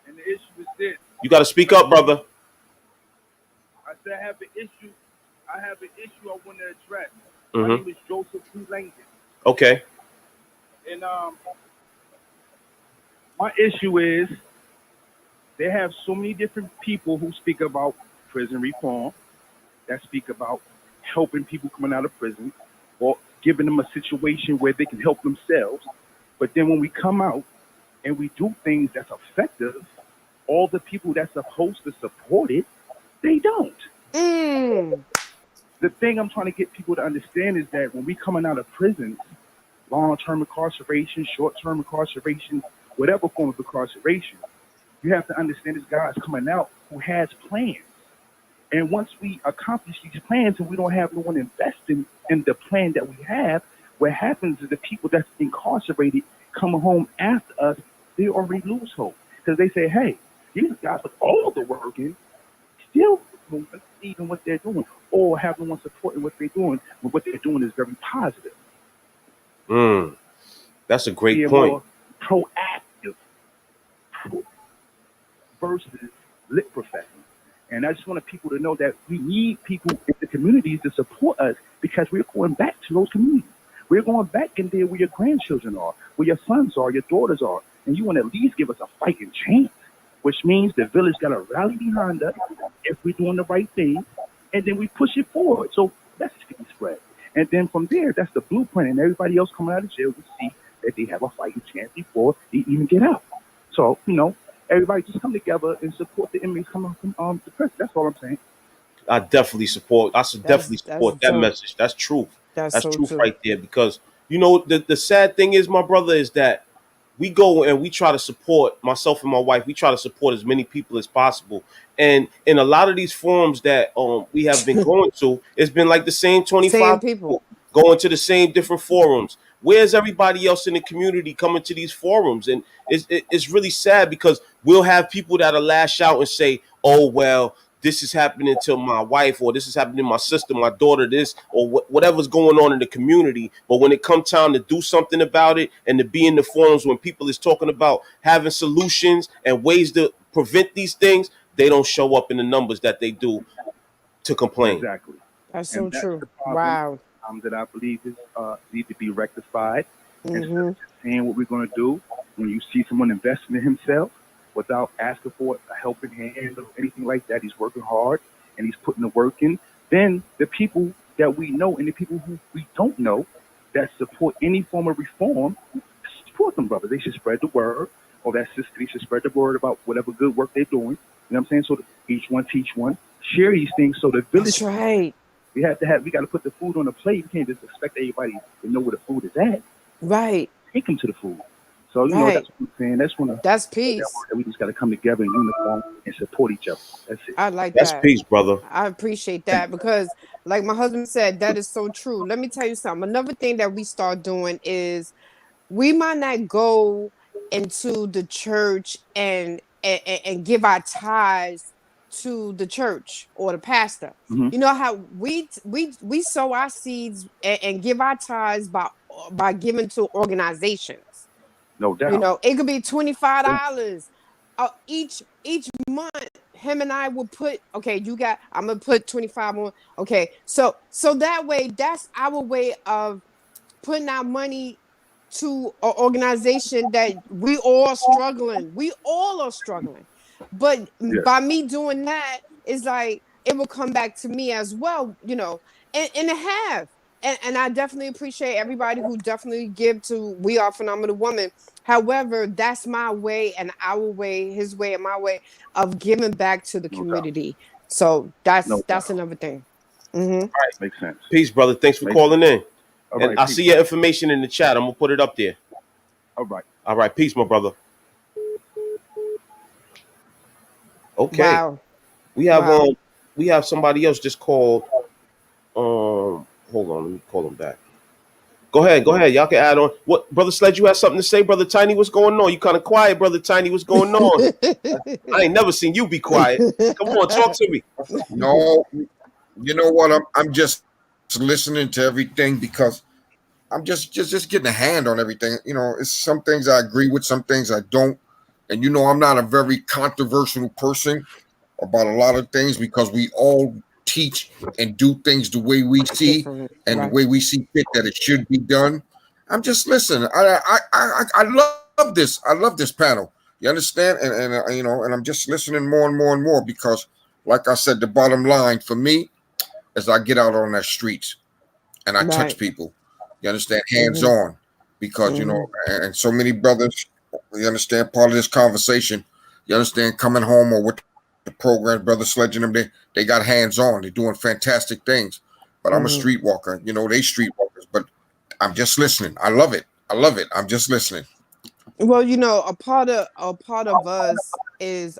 Speaker 10: And the issue is this.
Speaker 1: You got to speak up, brother.
Speaker 10: I said I have an issue. I have an issue I want to address. My
Speaker 1: Mhm.
Speaker 10: name is Joseph P. Langdon.
Speaker 1: Okay.
Speaker 10: And my issue is they have so many different people who speak about prison reform, that speak about helping people coming out of prison or giving them a situation where they can help themselves. But then when we come out and we do things that's effective, all the people that's supposed to support it, they don't. The thing I'm trying to get people to understand is that when we coming out of prisons, long-term incarceration, short-term incarceration, whatever form of incarceration, you have to understand this guy is coming out who has plans. And once we accomplish these plans and we don't have no one investing in the plan that we have, what happens is the people that's incarcerated coming home after us, they already lose hope. Because they say, hey, these guys with all the working still don't believe in what they're doing or have no one supporting what they're doing when what they're doing is very positive.
Speaker 1: That's a great
Speaker 10: Being
Speaker 1: point.
Speaker 10: more proactive versus lip professing. And I just want people to know that we need people in the communities to support us because we're going back to those communities. We're going back in there where your grandchildren are, where your sons are, your daughters are, and you want to at least give us a fighting chance, which means the village got to rally behind us if we're doing the right thing, and then we push it forward. So that's the spread. And then from there, that's the blueprint, and everybody else coming out of jail will see that they have a fighting chance before they even get out. So, everybody just come together and support the inmates coming from the prison. That's all I'm saying.
Speaker 1: I definitely support. Definitely support that
Speaker 2: dope.
Speaker 1: message. That's truth.
Speaker 2: That's
Speaker 1: That's
Speaker 2: so
Speaker 1: truth
Speaker 2: true.
Speaker 1: right there. Because the sad thing is, my brother, is that we go and we try to support, myself and my wife. We try to support as many people as possible. And in a lot of these forums that we have been going to, it's been like the same 25
Speaker 2: Same people.
Speaker 1: going to the same different forums. Where's everybody else in the community coming to these forums? And it's really sad because we'll have people that'll lash out and say, oh, well, this is happening to my wife, or this is happening to my sister, my daughter, this, or whatever's going on in the community. But when it comes time to do something about it and to be in the forums when people is talking about having solutions and ways to prevent these things, they don't show up in the numbers that they do to complain.
Speaker 10: Exactly.
Speaker 2: That's so
Speaker 10: That's
Speaker 2: true.
Speaker 10: the problem,
Speaker 2: Wow.
Speaker 10: that I believe is need to be rectified. Instead
Speaker 2: Mm-hmm.
Speaker 10: of just saying what we're going to do, when you see someone investing in himself without asking for a helping hand or anything like that, he's working hard and he's putting the work in. Then the people that we know and the people who we don't know that support any form of reform, support them, brother. They should spread the word, or that sister, they should spread the word about whatever good work they're doing. You know what I'm saying? So that each one teach one, share these things so the village.
Speaker 2: That's right.
Speaker 10: We got to put the food on the plate. We can't just expect everybody to know where the food is at.
Speaker 2: Right.
Speaker 10: Take them to the food. So,
Speaker 2: Right.
Speaker 10: that's what I'm saying.
Speaker 2: That's peace.
Speaker 10: That we just got to come together in uniform and support each other. That's it.
Speaker 2: I like
Speaker 1: That's
Speaker 2: that.
Speaker 1: peace, brother.
Speaker 2: I appreciate that because, like my husband said, that is so true. Let me tell you something. Another thing that we start doing is we might not go into the church and give our tithes to the church or the pastor.
Speaker 10: Mhm.
Speaker 2: You know how we sow our seeds and give our tithes by giving to organizations.
Speaker 10: No doubt.
Speaker 2: It could be $25 each month. Him and I will put, okay, I'm gonna put 25 on. Okay, so that way, that's our way of putting our money to an organization that we all struggling. We all are struggling. But by me doing that, it's like it will come back to me as well, and it have. And I definitely appreciate everybody who definitely give to We Are Phenomenal Woman. However, that's my way and our way, his way and my way of giving back to the community. So that's another thing. Mm-hmm.
Speaker 10: Makes sense.
Speaker 1: Peace, brother. Thanks for calling in.
Speaker 10: All
Speaker 1: And
Speaker 10: right,
Speaker 1: I
Speaker 10: peace.
Speaker 1: see your information in the chat. I'm gonna put it up there.
Speaker 10: All right.
Speaker 1: All right. Peace, my brother. Okay.
Speaker 2: Wow.
Speaker 1: We have somebody else just called. Hold on, let me call him back. Go ahead. Y'all can add on. What, Brother Sledge, you have something to say, Brother Tiny? What's going on? You kind of quiet, Brother Tiny. What's going on? I ain't never seen you be quiet. Come on, talk to me.
Speaker 3: No, you know what? I'm just listening to everything because I'm just getting a hand on everything. You know, it's some things I agree with, some things I don't. And you know, I'm not a very controversial person about a lot of things because we all teach and do things the way we see and the way we see fit that it should be done. I'm just listening. I love this. I love this panel. You understand? And you know, and I'm just listening more and more and more because, like I said, the bottom line for me is I get out on that streets and I touch people. You understand? Hands on, because you know, and so many brothers, you understand, part of this conversation, you understand, coming home or with the program, Brother Sledge and them, they got hands on. They're doing fantastic things. But I'm a streetwalker. You know, they streetwalkers, but I'm just listening. I love it. I love it. I'm just listening.
Speaker 2: Well, you know, a part of us is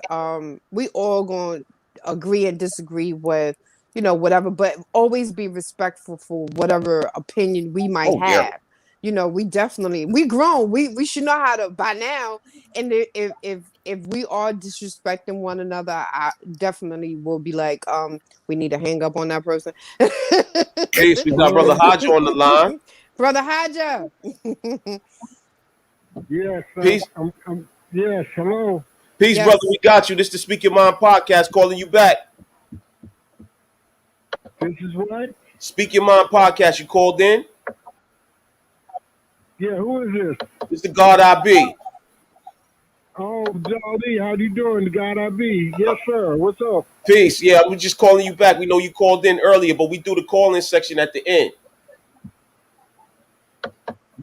Speaker 2: we all going to agree and disagree with, you know, whatever, but always be respectful for whatever opinion we might have. You know, we grown. We should know how to by now. And if we are disrespecting one another, I definitely will be like, we need to hang up on that person.
Speaker 1: Peace. We got Brother Hodge on the line.
Speaker 2: Brother Hodge.
Speaker 13: Yes.
Speaker 1: Peace.
Speaker 13: Yes. Hello.
Speaker 1: Peace, brother. We got you. This is the Speak Your Mind podcast calling you back.
Speaker 13: This is what?
Speaker 1: Speak Your Mind podcast. You called in?
Speaker 13: Yeah, who is this?
Speaker 1: It's the God I Be.
Speaker 13: Oh, Jolly, how you doing, the God I Be? Yes, sir. What's up?
Speaker 1: Peace. Yeah, we're just calling you back. We know you called in earlier, but we do the call-in section at the end.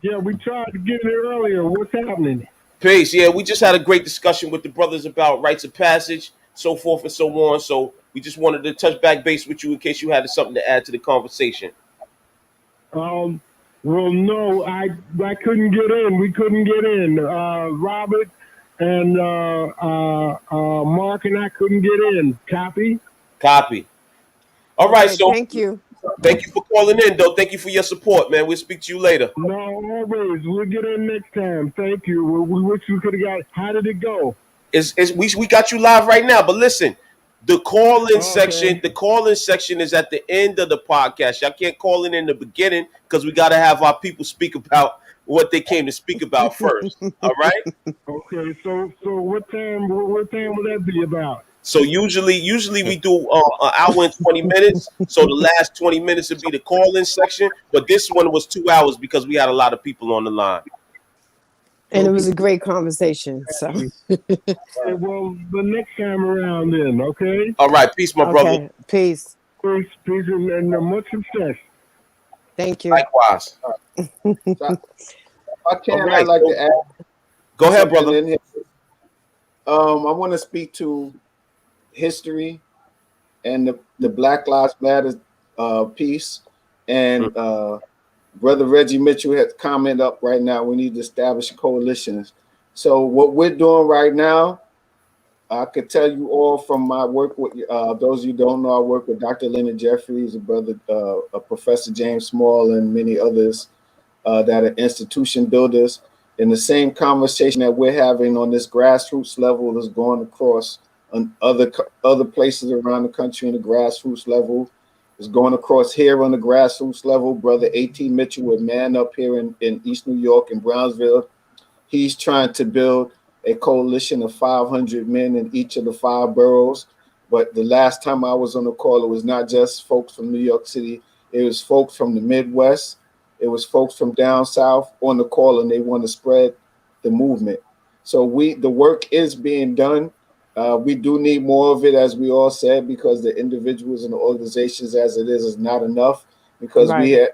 Speaker 13: Yeah, we tried to get it earlier. What's happening?
Speaker 1: Peace. Yeah, we just had a great discussion with the brothers about rites of passage, so forth and so on. So we just wanted to touch back base with you in case you had something to add to the conversation.
Speaker 13: Well, no, I couldn't get in. We couldn't get in. Robert and Mark and I couldn't get in. Copy?
Speaker 1: Copy. All right,
Speaker 2: Okay,
Speaker 1: so
Speaker 2: thank you.
Speaker 1: Thank you for calling in, though. Thank you for your support, man. We'll speak to you later.
Speaker 13: No, always. We'll get in next time. Thank you. We wish we could have got. How did it go?
Speaker 1: We got you live right now, but listen, the call-in section. The call-in section is at the end of the podcast. Y'all can't call in the beginning because we got to have our people speak about what they came to speak about first. All right.
Speaker 13: Okay. So what time? What time will that be about?
Speaker 1: So usually we do an hour and 20 minutes. So the last 20 minutes would be the call-in section. But this one was 2 hours because we had a lot of people on the line.
Speaker 2: And it was a great conversation. So
Speaker 13: well, the next time around then, okay?
Speaker 1: All right, peace, my brother.
Speaker 2: Peace.
Speaker 13: Peace, and much success.
Speaker 2: Thank you.
Speaker 1: Likewise.
Speaker 5: I can. I'd like to add.
Speaker 1: Go ahead, brother.
Speaker 5: In here. I want to speak to history and the Black Lives Matter piece, and Brother Reggie Mitchell has commented up right now. We need to establish coalitions. So what we're doing right now, I could tell you all from my work with those of you who don't know, I work with Dr. Leonard Jeffries, Professor James Small, and many others that are institution builders. And the same conversation that we're having on this grassroots level is going across on other places around the country in the grassroots level. Is going across here on the grassroots level. Brother A.T. Mitchell with Man Up here in East New York and Brownsville. He's trying to build a coalition of 500 men in each of the 5 boroughs. But the last time I was on the call, it was not just folks from New York City. It was folks from the Midwest. It was folks from down south on the call, and they want to spread the movement. So the work is being done. We do need more of it, as we all said, because the individuals and the organizations as it is not enough. Because we have,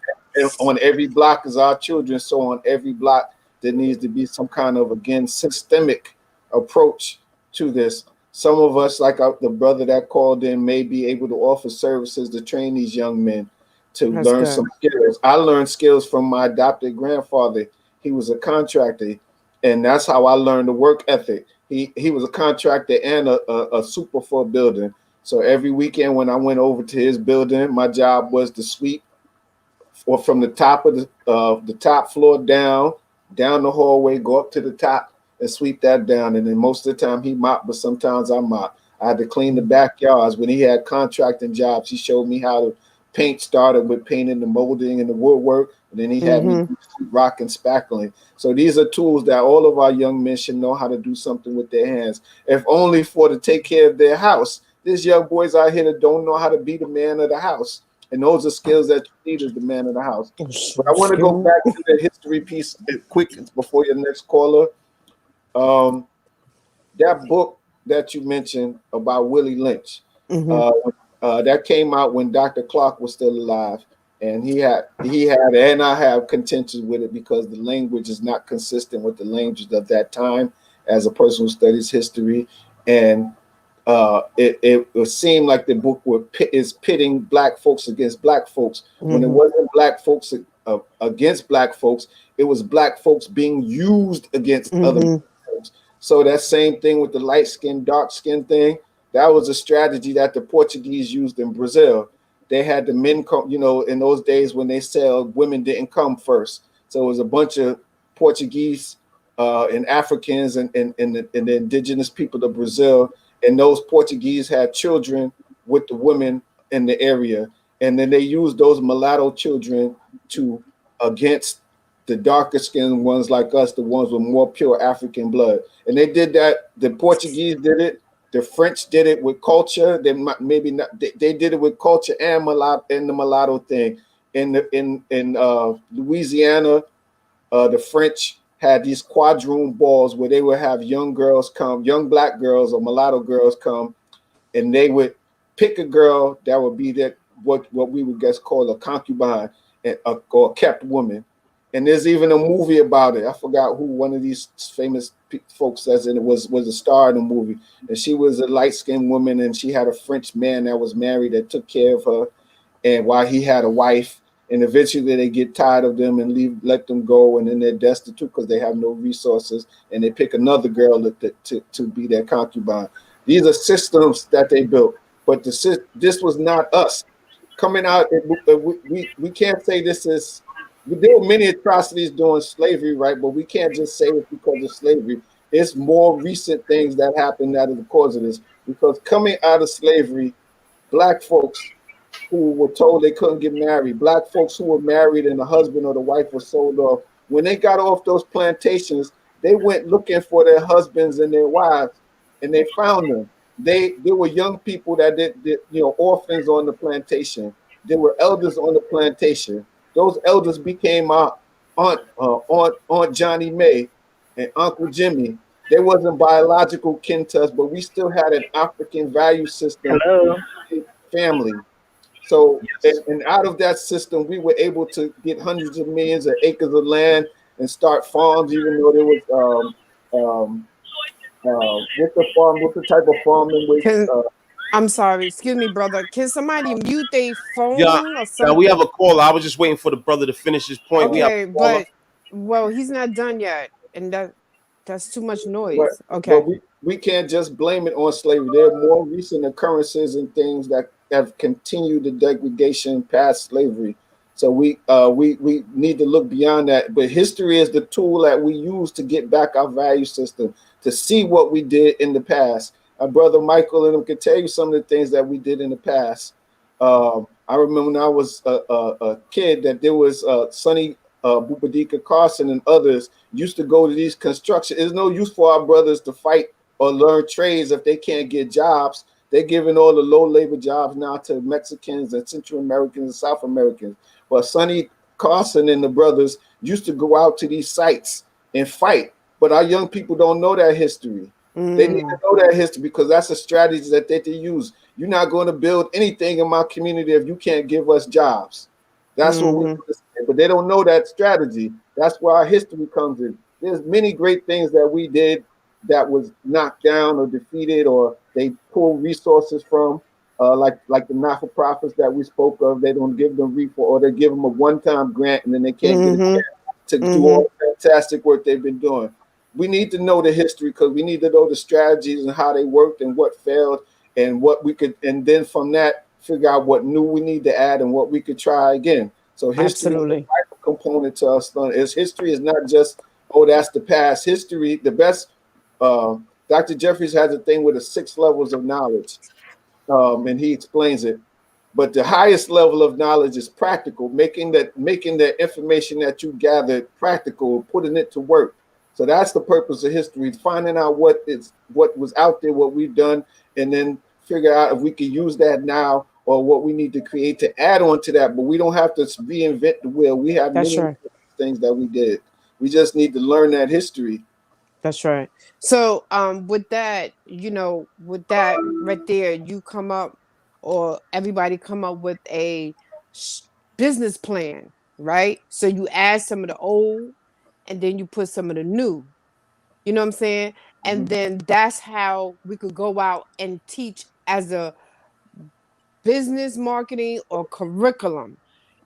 Speaker 5: on every block is our children. So on every block, there needs to be some kind of, again, systemic approach to this. Some of us, like the brother that called in, may be able to offer services to train these young men to learn some skills. I learned skills from my adopted grandfather. He was a contractor, and that's how I learned the work ethic. He was a contractor and a super for a building. So every weekend when I went over to his building, my job was to sweep or from the top of the top floor down the hallway, go up to the top and sweep that down. And then most of the time he mopped, but sometimes I mopped. I had to clean the backyards. When he had contracting jobs, he showed me how to paint started with painting the molding and the woodwork, and then he had me do rock and spackling. So these are tools that all of our young men should know how to do something with their hands, if only for to take care of their house. There's young boys out here that don't know how to be the man of the house, and those are skills that you need as the man of the house. But I want to go back to the history piece quick before your next caller. That book that you mentioned about Willie Lynch, that came out when Dr. Clark was still alive, and he had, and I have contention with it because the language is not consistent with the language of that time. As a person who studies history, and it seemed like the book is pitting black folks against black folks when it wasn't black folks against black folks. It was black folks being used against other folks. So that same thing with the light skin, dark skin thing, that was a strategy that the Portuguese used in Brazil. They had the men come, in those days when they sailed, women didn't come first. So it was a bunch of Portuguese and Africans and the indigenous people of Brazil. And those Portuguese had children with the women in the area. And then they used those mulatto children against the darker skinned ones like us, the ones with more pure African blood. And they did that. The Portuguese did it. The French did it with culture. They maybe not. They did it with culture and the mulatto thing. In Louisiana, the French had these quadroon balls where they would have young black girls or mulatto girls come, and they would pick a girl that would be what we would guess call a concubine or a kept woman. And there's even a movie about it. I forgot who one of these famous folks says it was a star in the movie. And she was a light-skinned woman, and she had a French man that was married that took care of her, and while he had a wife. And eventually they get tired of them and let them go, and then they're destitute because they have no resources, and they pick another girl to be their concubine. These are systems that they built, but this was not us coming out. We can't say this is. There were many atrocities during slavery, right? But we can't just say it's because of slavery. It's more recent things that happened that are the cause of this. Because coming out of slavery, black folks who were told they couldn't get married, black folks who were married and the husband or the wife was sold off, when they got off those plantations, they went looking for their husbands and their wives, and they found them. There were young people that did orphans on the plantation. There were elders on the plantation. Those elders became our Aunt Johnny May and Uncle Jimmy. They wasn't biological kin to us, but we still had an African value system.
Speaker 12: Hello.
Speaker 5: Family. So, and out of that system, we were able to get hundreds of millions of acres of land and start farms, even though there was what's the type of farming?
Speaker 2: I'm sorry, excuse me, brother. Can somebody mute their phone or something?
Speaker 1: Yeah, we have a caller. I was just waiting for the brother to finish his point.
Speaker 2: Okay, but he's not done yet, and that's too much noise. Okay,
Speaker 5: but we can't just blame it on slavery. There are more recent occurrences and things that have continued the degradation past slavery. So we need to look beyond that. But history is the tool that we use to get back our value system, to see what we did in the past. Our brother Michael and them can tell you some of the things that we did in the past. I remember when I was a kid that there was Sonny Bupadika Carson and others used to go to these construction. There's no use for our brothers to fight or learn trades if they can't get jobs. They're giving all the low labor jobs now to Mexicans and Central Americans and South Americans. But Sonny Carson and the brothers used to go out to these sites and fight. But our young people don't know that history. They need to know that history because that's a strategy that they use. You're not going to build anything in my community if you can't give us jobs. That's what we say. But they don't know that strategy. That's where our history comes in. There's many great things that we did that was knocked down or defeated, or they pull resources from, like the not-for-profits that we spoke of. They don't give them or they give them a one-time grant and then they can't get a grant to do all the fantastic work they've been doing. We need to know the history because we need to know the strategies and how they worked and what failed and what we could, and then from that figure out what new we need to add and what we could try again. So history is a vital component to us. History is not just, that's the past. History, the best. Dr. Jeffries has a thing with the 6 levels of knowledge, and he explains it. But the highest level of knowledge is practical, making the information that you gathered practical, putting it to work. So that's the purpose of history: finding out what was out there, what we've done, and then figure out if we can use that now or what we need to create to add on to that. But we don't have to reinvent the wheel. We have
Speaker 2: That's
Speaker 5: many
Speaker 2: right.
Speaker 5: things that we did. We just need to learn that history.
Speaker 2: That's right. So, with that, with that right there, you come up, or everybody come up with a business plan, right? So you add some of the old, and then you put some of the new. You know what I'm saying? And then that's how we could go out and teach as a business marketing or curriculum.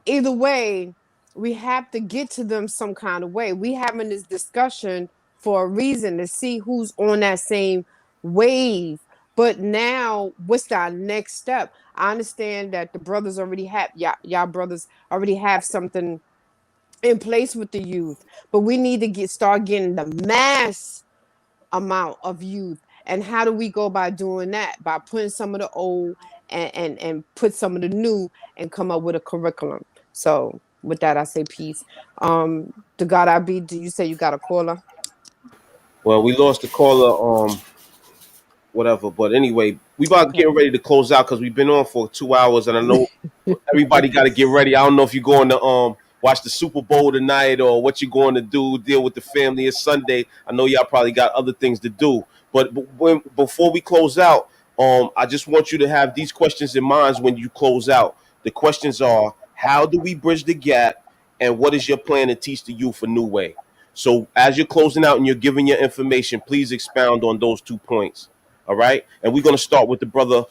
Speaker 2: Either way, we have to get to them some kind of way. We having this discussion for a reason, to see who's on that same wave. But now, what's our next step? I understand that the brothers already have, y'all brothers already have something in place with the youth, but we need to start getting the mass amount of youth. And how do we go by doing that? By putting some of the old and put some of the new and come up with a curriculum. So with that, I say peace. To God I be. Do you say you got a caller?
Speaker 1: Well, we lost the caller. Whatever. But anyway, we about
Speaker 2: Okay.
Speaker 1: getting ready to close out because we've been on for 2 hours, and I know everybody got to get ready. I don't know if you're going to watch the Super Bowl tonight or what you're going to do, deal with the family. It's Sunday. I know y'all probably got other things to do. But before we close out, I just want you to have these questions in mind when you close out. The questions are: how do we bridge the gap, and what is your plan to teach the youth a new way? So as you're closing out and you're giving your information, please expound on those 2 points. All right, and we're gonna start with the brother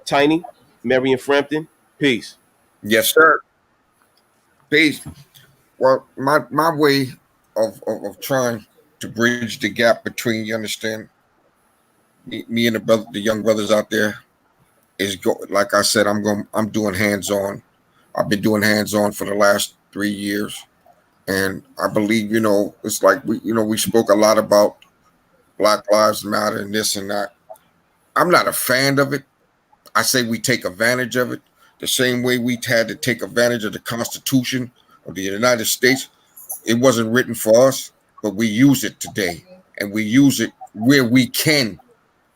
Speaker 1: Tiny, Marion, Frampton. Peace.
Speaker 3: Yes, sir. Peace. Well, my way of trying to bridge the gap between, you understand, me and the young brothers out there is like I said, I'm doing hands on. I've been doing hands on for the last 3 years, and I believe, it's like we spoke a lot about Black Lives Matter and this and that. I'm not a fan of it. I say we take advantage of it the same way we had to take advantage of the Constitution of the United States. It wasn't written for us, but we use it today, and we use it where we can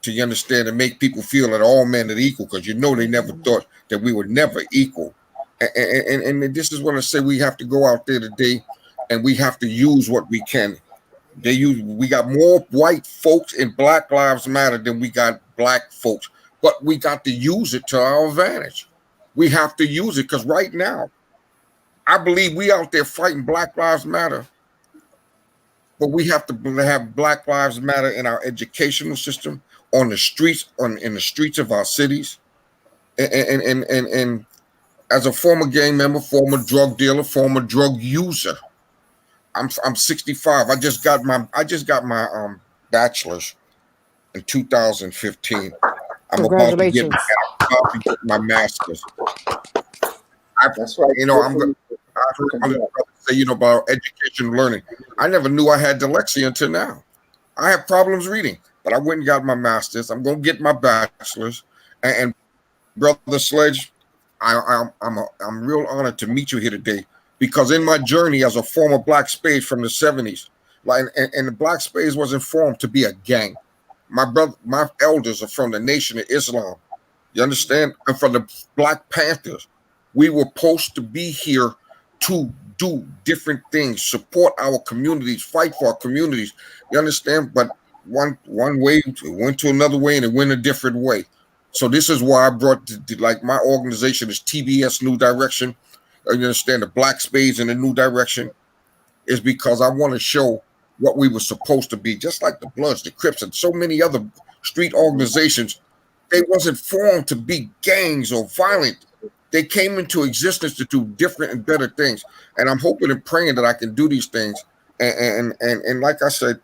Speaker 3: to, you understand, and make people feel that all men are equal, because they never thought that we were never equal. And this is what I say: we have to go out there today, and we have to use what we can. We got more white folks in Black Lives Matter than we got black folks, but we got to use it to our advantage. We have to use it, because right now, I believe we out there fighting Black Lives Matter, but we have to have Black Lives Matter in our educational system, on the streets, in the streets of our cities, and as a former gang member, former drug dealer, former drug user. I'm 65. I just got my bachelor's in 2015. I'm about to get
Speaker 2: Congratulations.
Speaker 3: my master's.
Speaker 5: That's right.
Speaker 3: I'm going to say, about education and learning. I never knew I had dyslexia until now. I have problems reading, but I went and got my master's. I'm going to get my bachelor's. And Brother Sledge, I'm real honored to meet you here today, because in my journey as a former black spade from the 70s, and the black spades wasn't formed to be a gang. My elders are from the Nation of Islam. You understand? And from the Black Panthers. We were supposed to be here to do different things, support our communities, fight for our communities. You understand? But one way, it went to another way, and it went a different way. So this is why I brought, my organization is TBS New Direction. You understand? The Black Spades in the New Direction is because I want to show what we were supposed to be, just like the Bloods, the Crips, and so many other street organizations. They wasn't formed to be gangs or violent. They came into existence to do different and better things. And I'm hoping and praying that I can do these things. And like I said,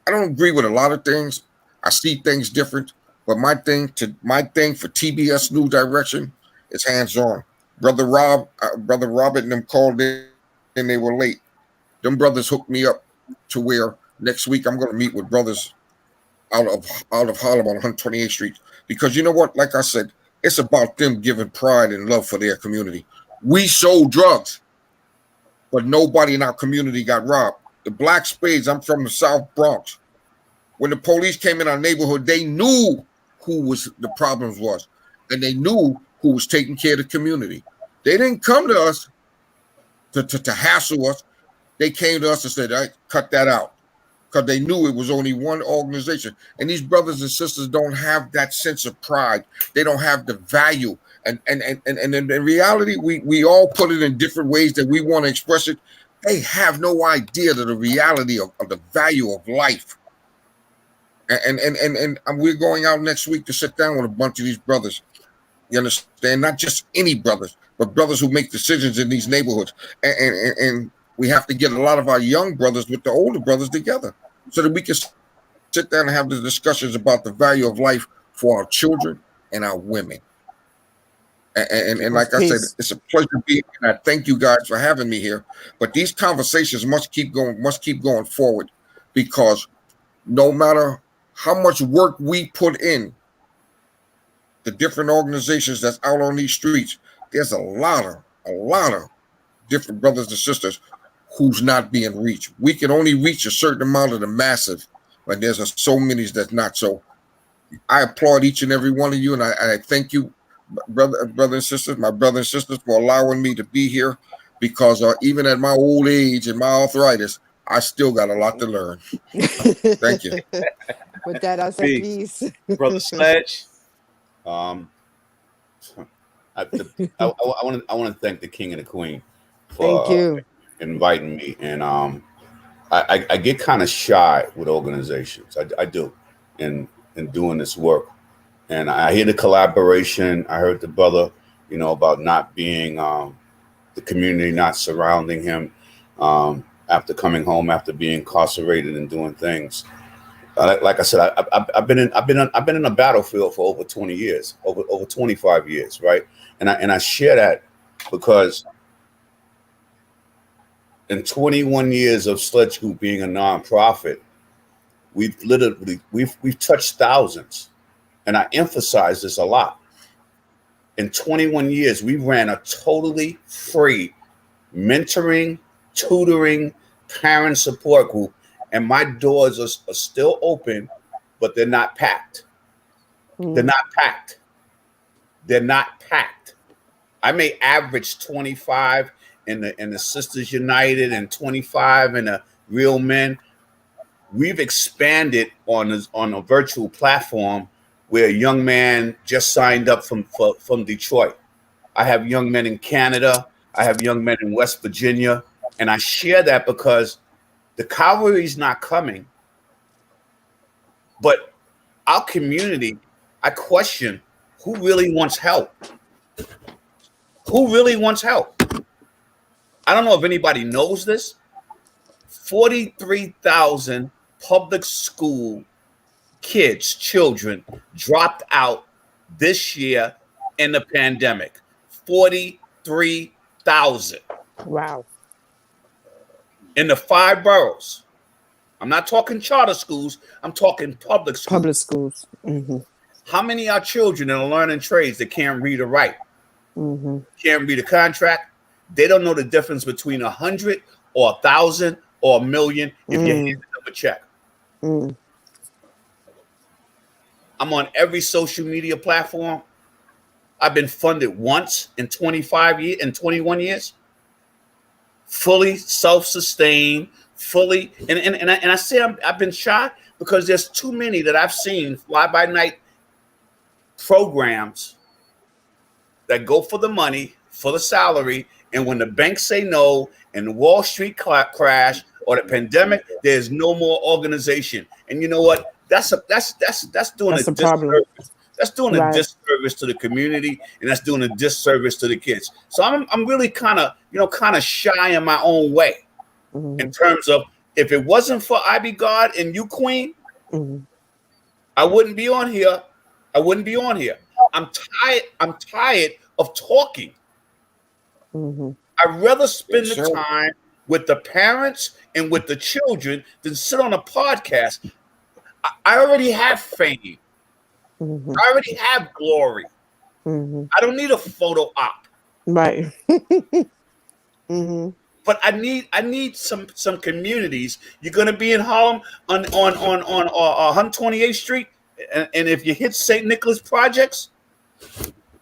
Speaker 3: I don't agree with a lot of things. I see things different. But my thing for TBS New Direction is hands-on. Brother Robert and them called in, and they were late. Them brothers hooked me up to where next week I'm going to meet with brothers out of Harlem on 128th Street. Because you know what? Like I said, It's about them giving pride and love for their community. We sold drugs, but nobody in our community got robbed. The Black Spades, I'm from the South Bronx. When the police came in our neighborhood, they knew who was the problems was, and they knew who was taking care of the community. They didn't come to us to hassle us. They came to us and said, "I cut that out," because they knew it was only one organization. And these brothers and sisters don't have that sense of pride. They don't have the value. And in reality, we all put it in different ways that we want to express it. They have no idea of the reality of the value of life. And we're going out next week to sit down with a bunch of these brothers. You understand? Not just any brothers, but brothers who make decisions in these neighborhoods. And we have to get a lot of our young brothers with the older brothers together so that we can sit down and have the discussions about the value of life for our children and our women. And like I said, it's a pleasure being here. And I thank you guys for having me here. But these conversations must keep going forward, because no matter how much work we put in, the different organizations that's out on these streets, there's a lot of different brothers and sisters who's not being reached. We can only reach a certain amount of the massive, but there's so many that's not. So I applaud each and every one of you, and I thank you, brother and sisters, my brothers and sisters, for allowing me to be here, because even at my old age and my arthritis, I still got a lot to learn. Thank you.
Speaker 2: With that, I say peace.
Speaker 1: Brother Sledge.
Speaker 4: I want to thank the King and the Queen for inviting me, and I get kind of shy with organizations. I do in doing this work, and I hear the collaboration. I heard the brother, about not being the community not surrounding him after coming home after being incarcerated and doing things. Like I said, I've been in a battlefield for over 20 years, over 25 years, right? And I share that because in 21 years of Sledge Group being a nonprofit, we've touched thousands, and I emphasize this a lot. In 21 years, we ran a totally free mentoring, tutoring, parent support group. And my doors are still open, but they're not packed. They're not packed. They're not packed. I may average 25 in the Sisters United and 25 in the Real Men. We've expanded on a virtual platform where a young man just signed up from Detroit. I have young men in Canada. I have young men in West Virginia. And I share that because the cavalry's not coming, but our community, I question who really wants help. Who really wants help? I don't know if anybody knows this. 43,000 public school children dropped out this year in the pandemic. 43,000.
Speaker 2: Wow.
Speaker 4: In the 5 boroughs. I'm not talking charter schools. I'm talking public schools.
Speaker 2: Public schools. Mm-hmm.
Speaker 4: How many are children that are learning trades that can't read or write?
Speaker 2: Mm-hmm.
Speaker 4: Can't read a contract? They don't know the difference between 100 or 1,000 or 1,000,000 if you hand them a check. I'm on every social media platform. I've been funded once in 21 years. Fully self-sustained, fully, and I say I've been shy because there's too many that I've seen fly-by-night programs that go for the money, for the salary, and when the banks say no, and the Wall Street crash or the pandemic, there's no more organization. And you know what? That's doing a disservice. That's doing a disservice to the community, and that's doing a disservice to the kids. So I'm really kind of shy in my own way in terms of, if it wasn't for I Be God and you, Queen, I wouldn't be on here. I'm tired of talking. I'd rather spend the time with the parents and with the children than sit on a podcast. I already have fame. I already have glory.
Speaker 2: Mhm.
Speaker 4: I don't need a photo op.
Speaker 2: Right. Mhm.
Speaker 4: But I need some communities. You're gonna be in Harlem on 128th Street, and if you hit St. Nicholas Projects,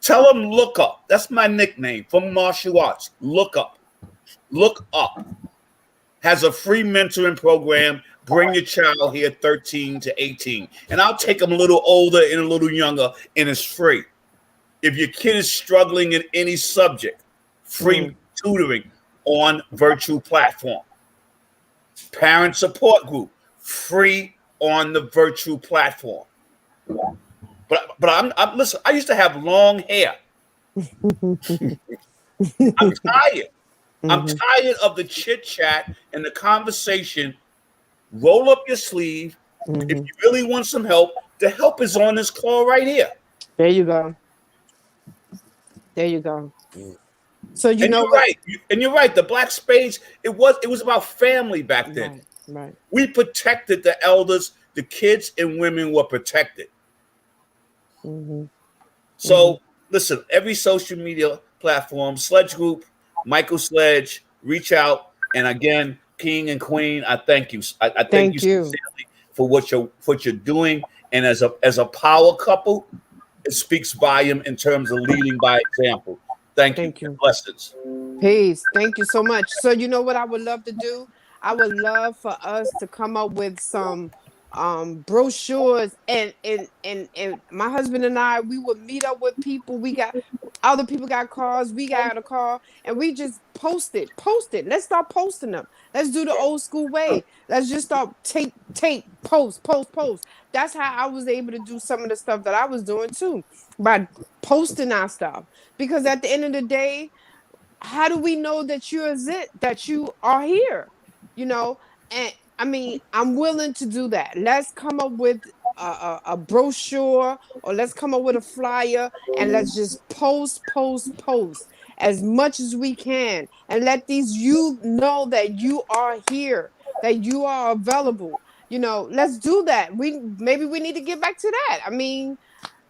Speaker 4: tell them look up. That's my nickname from martial arts. Look up. Look up. Has a free mentoring program. Bring your child here 13 to 18. And I'll take them a little older and a little younger, and it's free. If your kid is struggling in any subject, free tutoring on virtual platform. Parent support group, free on the virtual platform. But I'm listen, I used to have long hair. I'm tired. I'm tired of the chit chat and the conversation. Roll up your sleeve. If you really want some help, the help is on this call right here.
Speaker 2: There you go. There you go. So you
Speaker 4: and
Speaker 2: know
Speaker 4: you're
Speaker 2: what?
Speaker 4: right. And you're right. The black spades, it was about family back then.
Speaker 2: Right.
Speaker 4: We protected the elders. The kids and women were protected. So listen, every social media platform, Sledge Group, Mychal Sledge, reach out. And again, King and Queen, I thank you. I thank you sincerely for what you're doing. And as a power couple, it speaks volume in terms of leading by example. Thank you. Blessings.
Speaker 2: Peace. Thank you so much. So you know what I would love to do? I would love for us to come up with some brochures and my husband and I, we would meet up with people. We got other people got cars, we got a car, and we just post it. Let's start posting them. Let's do the old school way. Let's just start tape, post. That's how I was able to do some of the stuff that I was doing too, by posting our stuff. Because at the end of the day, how do we know that that you are here? You know, and I mean, I'm willing to do that. Let's come up with a brochure, or let's come up with a flyer, and let's just post as much as we can, and let these youth know that you are here, that you are available. You know, let's do that. Maybe we need to get back to that. I mean,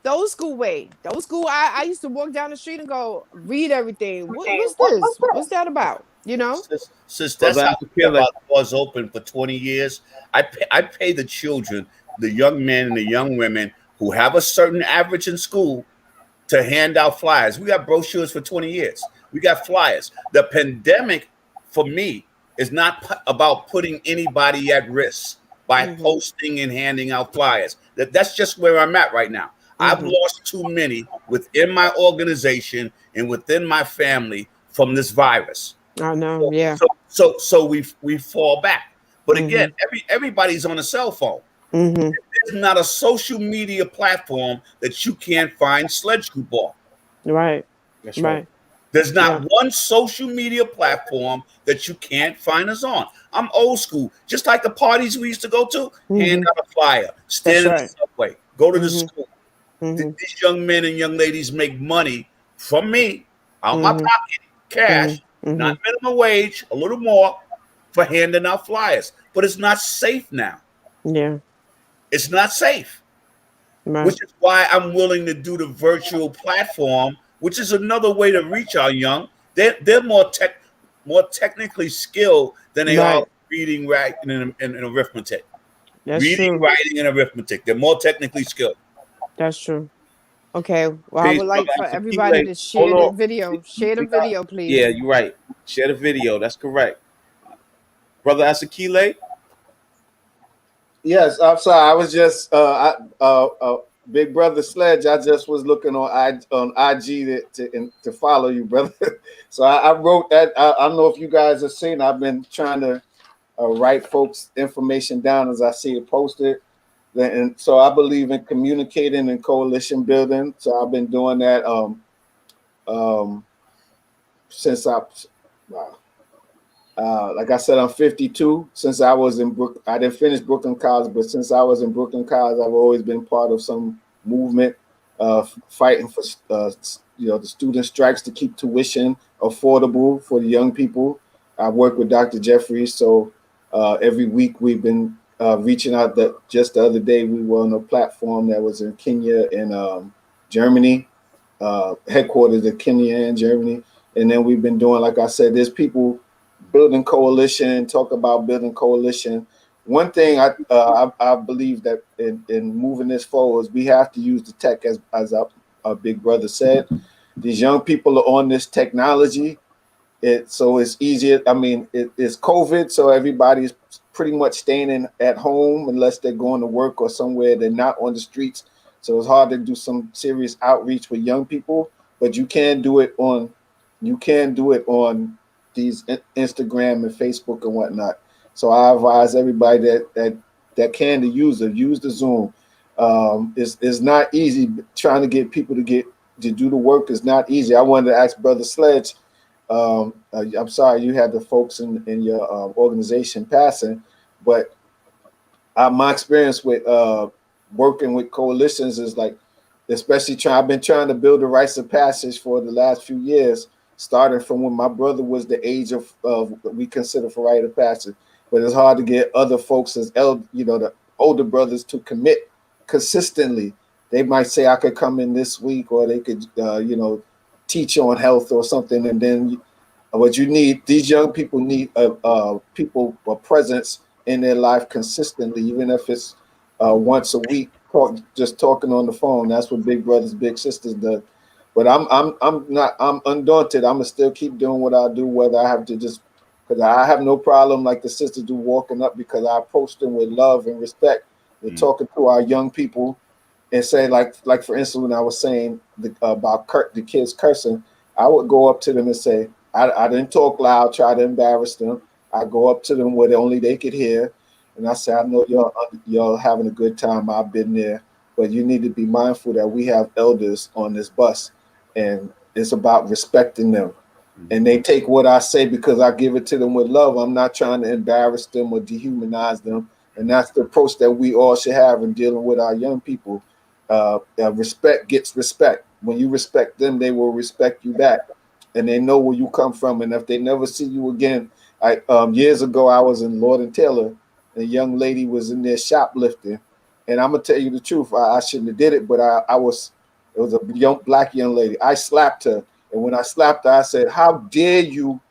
Speaker 2: the old school way. The old school, I used to walk down the street and go, read everything. What's this? What's that about? You know?
Speaker 4: Since that's how we feel about doors open for 20 years, I pay the children, the young men and the young women who have a certain average in school to hand out flyers. We got brochures for 20 years. We got flyers. The pandemic, for me, is not about putting anybody at risk by posting and handing out flyers. That's just where I'm at right now. I've lost too many within my organization and within my family from this virus.
Speaker 2: I know, yeah.
Speaker 4: So we fall back. But again, everybody's on a cell phone. There's not a social media platform that you can't find Sledge Group on.
Speaker 2: Right. That's right.
Speaker 4: There's not one social media platform that you can't find us on. I'm old school. Just like the parties we used to go to, hand out a flyer, stand in the subway, go to the school. These young men and young ladies make money from me, out my pocket, cash, not minimum wage, a little more, for handing out flyers. But it's not safe now.
Speaker 2: Yeah.
Speaker 4: It's not safe.
Speaker 2: Right.
Speaker 4: Which is why I'm willing to do the virtual platform, which is another way to reach our young. They're more technically skilled than they are reading, writing, and arithmetic.
Speaker 2: That's
Speaker 4: reading,
Speaker 2: true.
Speaker 4: writing, and arithmetic. They're more technically skilled.
Speaker 2: That's true. Okay. Well, I
Speaker 1: Peace,
Speaker 2: would like
Speaker 1: brother.
Speaker 2: for everybody to share the video. Share the video, please.
Speaker 1: Yeah, you're right. Share the video. That's correct. Brother Asukile?
Speaker 5: Yes, I'm sorry. I was just Big Brother Sledge. I just was looking on IG to follow you, brother. So I wrote that. I don't know if you guys have seen. I've been trying to write folks' information down as I see it posted. And so I believe in communicating and coalition building. So I've been doing that since like I said, I'm 52. Since I was in I didn't finish Brooklyn College, but since I was in Brooklyn College, I've always been part of some movement, fighting for the student strikes to keep tuition affordable for the young people. I work with Dr. Jeffries, so every week we've been reaching out. Just the other day we were on a platform that was in Kenya and Germany, headquarters in Kenya and Germany. And then we've been doing, like I said, there's people building coalition, talk about building coalition. One thing I believe that in moving this forward is we have to use the tech as our big brother said. These young people are on this technology. So it's easier. I mean, it's COVID, so everybody's pretty much staying at home unless they're going to work or somewhere. They're not on the streets, so it's hard to do some serious outreach with young people. But you can do it on these Instagram and Facebook and whatnot. So I advise everybody that can to use it. Use the Zoom. It's not easy trying to get people to do the work. Is not easy. I wanted to ask Brother Sledge. I'm sorry you had the folks in your organization passing, but my experience with working with coalitions is like, especially I've been trying to build the Rites of Passage for the last few years, starting from when my brother was the age of what we consider for Rite of Passage. But it's hard to get other folks the older brothers to commit consistently. They might say I could come in this week, or they could teach on health or something, and then what you need, these young people need a presence in their life consistently, even if it's once a week, just talking on the phone. That's what big brothers, big sisters do. But I'm undaunted. I'm gonna still keep doing what I do, whether I have to because I have no problem like the sisters do walking up, because I approach them with love and respect. We're talking to our young people and say, like for instance, when I was saying about the kids cursing, I would go up to them and say, I didn't talk loud, try to embarrass them. I go up to them where only they could hear, and I say, I know y'all having a good time. I've been there, but you need to be mindful that we have elders on this bus, and it's about respecting them. And they take what I say because I give it to them with love. I'm not trying to embarrass them or dehumanize them. And that's the approach that we all should have in dealing with our young people. Respect gets respect. When you respect them, they will respect you back. And they know where you come from. And if they never see you again, years ago, I was in Lord and Taylor. A young lady was in there shoplifting. And I'm going to tell you the truth. I shouldn't have did it, but it was a black young lady. I slapped her. And when I slapped her, I said, how dare you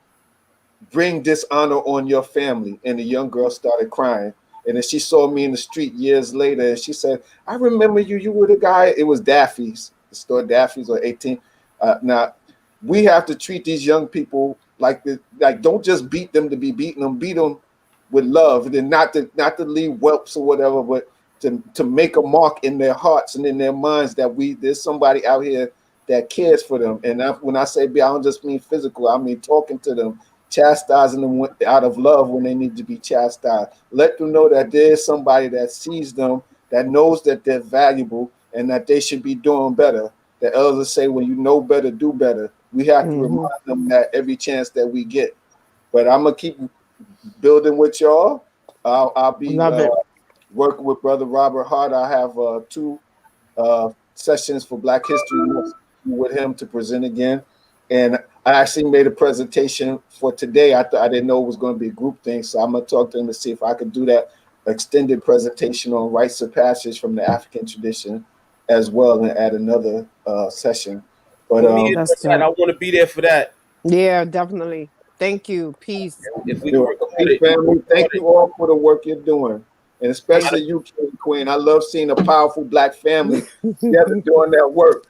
Speaker 5: bring dishonor on your family? And the young girl started crying. And then she saw me in the street years later, and she said, I remember you. You were the guy. It was Daffy's, the store Daffy's or 18. Now, we have to treat these young people like don't just beat them to be beating them. Beat them with love, and then not to leave whelps or whatever, but to make a mark in their hearts and in their minds that there's somebody out here that cares for them. And when I say be, I don't just mean physical. I mean talking to them, chastising them out of love when they need to be chastised. Let them know that there's somebody that sees them, that knows that they're valuable and that they should be doing better. The elders say, when you know better, do better. We have to remind them that every chance that we get. But I'm going to keep building with y'all. I'll be working with Brother Robert Hart. I have 2 sessions for Black History with him to present again. And I actually made a presentation for today. I didn't know it was going to be a group thing, so I'm going to talk to him to see if I could do that extended presentation on Rites of Passage from the African tradition as well, and add another session. But
Speaker 1: I want to be there for that.
Speaker 2: Yeah, definitely. Thank you. Peace.
Speaker 5: If we family, thank you all for the work you're doing, and especially you, Queen. I love seeing a powerful Black family together doing that work.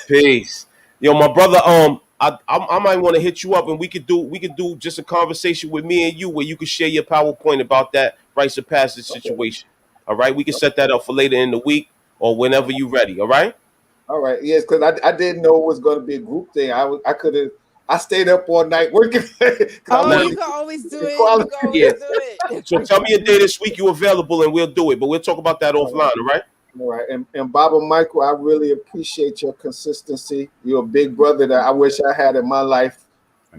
Speaker 1: Peace. Yo, my brother, I might want to hit you up, and we could do just a conversation with me and you where you could share your PowerPoint about that Rites of Passage situation. All right, we can set that up for later in the week or whenever you're ready. All right.
Speaker 5: All right. Yes, because I didn't know it was going to be a group thing. I stayed up all night working.
Speaker 2: You can always do it. You can always do it.
Speaker 1: So tell me a day this week you're available, and we'll do it. But we'll talk about that offline. All right.
Speaker 5: All right. And Baba Mychal, I really appreciate your consistency. You're a big brother that I wish I had in my life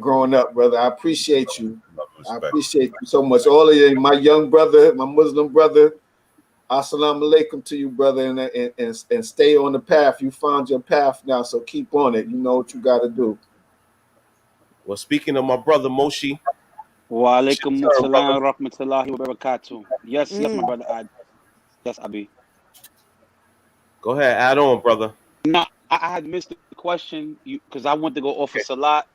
Speaker 5: growing up, brother. I appreciate you. I appreciate you so much. All of you, my young brother, my Muslim brother. Assalamu alaikum to you, brother, and stay on the path. You found your path now, so keep on it. You know what you got to do.
Speaker 1: Well, speaking of my brother Moshe.
Speaker 8: Wa alaikum assalam wa rahmatullahi wa barakatuh. Yes, my brother. Yes, Abi.
Speaker 1: Go ahead, add on, brother.
Speaker 8: No, I had missed the question, because I went to go offer Salat.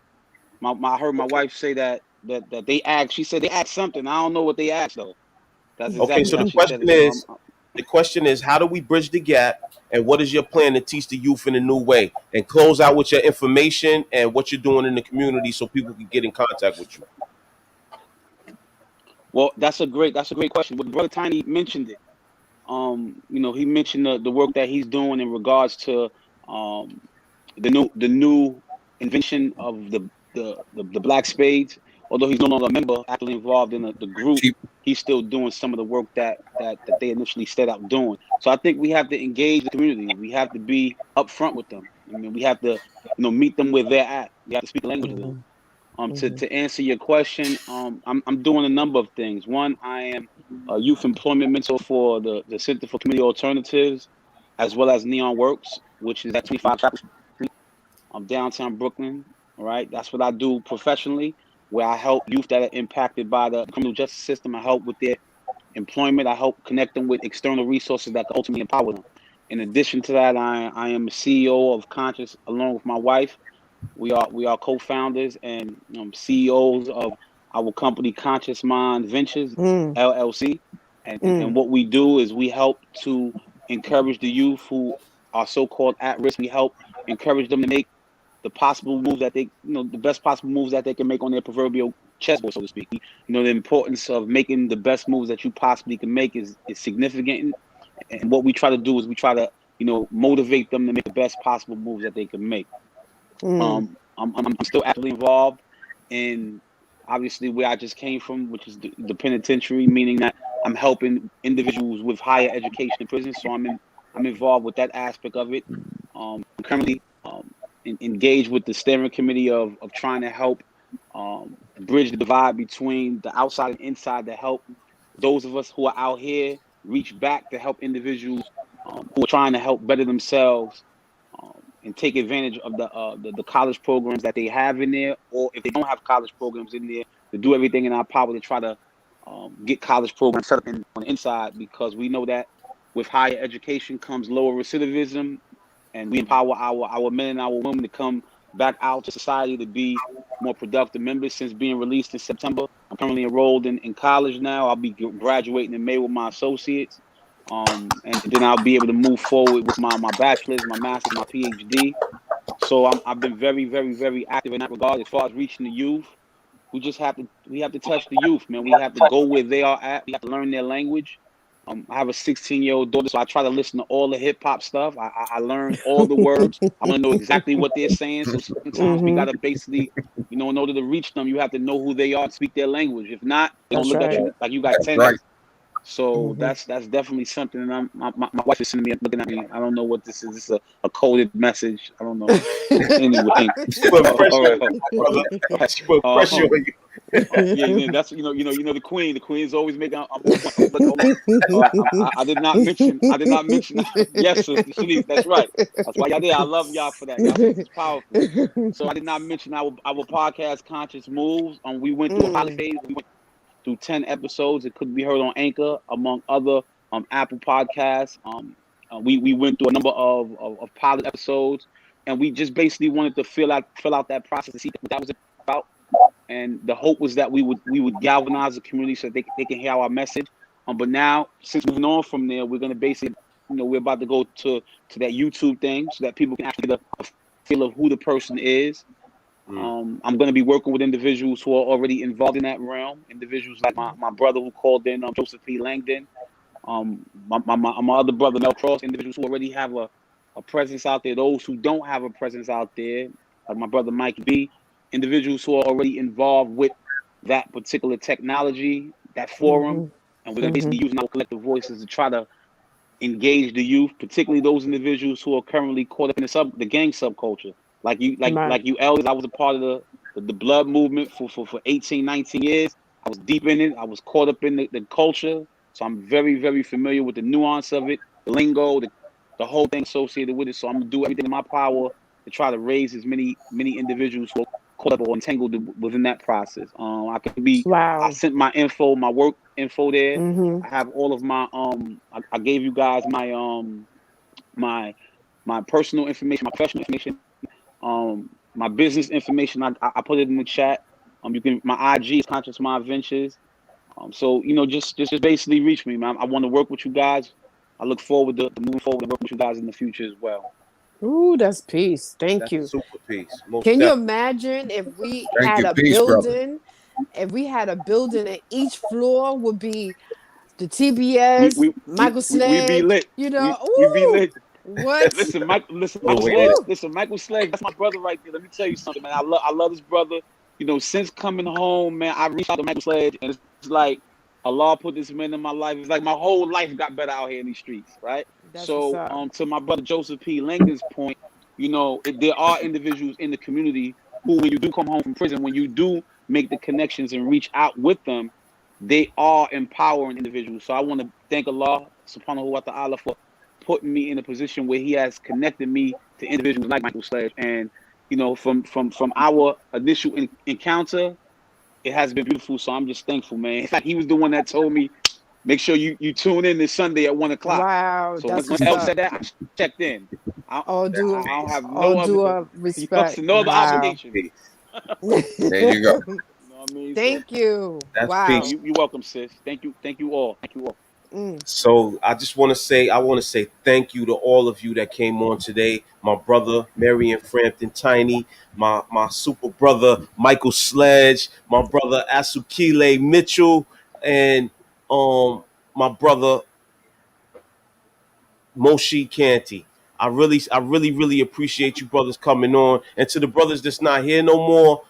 Speaker 8: I heard my wife say that they asked. She said they asked something. I don't know what they asked though. That's
Speaker 1: Okay,
Speaker 8: exactly
Speaker 1: so
Speaker 8: how she said it. So
Speaker 1: the question is, how do we bridge the gap, and what is your plan to teach the youth in a new way? And close out with your information and what you're doing in the community, so people can get in contact with you.
Speaker 8: well, that's a great question. But Brother Tiny mentioned it. He mentioned the work that he's doing in regards to um, the new invention of the black spades. Although he's no longer a member, actively involved in the group, he's still doing some of the work that they initially set out doing. So I think we have to engage the community. We have to be upfront with them. I mean, we have to meet them where they're at. We have to speak the language of them. To answer your question, I'm doing a number of things. One, I am a youth employment mentor for the Center for Community Alternatives, as well as Neon Works, which is at 25 Chapel Street, downtown Brooklyn. All right, that's what I do professionally, where I help youth that are impacted by the criminal justice system. I help with their employment. I help connect them with external resources that can ultimately empower them. In addition to that, I am CEO of Conscious, along with my wife. We are co-founders and CEOs of our company, Conscious Mind Ventures LLC, and what we do is we help to encourage the youth who are so-called at risk. We help encourage them to make the possible moves that they, the best possible moves that they can make on their proverbial chessboard, so to speak. The importance of making the best moves that you possibly can make is significant. And what we try to do is we try to, motivate them to make the best possible moves that they can make. I'm still actively involved in, obviously, where I just came from, which is the penitentiary, meaning that I'm helping individuals with higher education in prison. So I'm involved with that aspect of it. I'm currently engaged with the steering committee of trying to help bridge the divide between the outside and inside, to help those of us who are out here reach back to help individuals who are trying to help better themselves, and take advantage of the college programs that they have in there, or if they don't have college programs in there, to do everything in our power to try to get college programs set up on the inside, because we know that with higher education comes lower recidivism, and we empower our men and our women to come back out to society to be more productive members. Since being released in September, I'm currently enrolled in college now. I'll be graduating in May with my associates. And then I'll be able to move forward with my bachelor's, my master's, my PhD. So I've been very, very, very active in that regard. As far as reaching the youth, we have to touch the youth, man. We have to go where they are at. We have to learn their language. I have a 16-year-old daughter, so I try to listen to all the hip hop stuff. I learn all the words. I want to know exactly what they're saying. So sometimes we gotta basically, in order to reach them, you have to know who they are and speak their language. If not, they don't look at you like you got tennis. So that's definitely something. And my wife is sending me, looking at me. I don't know what this is. This is a coded message. I don't know. Anyway,
Speaker 1: pressure on you.
Speaker 8: Yeah, that's the queen. The queen is always making. I did not mention. Yes, Shanice, that's right. That's why y'all did. I love y'all for that. Y'all is powerful. So I did not mention our podcast, Conscious Moves. We went through a pilot phase. We went through 10 episodes. It could be heard on Anchor, among other Apple Podcasts. We went through a number of pilot episodes, and we just basically wanted to fill out that process to see what that was about. And the hope was that we would galvanize the community so that they can hear our message. But now, since moving on from there, we're gonna basically, we're about to go to that YouTube thing so that people can actually get a feel of who the person is. I'm going to be working with individuals who are already involved in that realm. Individuals like my brother who called in, Joseph P. Langdon. My other brother, Mel Cross. Individuals who already have a presence out there. Those who don't have a presence out there, like my brother Mike B. Individuals who are already involved with that particular technology, that forum. And we're going to basically using our collective voices to try to engage the youth, particularly those individuals who are currently caught up in the gang subculture. Like you elders, I was a part of the blood movement for 18, 19 years. I was deep in it. I was caught up in the culture. So I'm very, very familiar with the nuance of it, the lingo, the whole thing associated with it. So I'm going to do everything in my power to try to raise as many individuals who are caught up or entangled within that process. I sent my info, my work info there. I have all of my, I gave you guys my, my personal information, my professional information. My business information, I put it in the chat. You can, my IG is Conscious Mind Ventures. So just basically reach me, man. I want to work with you guys. I look forward to moving forward and work with you guys in the future as well.
Speaker 2: Ooh, that's peace. Thank
Speaker 1: That's a
Speaker 2: you.
Speaker 1: super piece. Most
Speaker 2: Can you
Speaker 1: definitely.
Speaker 2: imagine if we
Speaker 3: Thank
Speaker 2: had
Speaker 3: you.
Speaker 2: a
Speaker 3: Peace, brother.
Speaker 2: building? If we had a building and each floor would be the
Speaker 8: We
Speaker 2: TBS,
Speaker 8: we we
Speaker 2: Mychal
Speaker 8: we be
Speaker 2: Sledge,
Speaker 8: lit. We be
Speaker 2: ooh,
Speaker 8: lit.
Speaker 2: what?
Speaker 8: Michael
Speaker 1: With
Speaker 8: Sledge.
Speaker 1: it.
Speaker 2: Ooh,
Speaker 8: Listen, Michael Sledge. That's my brother right there. Let me tell you something, man. I love this brother. Since coming home, man, I reached out to Michael Sledge, and it's like Allah put this man in my life. It's like my whole life got better out here in these streets, right?
Speaker 2: that's what's
Speaker 8: So,
Speaker 2: up.
Speaker 8: to my brother Joseph P. Langdon's point, there are individuals in the community who, when you do come home from prison, when you do make the connections and reach out with them, they are empowering individuals. So I want to thank Allah subhanahu wa ta'ala for putting me in a position where he has connected me to individuals like Mychal Sledge. And, from our initial encounter, it has been beautiful. So I'm just thankful, man. In fact, he was the one that told me, make sure you tune in this Sunday at 1:00.
Speaker 2: Wow,
Speaker 8: So
Speaker 2: that's
Speaker 8: when
Speaker 2: what's
Speaker 8: El
Speaker 2: up.
Speaker 8: said that, I checked in. I
Speaker 2: All due,
Speaker 8: don't have
Speaker 2: all
Speaker 8: no
Speaker 2: due
Speaker 8: other,
Speaker 2: respect.
Speaker 8: no other
Speaker 2: Wow.
Speaker 8: obligation.
Speaker 1: Peace.
Speaker 3: There you go.
Speaker 8: You know what I mean?
Speaker 2: Thank you.
Speaker 1: That's
Speaker 8: So
Speaker 1: peace.
Speaker 2: Wow.
Speaker 8: you're welcome, sis. Thank you all. Thank you all.
Speaker 1: So I just want to say, thank you to all of you that came on today. My brother Marion, Frampton, Tiny, my super brother Mychal Sledge, my brother Asukile Mitchell, and my brother Moshe Canty. I really appreciate you brothers coming on. And to the brothers that's not here no more,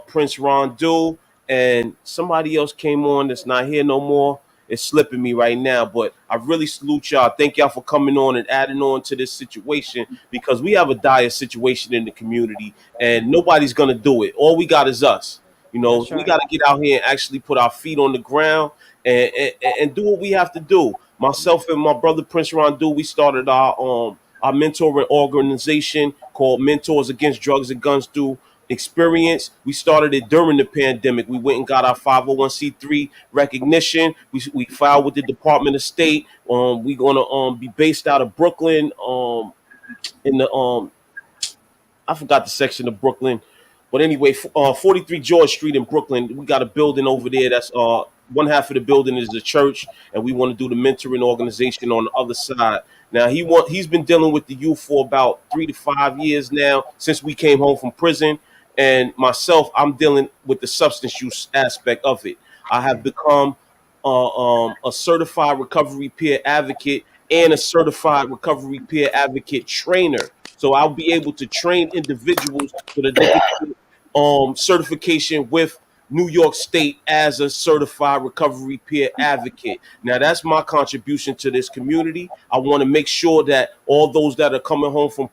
Speaker 1: Prince Rondu and somebody else came on that's not here no more. It's slipping me right now, but I really salute y'all. Thank y'all for coming on and adding on to this situation because we have a dire situation in the community and nobody's gonna do it. All we got is us.
Speaker 2: That's
Speaker 1: We
Speaker 2: right.
Speaker 1: got to get out here and actually put our feet on the ground and do what we have to do. Myself and my brother Prince Rondu, we started our mentoring organization called Mentors Against Drugs and Guns Through Experience. We started it during the pandemic. We went and got our 501c3 recognition. We filed with the Department of State. We're gonna be based out of Brooklyn. In the I forgot the section of Brooklyn, but anyway, 43 George Street in Brooklyn. We got a building over there. That's one half of the building is the church, and we want to do the mentoring organization on the other side. Now he's been dealing with the youth for about 3 to 5 years now since we came home from prison, and myself, I'm dealing with the substance use aspect of it. I have become a certified recovery peer advocate and a certified recovery peer advocate trainer. So I'll be able to train individuals so that they can get certification with New York State as a certified recovery peer advocate. Now that's my contribution to this community. I want to make sure that all those that are coming home from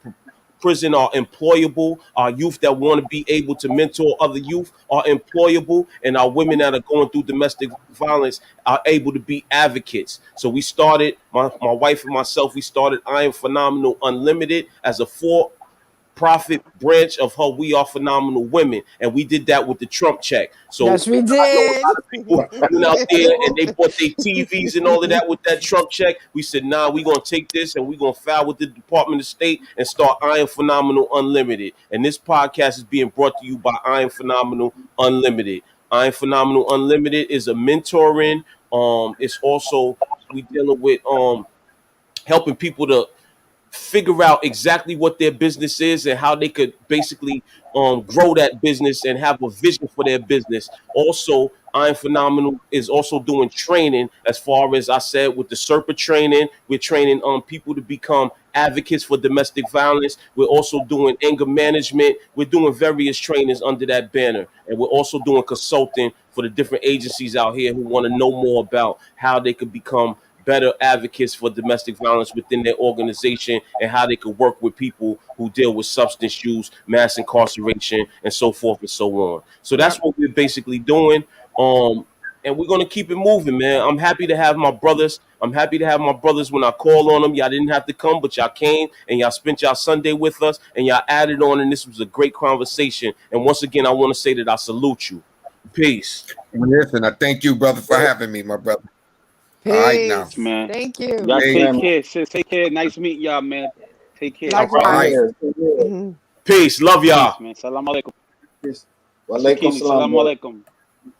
Speaker 1: prison are employable. Our youth that want to be able to mentor other youth are employable, and our women that are going through domestic violence are able to be advocates. So we started, my wife and myself, we started I Am Phenomenal Unlimited as a profit branch of her We Are Phenomenal Women, and we did that with the Trump check. So
Speaker 2: Yes, we
Speaker 1: I know a
Speaker 2: did.
Speaker 1: lot of people went out there and they bought their TVs and all of that with that Trump check. We said, nah, we're gonna take this and we're gonna file with the Department of State and start I Am Phenomenal Unlimited. And this podcast is being brought to you by I Am Phenomenal Unlimited. I Am Phenomenal Unlimited is a mentoring. It's also we dealing with helping people to figure out exactly what their business is and how they could basically grow that business and have a vision for their business. Also, I'm Phenomenal is also doing training as far as I said with the SERPA training. We're training people to become advocates for domestic violence. We're also doing anger management. We're doing various trainings under that banner. And we're also doing consulting for the different agencies out here who want to know more about how they could become better advocates for domestic violence within their organization and how they could work with people who deal with substance use, mass incarceration, and so forth and so on. So that's
Speaker 2: Yep.
Speaker 1: what we're basically doing. And we're gonna keep it moving, man. I'm happy to have my brothers. I'm happy to have my brothers when I call on them. Y'all didn't have to come, but y'all came and y'all spent y'all Sunday with us and y'all added on, and this was a great conversation. And once again, I want to say that I salute you. Peace.
Speaker 3: Listen, I thank you, brother, for having me, my brother. All right now.
Speaker 2: Peace.
Speaker 8: Man.
Speaker 2: Thank you.
Speaker 8: Y'all
Speaker 3: Hey,
Speaker 8: take care, sis. Take care. Nice meeting y'all, man. Take care.
Speaker 3: all
Speaker 2: Likewise.
Speaker 3: right.
Speaker 2: Mhm.
Speaker 1: Peace. Love y'all.
Speaker 8: Peace, man. Salam alaikum.
Speaker 5: Peace. Walaikum
Speaker 8: Asukile,
Speaker 5: salam,
Speaker 8: salam
Speaker 5: brother.
Speaker 8: alaikum.